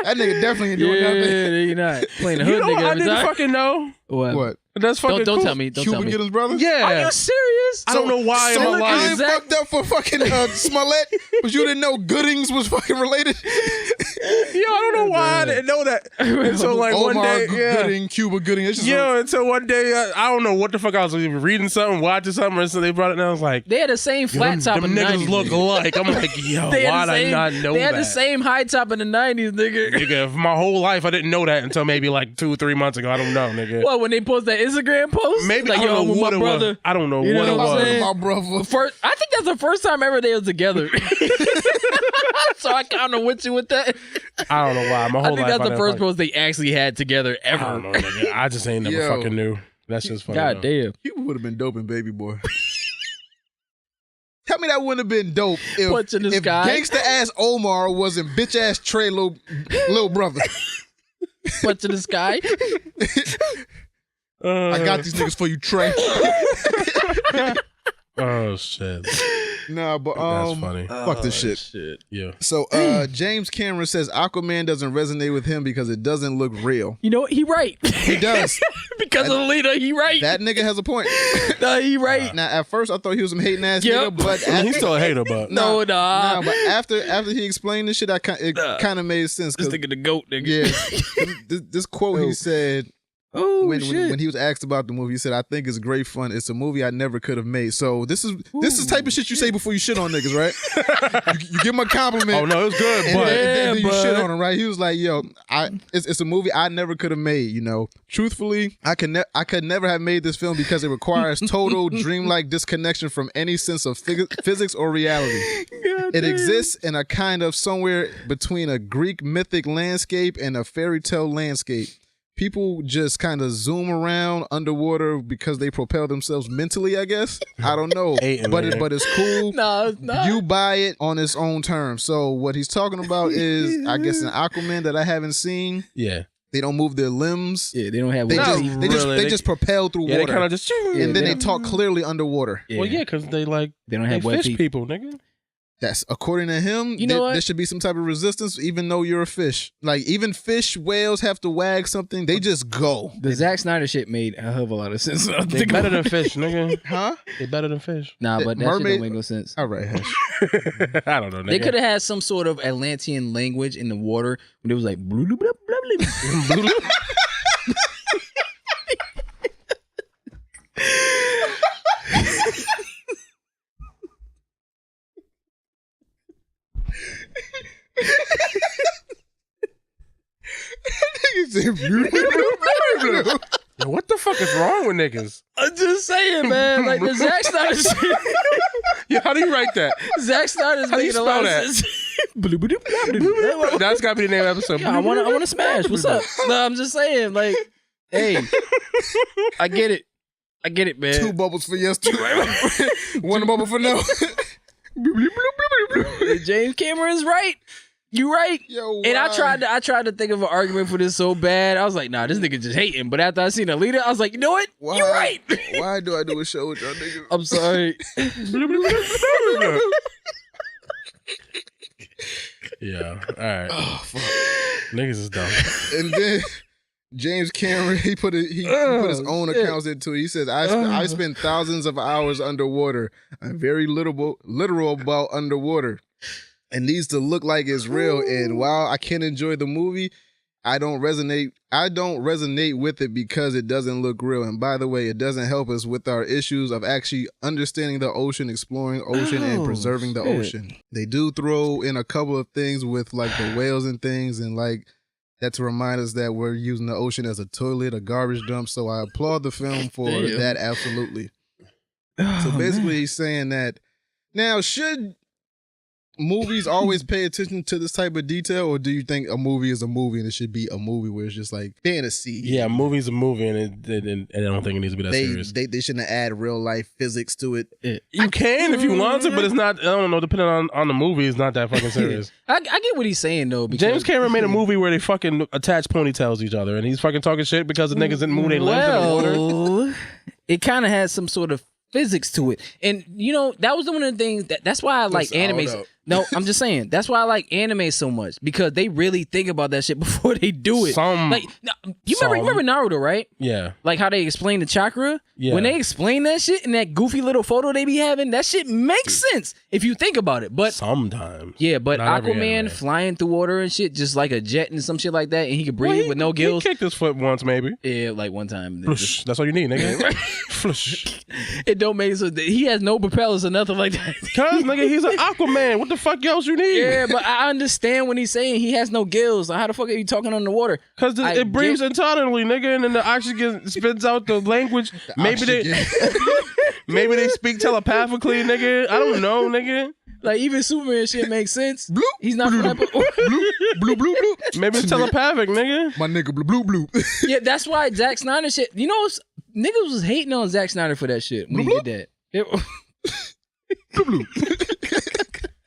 Speaker 7: That nigga definitely ain't doing nothing.
Speaker 11: You're not playing the hood
Speaker 10: You know
Speaker 11: nigga
Speaker 10: what I
Speaker 11: every
Speaker 10: didn't
Speaker 11: time.
Speaker 10: fucking know?
Speaker 7: What?
Speaker 10: That's fucking
Speaker 11: Don't
Speaker 10: cool.
Speaker 11: tell me. Don't
Speaker 7: Cuba
Speaker 11: tell me.
Speaker 7: get his brother?
Speaker 10: Yeah.
Speaker 11: Are you serious?
Speaker 10: I don't know why in my
Speaker 7: you
Speaker 10: life.
Speaker 7: ain't fucked up for fucking Smollett, but you didn't know Goodings was fucking related.
Speaker 10: Yo, I don't know why I didn't know that until like
Speaker 7: Omar
Speaker 10: one day.
Speaker 7: Gooding, Cuba Gooding. It's just
Speaker 10: Until one day, I don't know what the fuck I was even reading something, watching something, and so they brought it, and I was like,
Speaker 11: They had the same flat top
Speaker 10: them
Speaker 11: in the
Speaker 10: niggas
Speaker 11: 90s.
Speaker 10: look
Speaker 11: nigga.
Speaker 10: alike. I'm like, yo,
Speaker 11: They had
Speaker 10: why
Speaker 11: the
Speaker 10: did I
Speaker 11: same-
Speaker 10: not know
Speaker 11: They
Speaker 10: that?
Speaker 11: had the same high top in the 90s, nigga.
Speaker 10: Nigga, for my whole life, I didn't know that until maybe like 2 or 3 months ago. I don't know, nigga.
Speaker 11: What, when they post that Instagram post?
Speaker 10: Maybe
Speaker 11: like,
Speaker 10: I don't
Speaker 11: yo,
Speaker 10: know
Speaker 11: with
Speaker 10: what
Speaker 11: my
Speaker 10: it
Speaker 11: brother.
Speaker 10: was. I don't know
Speaker 11: You
Speaker 10: what
Speaker 11: know
Speaker 10: it
Speaker 11: what I'm
Speaker 10: was.
Speaker 11: saying?
Speaker 7: my brother.
Speaker 11: First, I think that's the first time ever they was together. So I kind of with you with that.
Speaker 10: I don't know why. My whole
Speaker 11: I think
Speaker 10: life,
Speaker 11: that's the
Speaker 10: didn't
Speaker 11: first
Speaker 10: fucking-
Speaker 11: post they actually had together ever.
Speaker 10: I don't know, nigga. I just ain't never
Speaker 7: Yo.
Speaker 10: fucking knew. That's just funny.
Speaker 11: God
Speaker 10: though.
Speaker 11: damn.
Speaker 7: Cuba would have been dope in Baby Boy. Tell me that wouldn't have been dope
Speaker 11: Punch in the
Speaker 7: if
Speaker 11: sky.
Speaker 7: gangsta ass Omar wasn't bitch ass Trey little brother.
Speaker 11: Punch in the sky.
Speaker 7: I got these niggas for you, Trey.
Speaker 10: Oh shit.
Speaker 7: Nah, but
Speaker 10: That's funny.
Speaker 7: fuck this shit.
Speaker 10: Yeah.
Speaker 7: So James Cameron says Aquaman doesn't resonate with him because it doesn't look real.
Speaker 11: You know what? He right.
Speaker 7: He does.
Speaker 11: Because of Alita, he right.
Speaker 7: That nigga has a point.
Speaker 11: No, he right.
Speaker 7: Now at first I thought he was some hating ass
Speaker 11: Yep.
Speaker 7: nigga, but
Speaker 10: I mean, he's still a hater, but
Speaker 11: No,
Speaker 7: nah, but after he explained this shit, it kind of made sense.
Speaker 11: This
Speaker 7: 'cause-
Speaker 11: nigga the goat, nigga.
Speaker 7: Yeah, this quote he said
Speaker 11: Oh,
Speaker 7: when
Speaker 11: shit.
Speaker 7: when he was asked about the movie, he said, "I think it's great fun. It's a movie I never could have made." So this is the type of shit you say before you shit on niggas, right? you give him a compliment.
Speaker 10: Oh no, it was good,
Speaker 7: And
Speaker 10: but
Speaker 7: then you shit on him, right? He was like, "Yo, it's a movie I never could have made." You know, truthfully, I could never have made this film because it requires total dreamlike disconnection from any sense of physics or reality. It exists in a kind of somewhere between a Greek mythic landscape and a fairy tale landscape. People just kind of zoom around underwater because they propel themselves mentally, I guess. I don't know. But it's cool.
Speaker 11: No, it's not.
Speaker 7: You buy it on its own terms. So what he's talking about is, I guess, an Aquaman that I haven't seen.
Speaker 10: yeah.
Speaker 7: They don't move their limbs.
Speaker 11: Yeah, they don't have
Speaker 7: They
Speaker 11: one.
Speaker 7: just
Speaker 10: really.
Speaker 7: they just propel through
Speaker 10: Yeah, they
Speaker 7: water.
Speaker 10: kind of just.
Speaker 7: and then they talk clearly underwater.
Speaker 11: Yeah.
Speaker 10: Well, yeah, because they like
Speaker 11: They don't
Speaker 10: they
Speaker 11: have wet
Speaker 10: fish
Speaker 11: feet.
Speaker 10: people, nigga.
Speaker 7: That's according to him.
Speaker 11: You know what?
Speaker 7: There should be some type of resistance, even though you're a fish. Like even fish, whales have to wag something. They just go.
Speaker 11: The Zack Snyder shit made a hell of a lot of sense.
Speaker 10: They better than fish, nigga.
Speaker 7: Huh?
Speaker 10: They better than fish.
Speaker 11: Nah, but that shit
Speaker 7: Mermaid-
Speaker 11: don't make no sense.
Speaker 7: All right, hush.
Speaker 10: I don't know. Nigga.
Speaker 11: They could have had some sort of Atlantean language in the water when it was like blue, blue, blue, blue, blue.
Speaker 10: Yo, what the fuck is wrong with niggas?
Speaker 11: I'm just saying, man. Like the Zack Snyder shit.
Speaker 10: Yeah, how do you write that?
Speaker 11: Zack Snyder's
Speaker 10: How do you
Speaker 11: making a lot
Speaker 10: spell
Speaker 11: of
Speaker 10: that?
Speaker 11: sense. Blue, blue, blue, blue, blue.
Speaker 10: That's gotta be the name of the episode.
Speaker 11: Yeah, I want to smash. What's up? No, I'm just saying, like, hey, I get it, man.
Speaker 7: 2 bubbles for yes, 2 1 bubble for no.
Speaker 11: James Cameron's right. You right.
Speaker 7: Yo,
Speaker 11: and
Speaker 7: why?
Speaker 11: I tried to think of an argument for this so bad. I was like, nah, this nigga just hating. But after I seen Alita, I was like, you know what?
Speaker 7: Why?
Speaker 11: You're right.
Speaker 7: Why do I do a show with y'all niggas?
Speaker 11: I'm sorry.
Speaker 10: Yeah. All right. Oh, fuck. Niggas is dumb.
Speaker 7: And then James Cameron, he put his own accounts into it. He says, I spend thousands of hours underwater. I'm very literal about underwater. It needs to look like it's real. And while I can enjoy the movie, I don't resonate with it because it doesn't look real. And by the way, it doesn't help us with our issues of actually understanding the ocean, exploring ocean, and preserving the ocean. They do throw in a couple of things with like the whales and things, and like that to remind us that we're using the ocean as a toilet, a garbage dump. So I applaud the film for that, absolutely. So basically he's saying that now, should movies always pay attention to this type of detail, or do you think a movie is a movie and it should be a movie where it's just like fantasy?
Speaker 10: Yeah, a movie's a movie, and I don't think it needs to be that serious.
Speaker 7: They shouldn't add real life physics to it.
Speaker 10: You can if you want to, but it's not. I don't know. Depending on the movie, it's not that fucking serious.
Speaker 11: I get what he's saying though. Because
Speaker 10: James Cameron made a movie where they fucking attach ponytails to each other, and he's fucking talking shit because the niggas didn't move their limbs in the water.
Speaker 11: It kind of has some sort of physics to it. And you know, that was one of the things that's why I like anime. No, I'm just saying that's why I like anime so much, because they really think about that shit before they do it. Like, you remember Naruto, right?
Speaker 10: Yeah.
Speaker 11: Like how they explain the chakra?
Speaker 10: Yeah.
Speaker 11: When they explain that shit in that goofy little photo they be having, that shit makes sense if you think about it. But
Speaker 10: sometimes.
Speaker 11: Yeah, but
Speaker 10: Not every
Speaker 11: Aquaman
Speaker 10: anime.
Speaker 11: flying through water and shit, just like a jet and some shit like that, and he could breathe with no gills.
Speaker 10: He kicked his foot once, maybe.
Speaker 11: Yeah, like one time.
Speaker 10: Flush. That's all you need, nigga. Flush.
Speaker 11: It don't make sense. He has no propellers or nothing like that.
Speaker 10: Cause nigga, he's an Aquaman. What the fuck else you need?
Speaker 11: Yeah, but I understand when he's saying he has no gills. How the fuck are you talking underwater?
Speaker 10: Cause it breathes internally, nigga, and then the oxygen spits out the language. Maybe they speak telepathically, nigga. I don't know, nigga.
Speaker 11: Like even Superman shit makes sense. Bloop. He's not from that.
Speaker 7: Bloop, bloop, bloop.
Speaker 10: Maybe it's telepathic, nigga.
Speaker 7: My nigga, bloop, bloop, bloop.
Speaker 11: Yeah, that's why Zack Snyder shit. You know, niggas was hating on Zack Snyder for that shit when he did that.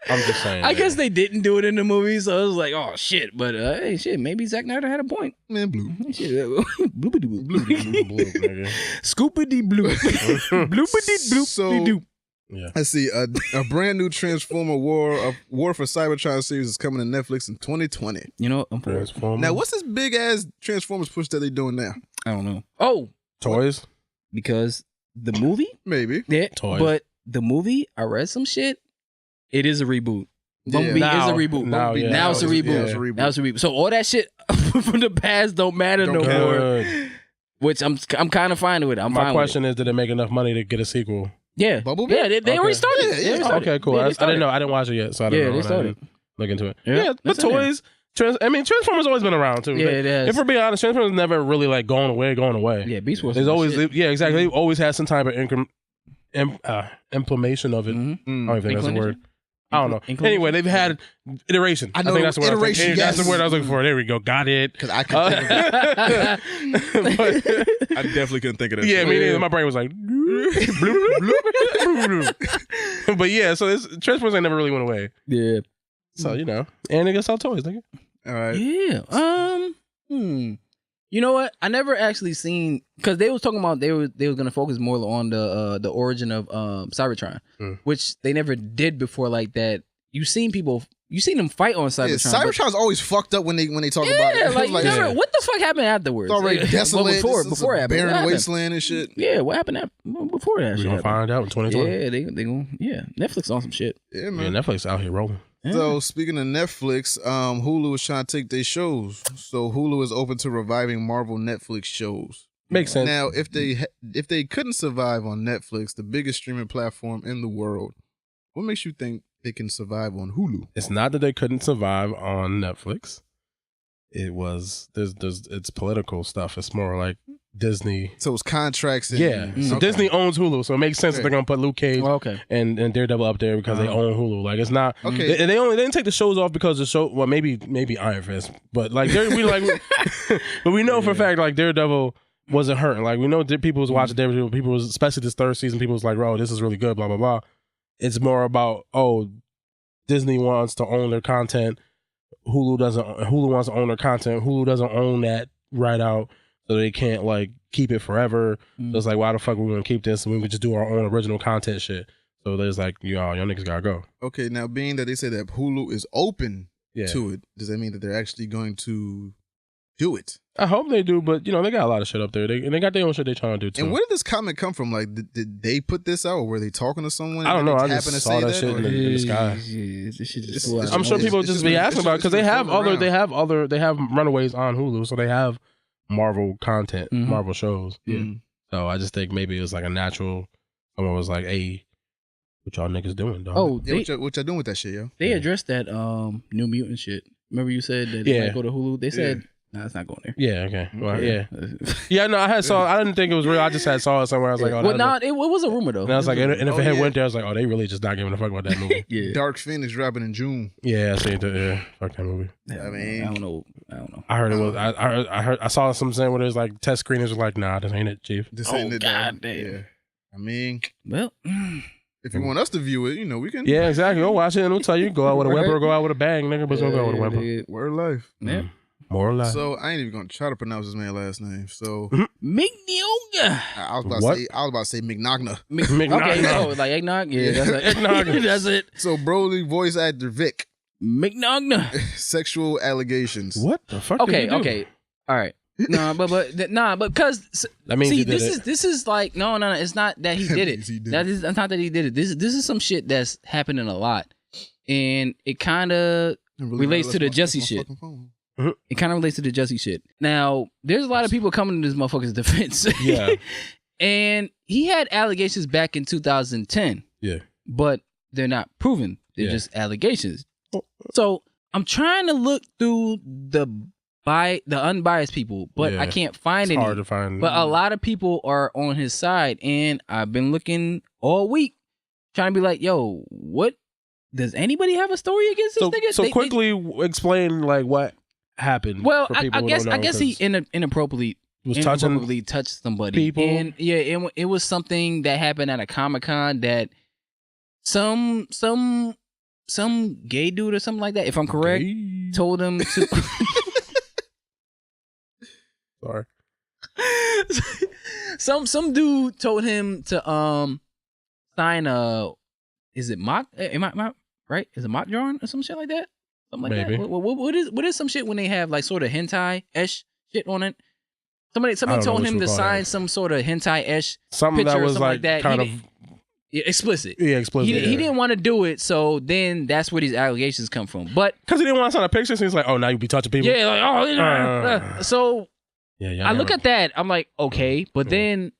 Speaker 10: I'm just saying.
Speaker 11: I guess they didn't do it in the movie, so I was like, oh shit. But hey, shit, maybe Zack Snyder had a point.
Speaker 7: Man, blue.
Speaker 11: Shit, bloopity bloop,
Speaker 10: nigga.
Speaker 11: Scoopity bloop, bloopity bloop.
Speaker 7: So,
Speaker 11: doop.
Speaker 10: Yeah.
Speaker 7: Let's see. A brand new Transformer War for Cybertron series is coming to Netflix in 2020.
Speaker 11: You know, I'm for it.
Speaker 7: Now, what's this big ass Transformers push that they doing now?
Speaker 11: I don't know. Oh,
Speaker 10: toys.
Speaker 11: Because the movie,
Speaker 7: maybe.
Speaker 11: Yeah,
Speaker 10: toys.
Speaker 11: But the movie, I read some shit. It is a reboot. Bumblebee
Speaker 10: Now-
Speaker 11: is a reboot.
Speaker 10: now, yeah.
Speaker 11: Now it's a reboot.
Speaker 7: Yeah, it's a reboot.
Speaker 11: Now it's a reboot. So all that shit from the past don't matter no more. Which I'm kind of fine with.
Speaker 10: My question is, did it make enough money to get a sequel?
Speaker 11: Yeah,
Speaker 7: Bumblebee.
Speaker 11: Yeah, they already started.
Speaker 7: Yeah,
Speaker 11: They already started.
Speaker 10: Okay, cool.
Speaker 11: Yeah,
Speaker 10: I
Speaker 11: they
Speaker 10: didn't know.
Speaker 11: started.
Speaker 10: I didn't watch it yet, so I don't
Speaker 11: Yeah,
Speaker 10: know.
Speaker 11: they
Speaker 10: I
Speaker 11: started.
Speaker 10: didn't look into it.
Speaker 11: Yeah,
Speaker 10: Yeah, but
Speaker 11: that's in there.
Speaker 10: toys. Transformers always been around too.
Speaker 11: Yeah, it has.
Speaker 10: If we're being honest, Transformers never really like going away.
Speaker 11: Yeah, Beast Wars.
Speaker 10: There's
Speaker 11: was
Speaker 10: always,
Speaker 11: shit.
Speaker 10: yeah, exactly. They've always had some type of implementation of it. I don't even think that's a word. I don't know. Anyway, they've had iteration.
Speaker 7: I know,
Speaker 10: think that's the word.
Speaker 7: iteration,
Speaker 10: That's
Speaker 7: yes.
Speaker 10: the word I was looking for. There we go. Got it.
Speaker 7: Because I couldn't think of it. I definitely couldn't think of that.
Speaker 10: Yeah,
Speaker 7: shit.
Speaker 10: me neither. My brain was like, but yeah. So Transformers ain't never really went away.
Speaker 11: Yeah.
Speaker 10: So you know, and they can sell toys, nigga.
Speaker 7: All right.
Speaker 11: Yeah. You know what? I never actually seen, because they was talking about they was gonna focus more on the origin of Cybertron, which they never did before like that. You seen them fight on Cybertron.
Speaker 7: Yeah, Cybertron's always fucked up when they talk about it.
Speaker 11: Yeah,
Speaker 7: It's
Speaker 11: like,
Speaker 7: like,
Speaker 11: what the fuck happened afterwards?
Speaker 7: it's already
Speaker 11: Well,
Speaker 7: desolate.
Speaker 11: before it happened. What
Speaker 7: barren
Speaker 11: happened?
Speaker 7: wasteland and shit.
Speaker 11: Yeah, what happened before that?
Speaker 10: We're
Speaker 11: shit
Speaker 10: gonna
Speaker 11: happened?
Speaker 10: find out in 2020.
Speaker 11: Yeah, they gonna Netflix on some shit.
Speaker 7: Yeah,
Speaker 10: Yeah,
Speaker 7: man.
Speaker 10: Netflix out here rolling.
Speaker 7: So speaking of Netflix, Hulu is trying to take their shows. So Hulu is open to reviving Marvel Netflix shows.
Speaker 10: Makes sense.
Speaker 7: Now, if they couldn't survive on Netflix, the biggest streaming platform in the world, what makes you think they can survive on Hulu?
Speaker 10: It's not that they couldn't survive on Netflix. It was it's political stuff. It's more like Disney.
Speaker 7: So it's contracts. And,
Speaker 10: Yeah, so
Speaker 7: okay.
Speaker 10: Disney owns Hulu, so it makes sense that
Speaker 7: Okay.
Speaker 10: they're gonna put Luke Cage and Daredevil up there because they own Hulu. Like it's not.
Speaker 7: Okay.
Speaker 10: They didn't take the shows off because the show. Well, maybe Iron Fist, but like but we know for a fact like Daredevil wasn't hurting. Like we know that people was watching Daredevil. People was, especially this third season. People was like, "Oh, this is really good." Blah blah blah. It's more about Disney wants to own their content. Hulu doesn't. Hulu wants to own their content. Hulu doesn't own that right out. So they can't like keep it forever. So it's like, why the fuck are we gonna keep this? And we could just do our own original content shit. So there's like, y'all niggas gotta go.
Speaker 7: Okay, now being that they say that Hulu is open
Speaker 10: Yeah.
Speaker 7: to it, does that mean that they're actually going to do it?
Speaker 10: I hope they do, but you know, they got a lot of shit up there. They got their own shit they trying to do too.
Speaker 7: And where did this comment come from? Like, did they put this out, or were they talking to someone?
Speaker 10: I don't know. I
Speaker 7: Happened
Speaker 10: just
Speaker 7: to
Speaker 10: saw
Speaker 7: say
Speaker 10: that shit
Speaker 7: or-
Speaker 10: in the sky.
Speaker 7: It's-
Speaker 10: I'm sure people
Speaker 7: it's
Speaker 10: just
Speaker 7: just
Speaker 10: be
Speaker 7: been-
Speaker 10: asking
Speaker 7: it's
Speaker 10: about because
Speaker 7: just been floating
Speaker 10: they have Runaways on Hulu, so they have Marvel content, Marvel shows.
Speaker 7: Yeah.
Speaker 10: So I just think maybe it was like a natural. Someone was like, "Hey, what y'all niggas doing, dog?"
Speaker 11: Oh,
Speaker 7: Yeah, what y'all doing with that shit, yo?
Speaker 11: they addressed that New Mutant shit. Remember you said that
Speaker 10: Yeah.
Speaker 11: it might go to Hulu? They said, nah, it's not going there.
Speaker 10: Yeah. Okay. Well,
Speaker 11: Okay.
Speaker 10: yeah. Yeah. No, I didn't think it was real. I just saw it somewhere. I was like, "Oh,
Speaker 11: Well,
Speaker 10: that's
Speaker 11: it was a rumor though.
Speaker 10: And I was like, and if
Speaker 7: Oh,
Speaker 10: it had
Speaker 7: yeah.
Speaker 10: went there, I was like, oh, they really just not giving a fuck about that movie.
Speaker 11: Yeah.
Speaker 7: Dark Phoenix dropping in June.
Speaker 10: Yeah, I seen that. Yeah, fuck that movie.
Speaker 7: I mean,
Speaker 11: I don't know.
Speaker 10: I heard it was. I saw some saying where there's like test screeners were like, nah, this ain't it, Chief.
Speaker 7: this ain't it.
Speaker 11: God
Speaker 7: though.
Speaker 11: damn.
Speaker 7: Yeah. I mean,
Speaker 11: Well,
Speaker 7: if you want us to view it, we can.
Speaker 10: Yeah, exactly. Go watch it and we'll tell you. Go out with a whimper or go out with a bang, nigga. But don't go out with a whimper.
Speaker 7: Word life.
Speaker 11: yeah.
Speaker 10: More or less.
Speaker 7: So I ain't even gonna try to pronounce this man's last name. So
Speaker 11: Mignogna.
Speaker 7: I was about to say McNogna.
Speaker 11: Okay, oh, like eggnog. Yeah, that's it. Eggnog. That's it.
Speaker 7: So Broly voice actor Vic.
Speaker 11: Mignogna.
Speaker 7: Sexual allegations.
Speaker 10: What the fuck?
Speaker 11: Okay, okay, all right. No, but because
Speaker 10: that means
Speaker 11: see, this is like no, it's not that he did it. That's not that he did it. This is some shit that's happening a lot, and it kind of relates to the Jussie shit. It kind of relates to the Jussie shit. Now, there's a lot of people coming to this motherfucker's defense.
Speaker 10: Yeah,
Speaker 11: and he had allegations back in 2010.
Speaker 10: Yeah,
Speaker 11: but they're not proven. They're just allegations. So I'm trying to look through the unbiased people, but I can't find any.
Speaker 10: Hard to find.
Speaker 11: But a lot of people are on his side, and I've been looking all week trying to be like, yo, what? Does anybody have a story against this nigga?
Speaker 10: So quickly explain like what happened.
Speaker 11: Well, I guess he inappropriately touched somebody.
Speaker 10: People.
Speaker 11: And yeah, it was something that happened at a Comic-Con that some gay dude or something like that, if I'm correct, told him to
Speaker 10: Sorry.
Speaker 11: some dude told him to sign a is it mock right? Is it mock drawing or some shit like that? Something like
Speaker 10: Maybe.
Speaker 11: that. What is some shit when they have like sort of hentai-esh shit on it? Somebody told him to sign some sort of hentai-esh
Speaker 10: something
Speaker 11: picture
Speaker 10: that was
Speaker 11: or something
Speaker 10: like
Speaker 11: that.
Speaker 10: kind of
Speaker 11: explicit.
Speaker 10: Yeah, explicit.
Speaker 11: He didn't want to do it, so then that's where these allegations come from. But
Speaker 10: because he didn't want to sign a picture, so he's like, "Oh, now you be touching people."
Speaker 11: Yeah, like so.
Speaker 10: Yeah.
Speaker 11: I look at that, I'm like, okay, but then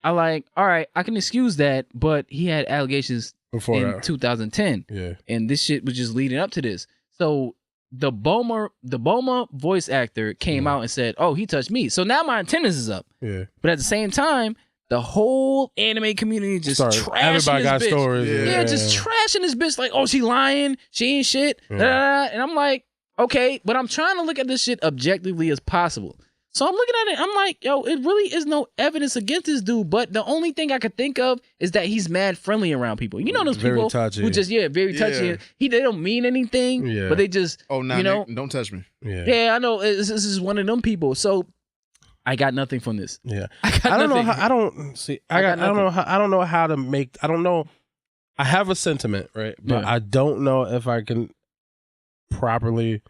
Speaker 11: I like, all right, I can excuse that, but he had allegations
Speaker 10: before
Speaker 11: in
Speaker 10: that.
Speaker 11: 2010, and this shit was just leading up to this. So the Bulma voice actor came out and said, "Oh, he touched me." So now my antennas is up.
Speaker 10: Yeah,
Speaker 11: but at the same time, the whole anime community just trashing
Speaker 10: everybody
Speaker 11: this
Speaker 10: got
Speaker 11: bitch.
Speaker 10: stories.
Speaker 11: Yeah, just trashing this bitch like, oh, she lying, she ain't shit. And I'm like, okay, but I'm trying to look at this shit objectively as possible. So I'm looking at it, I'm like, yo, it really is no evidence against this dude, but the only thing I could think of is that he's mad friendly around people. You know those people who just, very touchy. They don't mean anything, but they just,
Speaker 7: Nick, don't touch me.
Speaker 11: Yeah, I know. This is one of them people. So I got nothing from this.
Speaker 10: Yeah.
Speaker 11: I
Speaker 10: don't know how to make, I have a sentiment, right? But I don't know if I can properly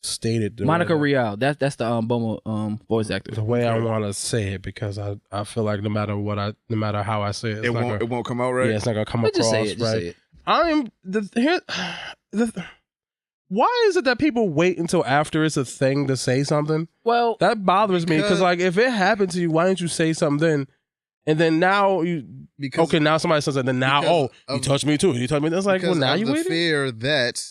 Speaker 10: stated
Speaker 11: Monica Rial. That's the Bulma voice actor.
Speaker 10: The way I want to say it, because I feel like no matter how I say it,
Speaker 7: it won't come out right.
Speaker 10: Yeah, it's not gonna come across
Speaker 11: just say it,
Speaker 10: right. Why is it that people wait until after it's a thing to say something?
Speaker 11: Well,
Speaker 10: that bothers me because like if it happened to you, why didn't you say something then? And then now now somebody says that. Then now you touched me too. You touched me. It's like, well, now you waiting.
Speaker 7: Fear that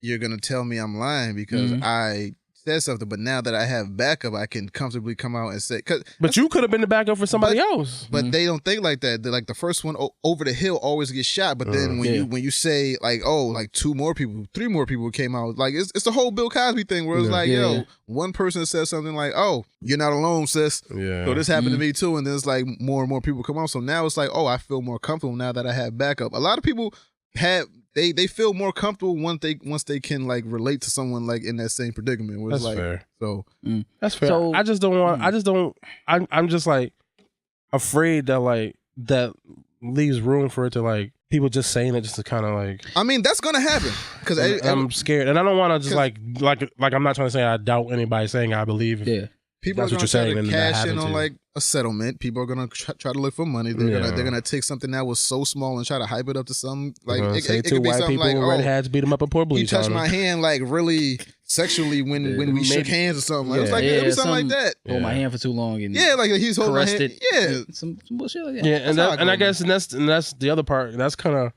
Speaker 7: you're gonna tell me I'm lying because I said something, but now that I have backup, I can comfortably come out and say.
Speaker 10: But you could have been the backup for somebody else.
Speaker 7: But they don't think like that. They're like the first one over the hill always gets shot. But then when you say like, oh, like 2 more people, 3 more people came out, like it's the whole Bill Cosby thing where it's like, yo, one person says something like, oh, you're not alone, sis.
Speaker 10: Yeah.
Speaker 7: So this happened to me too, and then it's like more and more people come out. So now it's like, oh, I feel more comfortable now that I have backup. A lot of people have. They feel more comfortable once they can like relate to someone like in that same predicament. Where it's
Speaker 10: That's
Speaker 7: like,
Speaker 10: fair.
Speaker 7: So
Speaker 10: that's fair.
Speaker 11: So,
Speaker 10: I just don't want. I'm just like afraid that like that leaves room for it to like people just saying it just to kind of like.
Speaker 7: I mean, that's gonna happen because
Speaker 10: I'm scared, and I don't want to just like I'm not trying to say I doubt anybody saying I believe.
Speaker 11: Yeah.
Speaker 7: People
Speaker 10: that's
Speaker 7: are
Speaker 10: what
Speaker 7: gonna
Speaker 10: you're
Speaker 7: try
Speaker 10: saying,
Speaker 7: to cash in on like a settlement. People are gonna try to look for money. They're gonna take something that was so small and try to hype it up to some like it
Speaker 10: two
Speaker 7: could be
Speaker 10: white
Speaker 7: something
Speaker 10: people
Speaker 7: like,
Speaker 10: with red hats beat them up and pour bleach.
Speaker 7: You touched my hand like really sexually when we shook hands or something. It was like it was something like that.
Speaker 11: Hold my hand for too long and
Speaker 7: like he's holding my hand.
Speaker 11: it.
Speaker 7: Yeah,
Speaker 11: some bullshit like that.
Speaker 10: Yeah, and I guess that's the other part. That's kind of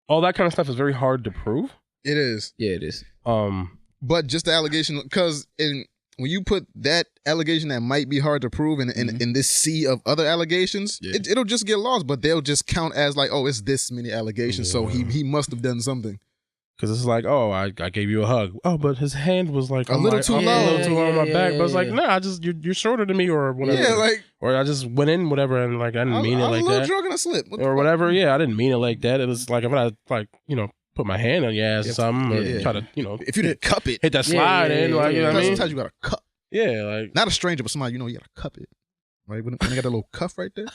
Speaker 10: all that kind of stuff is very hard to prove.
Speaker 7: It is.
Speaker 11: Yeah, it is.
Speaker 7: But just the allegation, because when you put that allegation that might be hard to prove in this sea of other allegations, it'll just get lost. But they'll just count as like, oh, it's this many allegations, so he must have done something.
Speaker 10: Because it's like, oh, I gave you a hug. Oh, but his hand was like
Speaker 7: a little too long
Speaker 10: on my back. But it's like, nah, you're shorter than me or whatever.
Speaker 7: Yeah, like,
Speaker 10: or I just went in whatever and like I didn't mean it like that.
Speaker 7: I was a little drunk and I slipped.
Speaker 10: Or whatever. Yeah, I didn't mean it like that. It was like if I like put my hand on your ass or something, or try to,
Speaker 7: if you didn't cup it,
Speaker 10: hit that slide in, like, you know what I mean?
Speaker 7: Sometimes you got to cup.
Speaker 10: Yeah, like
Speaker 7: not a stranger, but somebody you know you got to cup it, right? When they got that little cuff right there.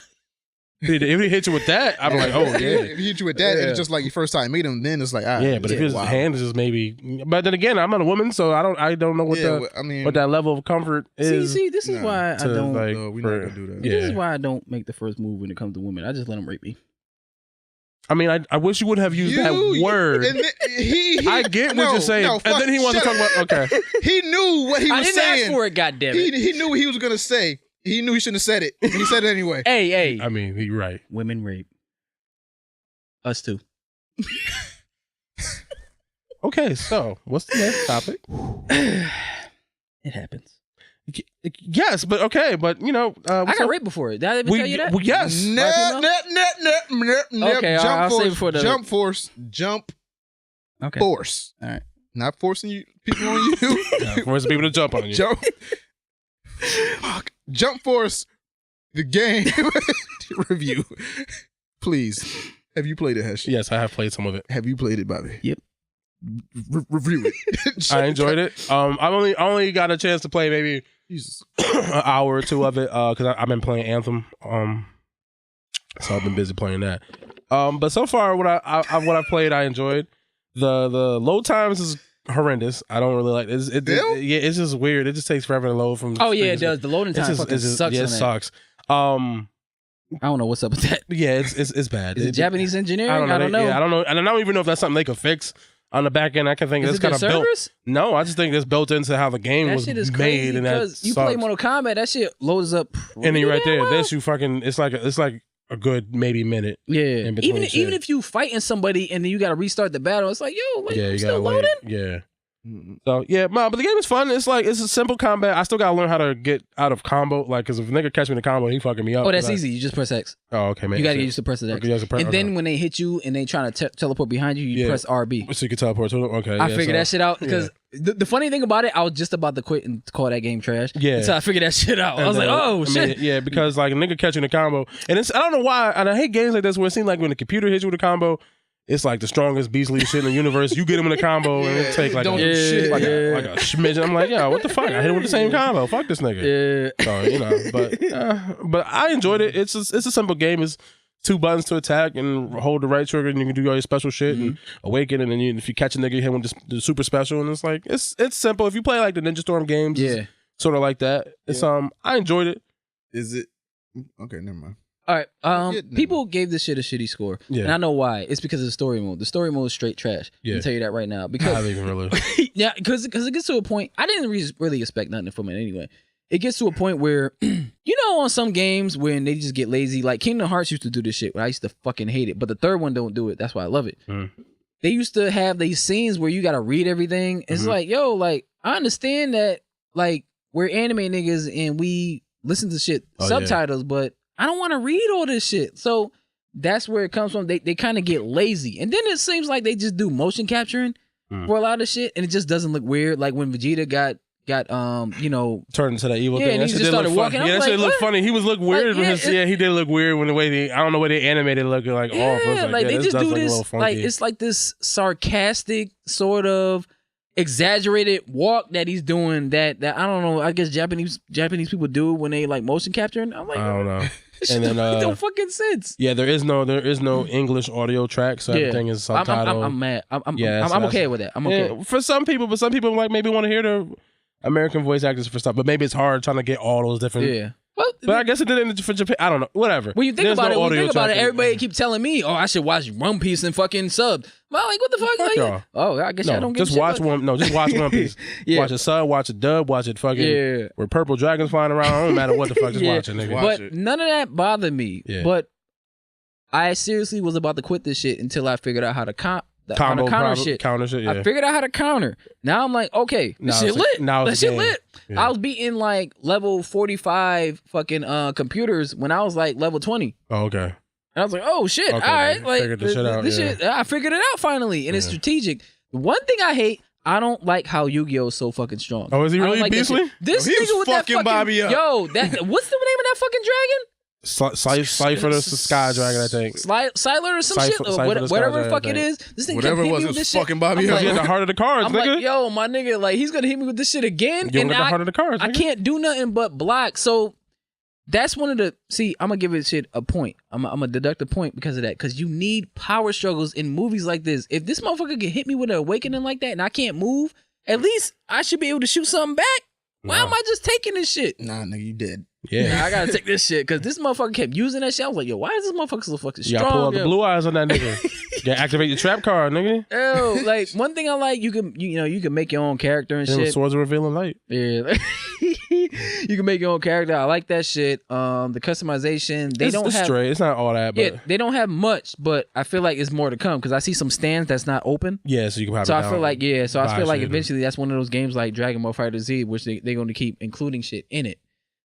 Speaker 10: If he hit you with that, I'm like, oh yeah.
Speaker 7: If he hit you with that, and it's just like your first time meet him, then it's like, all right,
Speaker 10: yeah. But if his hand is just maybe, but then again, I'm not a woman, so I don't know what what that level of comfort is.
Speaker 11: See, this is why I don't.
Speaker 10: Like,
Speaker 7: no, we're not gonna do that.
Speaker 11: This is why I don't make the first move when it comes to women. I just let them rape me.
Speaker 10: I mean, I wish you would have used that word. I get what you're saying, and then he wants to talk about. Okay,
Speaker 7: he knew what he was saying.
Speaker 11: I didn't ask for it. Goddammit.
Speaker 7: He knew what he was gonna say. He knew he shouldn't have said it, and he said it anyway.
Speaker 11: Hey.
Speaker 10: I mean, you're right.
Speaker 11: Women rape. Us too.
Speaker 10: Okay, so what's the next topic?
Speaker 11: It happens.
Speaker 10: Yes, but okay, but I
Speaker 11: got raped before. Did I ever tell you that?
Speaker 10: Well, yes.
Speaker 11: Okay, I'll save it for the
Speaker 7: jump force.
Speaker 11: Okay.
Speaker 7: Force.
Speaker 11: All right.
Speaker 7: Not forcing people on you.
Speaker 10: Forcing people to jump on you.
Speaker 7: Jump Force, the game review. Please. Have you played it, Hesh?
Speaker 10: Yes, I have played some of it.
Speaker 7: Have you played it, Bobby?
Speaker 11: Yep.
Speaker 7: Review it.
Speaker 10: I enjoyed it. I only got a chance to play maybe an hour or two of it because I've been playing Anthem. So I've been busy playing that. But so far, what I've played, I enjoyed. The load times is horrendous. I don't really like it. It's just weird. It just takes forever to load from.
Speaker 11: Oh yeah, it does. The loading time fucking sucks.
Speaker 10: Yeah, it sucks.
Speaker 11: I don't know what's up with that.
Speaker 10: Yeah, it's bad.
Speaker 11: Is it Japanese engineering? I don't know.
Speaker 10: Yeah, I don't know, and I don't even know if that's something they could fix on the back end. I can think it's kind of built. No, I just think it's built into how the game
Speaker 11: that
Speaker 10: was
Speaker 11: shit is
Speaker 10: made,
Speaker 11: crazy
Speaker 10: and that
Speaker 11: you play Mortal Kombat, that shit loads up.
Speaker 10: And then right there, this you fucking it's like a good maybe minute.
Speaker 11: Yeah,
Speaker 10: in between
Speaker 11: even if you fighting somebody and then you got to restart the battle, it's like you still loading.
Speaker 10: Yeah. So yeah, but the game is fun. It's a simple combat. I still gotta learn how to get out of combo. Like, cause if a nigga catch me in a combo, he fucking me up.
Speaker 11: Oh, that's easy. You just press X.
Speaker 10: Oh, okay, man.
Speaker 11: You gotta get used to pressing X. And then when they hit you and they trying to teleport behind you, you press RB.
Speaker 10: So you can teleport to them. Okay,
Speaker 11: I figured that shit out because the funny thing about it, I was just about to quit and call that game trash. Yeah, so I figured that shit out. I was like, oh shit.
Speaker 10: Yeah, because like a nigga catching a combo, and I don't know why, and I hate games like this where it seems like when the computer hits you with a combo. It's like the strongest beastly shit in the universe. You get him in a combo and it take like a smidgen. I'm like, what the fuck? I hit him with the same combo. Fuck this nigga. Yeah. So but I enjoyed it. It's a simple game. It's 2 buttons to attack and hold the right trigger, and you can do all your special shit and awaken. And then if you catch a nigga, you hit him with the super special. And it's like it's simple. If you play like the Ninja Storm games, sort of like that. It's I enjoyed it.
Speaker 7: Is it okay? Never mind.
Speaker 11: All right. People gave this shit a shitty score. Yeah. And I know why. It's because of the story mode. The story mode is straight trash. Yeah. I can tell you that right now. Because
Speaker 10: I even really.
Speaker 11: Yeah, because it gets to a point. I didn't really expect nothing from it anyway. It gets to a point where, on some games when they just get lazy, like Kingdom Hearts used to do this shit. I used to fucking hate it. But the third one don't do it. That's why I love it. They used to have these scenes where you got to read everything. It's like, I understand that, like, we're anime niggas and we listen to shit subtitles, but I don't want to read all this shit. So that's where it comes from. They kind of get lazy. And then it seems like they just do motion capturing for a lot of shit. And it just doesn't look weird. Like when Vegeta got
Speaker 10: turned into that evil thing.
Speaker 11: And he just started walking.
Speaker 10: Yeah, that shit looked funny. He was look weird. He did look weird when the way I don't know where they animated it looking like off.
Speaker 11: Like they just do this. Like it's like this sarcastic sort of exaggerated walk that he's doing that I don't know. I guess Japanese people do when they like motion capturing. I'm like,
Speaker 10: I don't know.
Speaker 11: And then no fucking sense.
Speaker 10: Yeah, there is no English audio track, so everything is subtitled.
Speaker 11: I'm mad. I'm okay with that. I'm okay.
Speaker 10: For some people, but some people like maybe want to hear the American voice actors for stuff, but maybe it's hard trying to get all those different.
Speaker 11: Yeah.
Speaker 10: But I guess it did for Japan. I don't know. Whatever.
Speaker 11: When you think about it, everybody keep telling me, "Oh, I should watch One Piece and fucking sub." I'm like, what the fuck? Like, I guess I don't get.
Speaker 10: Just watch one. No, just watch One Piece. Watch a sub, watch a dub, watch it fucking. Where purple dragons flying around. Don't matter what the fuck. Just watch it, nigga.
Speaker 11: But none of that bothered me. Yeah. But I seriously was about to quit this shit until I figured out how to counter shit. I figured out how to counter. Now I'm like, okay, this shit lit. That shit lit. Yeah. I was beating like level 45 fucking computers when I was like level 20.
Speaker 10: Oh, okay.
Speaker 11: And I was like, oh shit, all right. Like figured this shit out. I figured it out finally. And it's strategic. The one thing I hate, I don't like how Yu-Gi-Oh is so fucking strong.
Speaker 10: Oh, is he really beastly?
Speaker 11: This nigga with that fucking
Speaker 7: Bobby up.
Speaker 11: Yo, what's the name of that fucking dragon?
Speaker 10: Cypher the Sky Dragon, I think.
Speaker 11: Siler or some
Speaker 10: Cypher-
Speaker 11: shit,
Speaker 10: Cypher the Sky
Speaker 11: whatever the
Speaker 10: Dragon,
Speaker 11: fuck
Speaker 10: I
Speaker 11: it
Speaker 10: think.
Speaker 11: is. This thing
Speaker 7: Whatever
Speaker 11: kept
Speaker 7: it
Speaker 11: hitting
Speaker 7: was,
Speaker 11: me
Speaker 7: it
Speaker 11: with
Speaker 7: was
Speaker 11: this shit.
Speaker 7: fucking Bobby
Speaker 11: I'm
Speaker 7: up.
Speaker 11: like,
Speaker 10: You get the heart of the cards,
Speaker 11: I'm
Speaker 10: nigga.
Speaker 11: like, yo, my nigga, like he's gonna hit me with this shit again,
Speaker 10: You don't
Speaker 11: and
Speaker 10: get the heart of the cards,
Speaker 11: I
Speaker 10: nigga.
Speaker 11: can't do nothing but block. So that's one of the. See, I'm gonna give it shit a point. I'm gonna deduct a point because of that. Because you need power struggles in movies like this. If this motherfucker can hit me with an awakening like that, and I can't move, at least I should be able to shoot something back. Why am I just taking this shit?
Speaker 7: Nah, nigga, you dead.
Speaker 10: Yeah.
Speaker 11: I gotta take this shit because this motherfucker kept using that shit. I was like, yo, why is this motherfucker so fucking
Speaker 10: You
Speaker 11: strong?
Speaker 10: gotta pull out the
Speaker 11: yo?
Speaker 10: blue eyes on that nigga. You activate your trap card, nigga.
Speaker 11: Yo, like one thing I like, you can make your own character and
Speaker 10: Them
Speaker 11: shit.
Speaker 10: swords are revealing light.
Speaker 11: Yeah, you can make your own character. I like that shit. The customization, they
Speaker 10: It's
Speaker 11: don't have
Speaker 10: straight. It's not all that, but
Speaker 11: yeah, they don't have much, but I feel like it's more to come because I see some stands that's not open.
Speaker 10: yeah, so you can have
Speaker 11: So
Speaker 10: it
Speaker 11: I feel like I feel like
Speaker 10: shit.
Speaker 11: eventually that's one of those games like Dragon Ball Fighter Z, which they're going to keep including shit in it.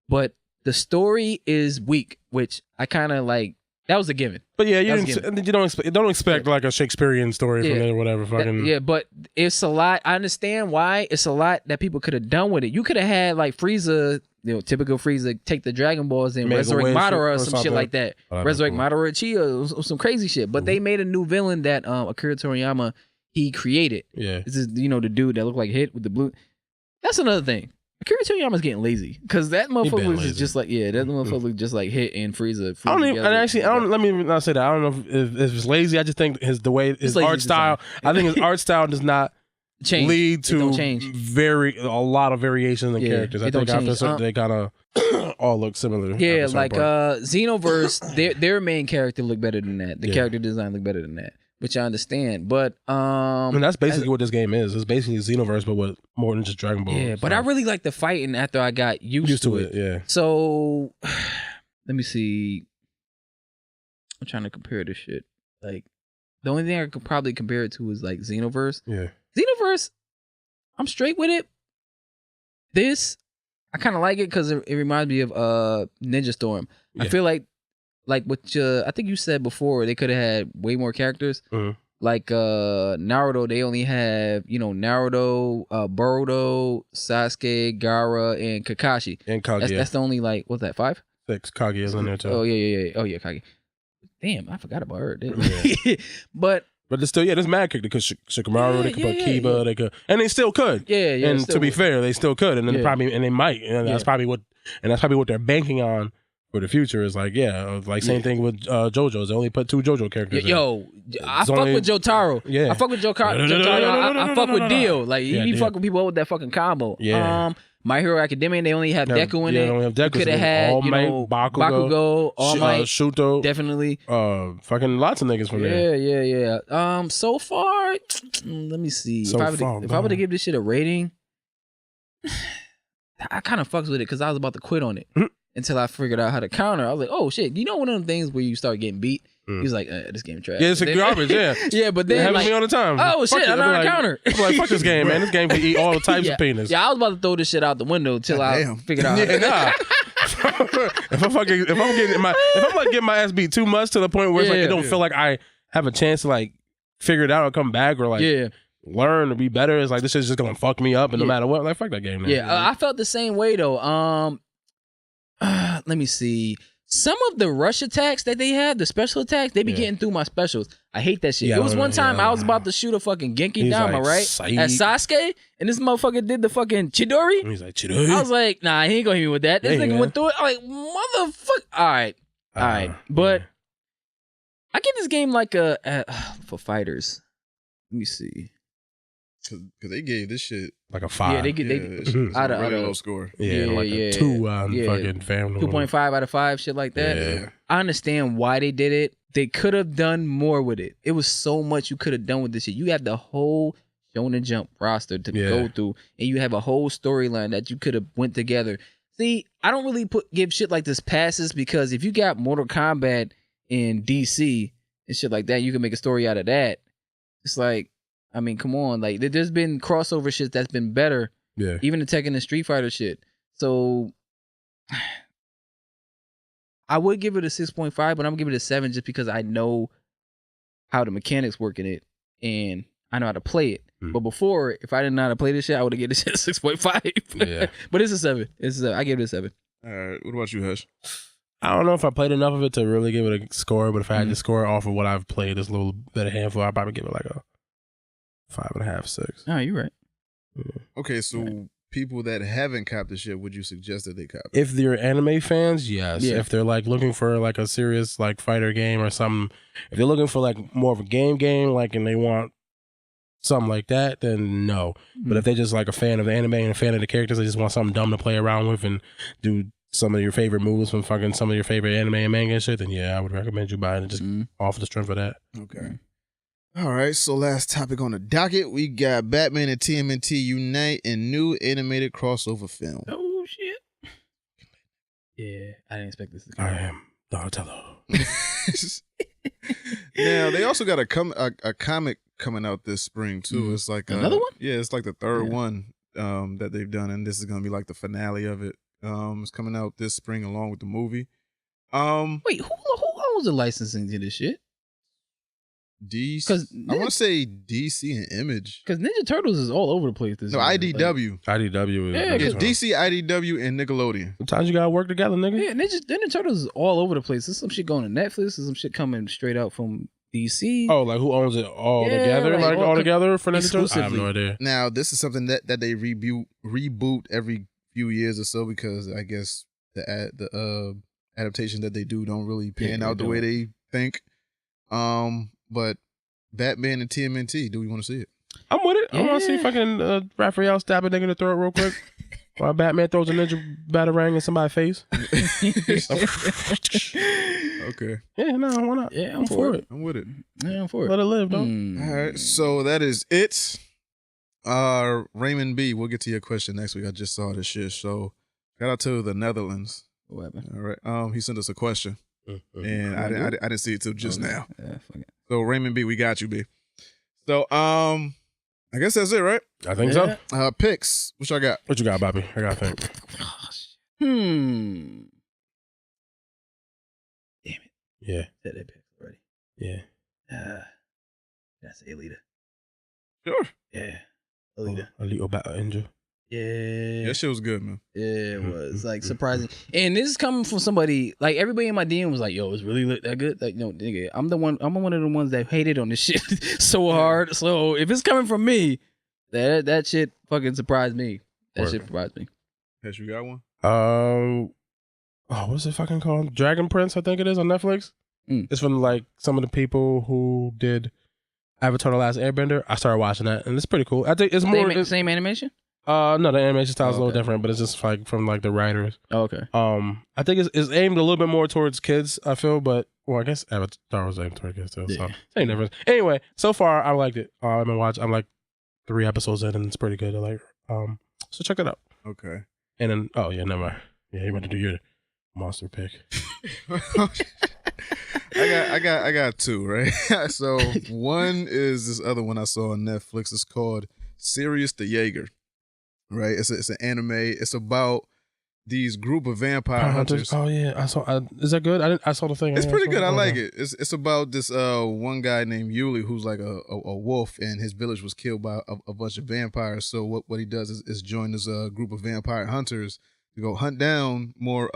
Speaker 11: But the story is weak, which I kind of like. That was a given.
Speaker 10: But yeah, you
Speaker 11: That was a
Speaker 10: didn't. You don't expect like a Shakespearean story from it or whatever. Fucking
Speaker 11: Yeah, but it's a lot. I understand why it's a lot that people could have done with it. You could have had like Frieza, typical Frieza, take the Dragon Balls and
Speaker 10: Make a
Speaker 11: resurrect
Speaker 10: wish
Speaker 11: Madara or
Speaker 10: or
Speaker 11: some shit
Speaker 10: something.
Speaker 11: like that.
Speaker 10: Oh, that'd be
Speaker 11: Resurrect
Speaker 10: cool.
Speaker 11: Madara Chia or some crazy shit. But they made a new villain that Akira Toriyama he created.
Speaker 10: Yeah.
Speaker 11: This is the dude that looked like Hit with the blue. That's another thing. Akira Toriyama's getting lazy because that motherfucker
Speaker 10: been
Speaker 11: was
Speaker 10: lazy.
Speaker 11: just like that motherfucker looked just like Hit and Frieza.
Speaker 10: I don't even.
Speaker 11: together.
Speaker 10: And actually, I don't. Let me not say that. I don't know if it's lazy. I just think his
Speaker 11: lazy
Speaker 10: art style. I think his art style does not
Speaker 11: Change.
Speaker 10: lead
Speaker 11: It
Speaker 10: to
Speaker 11: don't change.
Speaker 10: a lot of variation in
Speaker 11: Yeah,
Speaker 10: characters. I
Speaker 11: it don't
Speaker 10: think after
Speaker 11: change.
Speaker 10: certain, they kind of all look similar.
Speaker 11: Yeah,
Speaker 10: after a certain
Speaker 11: like
Speaker 10: point.
Speaker 11: Xenoverse, their main character looked better than that. The
Speaker 10: Yeah.
Speaker 11: character design looked better than that, which I understand. But
Speaker 10: and that's basically what this game is. It's basically Xenoverse, but with more than just Dragon Ball.
Speaker 11: yeah, but I really like the fighting after I got used to it.
Speaker 10: Yeah.
Speaker 11: So let me see. I'm trying to compare this shit. Like the only thing I could probably compare it to is like Xenoverse.
Speaker 10: Yeah.
Speaker 11: Xenoverse, I'm straight with it. This, I kind of like it because it reminds me of Ninja Storm. I
Speaker 10: Yeah.
Speaker 11: feel like what I think you said before, they could have had way more characters.
Speaker 10: Mhm.
Speaker 11: Like Naruto, they only have Naruto, Boruto, Sasuke, Gaara, and Kakashi.
Speaker 10: And Kage.
Speaker 11: That's the only what's that 5?
Speaker 10: 6. Kage is in there too.
Speaker 11: Oh yeah. Oh yeah, Kage. Damn, I forgot about her. But
Speaker 10: there's still there's mad characters. They could Shikamaru, they could put Kiba, they could, and they still could.
Speaker 11: Yeah.
Speaker 10: And
Speaker 11: still
Speaker 10: to be
Speaker 11: would.
Speaker 10: fair, they still could, and then
Speaker 11: Yeah.
Speaker 10: they might, and that's probably what they're banking on for the future. Is like same thing with JoJo's. They only put 2 JoJo characters.
Speaker 11: Yo, I
Speaker 10: It's
Speaker 11: fuck
Speaker 10: only-
Speaker 11: with Jotaro.
Speaker 10: Yeah.
Speaker 11: I fuck with Jotaro. I fuck with Dio. Like he be fucking people up with that fucking combo.
Speaker 10: Yeah.
Speaker 11: My Hero Academia, they only have Deku in it.
Speaker 10: They only have Deku.
Speaker 11: Could have had
Speaker 10: All Might,
Speaker 11: Bakugo, All Might,
Speaker 10: Shuto,
Speaker 11: definitely.
Speaker 10: Fucking lots of niggas from there.
Speaker 11: Yeah. So far, let me see.
Speaker 10: So
Speaker 11: if I
Speaker 10: far,
Speaker 11: were to
Speaker 10: man.
Speaker 11: give this shit a rating, I kind of fucks with it because I was about to quit on it until I figured out how to counter. I was like, oh shit, one of them things where you start getting beat. He was like, this game trash.
Speaker 10: Yeah, it's a garbage. Yeah,
Speaker 11: yeah, but
Speaker 10: it
Speaker 11: then
Speaker 10: happens
Speaker 11: like,
Speaker 10: to me all the time.
Speaker 11: oh
Speaker 10: Fuck
Speaker 11: shit,
Speaker 10: it.
Speaker 11: I know how to
Speaker 10: I'm like-
Speaker 11: counter.
Speaker 10: I'm like, fuck this game, man. This game can eat all the types of penis.
Speaker 11: Yeah, I was about to throw this shit out the window till I figured out.
Speaker 10: Yeah, nah. if I'm like getting my ass beat too much to the point where it's like it don't feel like I have a chance to like figure it out or come back or like learn or be better, it's like this shit's just gonna fuck me up, and no matter what, like fuck that game. Man.
Speaker 11: Yeah, I felt the same way though. Let me see. Some of the rush attacks that they have, the special attacks, they be getting through my specials. I hate that shit.
Speaker 10: Yeah,
Speaker 11: It was one time I was about to shoot a fucking Genki
Speaker 10: He's
Speaker 11: Dama,
Speaker 10: like,
Speaker 11: right?
Speaker 10: "Psych."
Speaker 11: At Sasuke, and this motherfucker did the fucking Chidori.
Speaker 10: He's like, Chidori?
Speaker 11: I was like, nah, he ain't gonna hit me with that. This
Speaker 10: Yeah,
Speaker 11: nigga
Speaker 10: man.
Speaker 11: went through it. I'm like, motherfucker. All right. But I give this game like for fighters. Let me see.
Speaker 7: Because they gave this shit
Speaker 10: like a 5.
Speaker 11: Yeah, they out of
Speaker 7: really low score.
Speaker 10: Yeah, like a 2 on fucking family.
Speaker 11: 2.5 out of 5, shit like that.
Speaker 10: Yeah.
Speaker 11: I understand why they did it. They could have done more with it. It was so much you could have done with this shit. You have the whole Shonen Jump roster to go through, and you have a whole storyline that you could have went together. See, I don't really give shit like this passes because if you got Mortal Kombat in DC and shit like that, you can make a story out of that. It's like, I mean, come on. Like, there's been crossover shit that's been better.
Speaker 10: Yeah.
Speaker 11: Even the Tekken and Street Fighter shit. So, I would give it a 6.5, but I'm going to give it a 7 just because I know how the mechanics work in it and I know how to play it. But before, if I didn't know how to play this shit, I would have given this shit a 6.5.
Speaker 10: Yeah.
Speaker 11: But it's a 7. I give it a 7.
Speaker 7: All right. What about you, Hush?
Speaker 10: I don't know if I played enough of it to really give it a score, but if I had to score off of what I've played, this little bit of handful, I'd probably give it like a 5.5, 6.
Speaker 11: Oh, you're right.
Speaker 10: Yeah.
Speaker 7: Okay, so people that haven't copped the shit, would you suggest that they cop it?
Speaker 10: If they're anime fans, yes.
Speaker 11: Yeah.
Speaker 10: If they're like looking for like a serious like fighter game or something, if they're looking for like more of a game, like, and they want something like that, then no. But if they're just like a fan of the anime and a fan of the characters, they just want something dumb to play around with and do some of your favorite moves from fucking some of your favorite anime and manga and shit, then yeah, I would recommend you buying it just off the strength of that.
Speaker 7: Okay. All right, so last topic on the docket, we got Batman and TMNT unite in new animated crossover film.
Speaker 11: Oh shit! Yeah, I didn't expect this to come.
Speaker 10: I am Donatello.
Speaker 7: Now they also got a comic coming out this spring too. It's like
Speaker 11: another one.
Speaker 7: Yeah, it's like the third one that they've done, and this is gonna be like the finale of it. It's coming out this spring along with the movie.
Speaker 11: Wait, who owns the licensing to this shit?
Speaker 7: DC. I want to say DC and Image.
Speaker 11: Because Ninja Turtles is all over the place.
Speaker 7: No, IDW.
Speaker 10: IDW is
Speaker 11: Yeah,
Speaker 7: DC, IDW, and Nickelodeon.
Speaker 10: Sometimes you gotta work together, nigga.
Speaker 11: Yeah, Ninja Turtles is all over the place. There's some shit going to Netflix. There's some shit coming straight out from DC.
Speaker 10: Oh, like who owns it all
Speaker 11: Yeah,
Speaker 10: together? Like all together for Ninja Turtles? I have no idea.
Speaker 7: Now, this is something that they reboot every few years or so because I guess the adaptations that they do don't really pan out the way they think. But Batman and TMNT, do we want to see it?
Speaker 10: I'm with it. I want to see fucking Raphael stab a nigga in the throat real quick while Batman throws a ninja batarang in somebody's face.
Speaker 7: Okay.
Speaker 10: Yeah, no, why not?
Speaker 11: Yeah, I'm for it.
Speaker 7: I'm with it.
Speaker 11: Yeah, I'm for it.
Speaker 10: Let it live, though.
Speaker 7: All right, so that is it. Raymond B, we'll get to your question next week. I just saw this shit. So shout out to the Netherlands.
Speaker 11: What happened?
Speaker 7: All right. He sent us a question. And I didn't see it till just now.
Speaker 11: Yeah, fuck it.
Speaker 7: So Raymond B, we got you, B. So I guess that's it, right?
Speaker 10: I think so.
Speaker 7: Picks. What y'all got?
Speaker 10: What you got, Bobby? I gotta think.
Speaker 11: Damn it.
Speaker 10: Yeah.
Speaker 11: Said that pick already.
Speaker 10: Yeah.
Speaker 11: That's Alita.
Speaker 7: Sure.
Speaker 11: Yeah. Alita.
Speaker 10: Alita Battle Angel.
Speaker 11: Yeah.
Speaker 7: That shit was good, man.
Speaker 11: Yeah, it was like surprising. And this is coming from somebody like everybody in my DM was like, "Yo, it's really that good." Like, no, nigga, I'm one of the ones that hated on this shit so hard. So if it's coming from me, that shit fucking surprised me. That shit surprised me.
Speaker 7: Has you got one?
Speaker 10: What's it fucking called? Dragon Prince, I think it is on Netflix. It's from like some of the people who did Avatar: The Last Airbender. I started watching that, and it's pretty cool. I think it's more
Speaker 11: same animation.
Speaker 10: No, the animation style is a little different, but it's just like from like the writers.
Speaker 11: Oh, okay.
Speaker 10: I think it's aimed a little bit more towards kids, I feel, but well, I guess Avatar was aimed towards kids too. So same difference. Anyway, so far I liked it. I've been watching. I'm like 3 episodes in, and it's pretty good. I like. So check it out.
Speaker 7: Okay.
Speaker 10: And then never mind. Yeah, you want to do your monster pick.
Speaker 7: I got two, right? So one is this other one I saw on Netflix. It's called Sirius the Jaeger. Right, it's an anime. It's about these group of vampire hunters.
Speaker 10: Oh yeah, I saw. Is that good? I saw the thing.
Speaker 7: It's pretty good. I like it. It's about this one guy named Yuli who's like a wolf, and his village was killed by a bunch of vampires. So what he does is join this group of vampire hunters to go hunt down more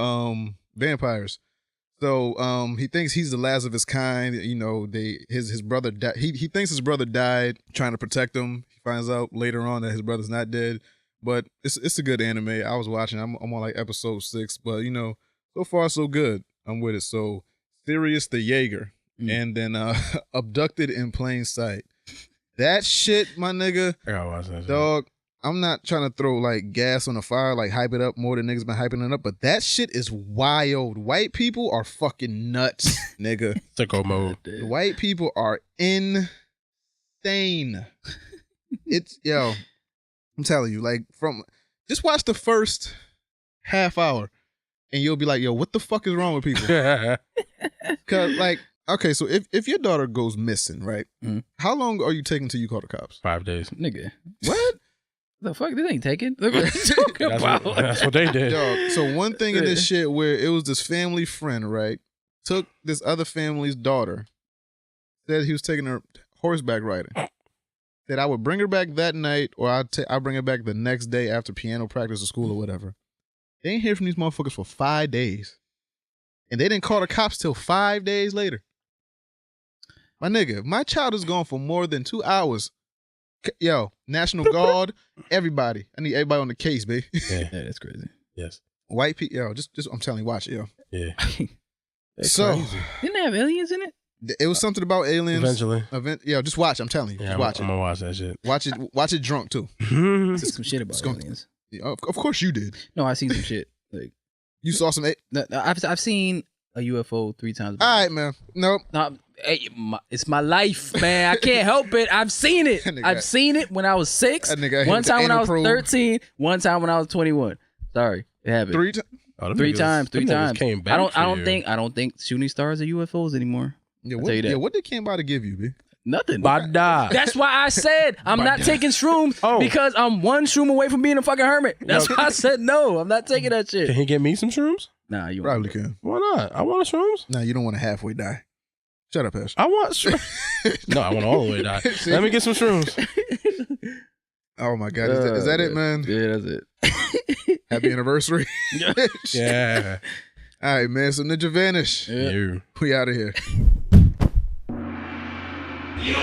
Speaker 7: vampires. So he thinks he's the last of his kind. You know, his brother died. He thinks his brother died trying to protect him. He finds out later on that his brother's not dead. But it's a good anime. I was watching. I'm on like episode 6, but you know, so far so good. I'm with it. So Sirius the Jaeger, and then Abducted in Plain Sight. That shit, my nigga.
Speaker 10: I gotta watch that.
Speaker 7: Dog, I'm not trying to throw like gas on the fire, like hype it up more than niggas been hyping it up, but that shit is wild. White people are fucking nuts, nigga.
Speaker 10: Sicko mode.
Speaker 7: White people are insane. It's I'm telling you, like just watch the first half hour and you'll be like, yo, what the fuck is wrong with people? Cause like, okay, so if your daughter goes missing, right? How long are you taking till you call the cops?
Speaker 10: 5 days.
Speaker 11: Nigga.
Speaker 7: What?
Speaker 11: The fuck? This ain't taken. Look what you talking about.
Speaker 10: That's what they did.
Speaker 7: Dog, so one thing in this shit where it was this family friend, right? Took this other family's daughter, said he was taking her horseback riding. That I would bring her back that night, or I'd bring her back the next day after piano practice or school or whatever. They ain't hear from these motherfuckers for 5 days. And they didn't call the cops till 5 days later. My nigga, my child is gone for more than 2 hours. Yo, National Guard, everybody. I need everybody on the case, baby.
Speaker 10: Yeah,
Speaker 11: that's crazy.
Speaker 10: Yes.
Speaker 7: White people, yo, just I'm telling you, watch it, yo.
Speaker 10: Yeah.
Speaker 7: So,
Speaker 10: crazy.
Speaker 11: Didn't they have aliens in it?
Speaker 7: It was something about aliens.
Speaker 10: Eventually.
Speaker 7: Yeah, just watch. I'm telling you.
Speaker 10: Yeah,
Speaker 7: Just watch
Speaker 10: I'm
Speaker 7: it.
Speaker 10: gonna watch that shit.
Speaker 7: Watch it drunk too.
Speaker 11: There's some shit about aliens.
Speaker 7: Yeah, of course you did.
Speaker 11: No, I seen some shit. Like
Speaker 7: you saw some.
Speaker 11: I've seen a UFO 3 times.
Speaker 7: All right, man. Nope.
Speaker 11: No, it's my life, man. I can't help it. I've seen it. I've seen it when I was 6. One time when I was 13. One time when I was 21. Sorry, it happened.
Speaker 7: 3 times.
Speaker 10: Oh,
Speaker 11: Three times.
Speaker 10: Came back
Speaker 11: I don't think shooting stars are UFOs anymore.
Speaker 7: Yeah,
Speaker 11: I'll tell you that.
Speaker 7: what they came by to give you, B?
Speaker 11: Nothing.
Speaker 10: Bada.
Speaker 11: That's why I said I'm not taking shrooms because I'm one shroom away from being a fucking hermit. That's why I said no. I'm not taking that shit.
Speaker 10: Can he get me some shrooms?
Speaker 11: Nah, you
Speaker 7: probably can.
Speaker 10: Why not? I want shrooms.
Speaker 7: Nah, you don't want to halfway die. Shut up, Ash.
Speaker 10: I want shrooms. No, I want all the way die. Let me get some shrooms.
Speaker 7: Oh my God, is that it, man?
Speaker 11: Yeah, that's it.
Speaker 7: Happy anniversary.
Speaker 10: Yeah.
Speaker 7: All right, man. So Ninja Vanish.
Speaker 10: Yeah.
Speaker 7: We out of here.
Speaker 2: You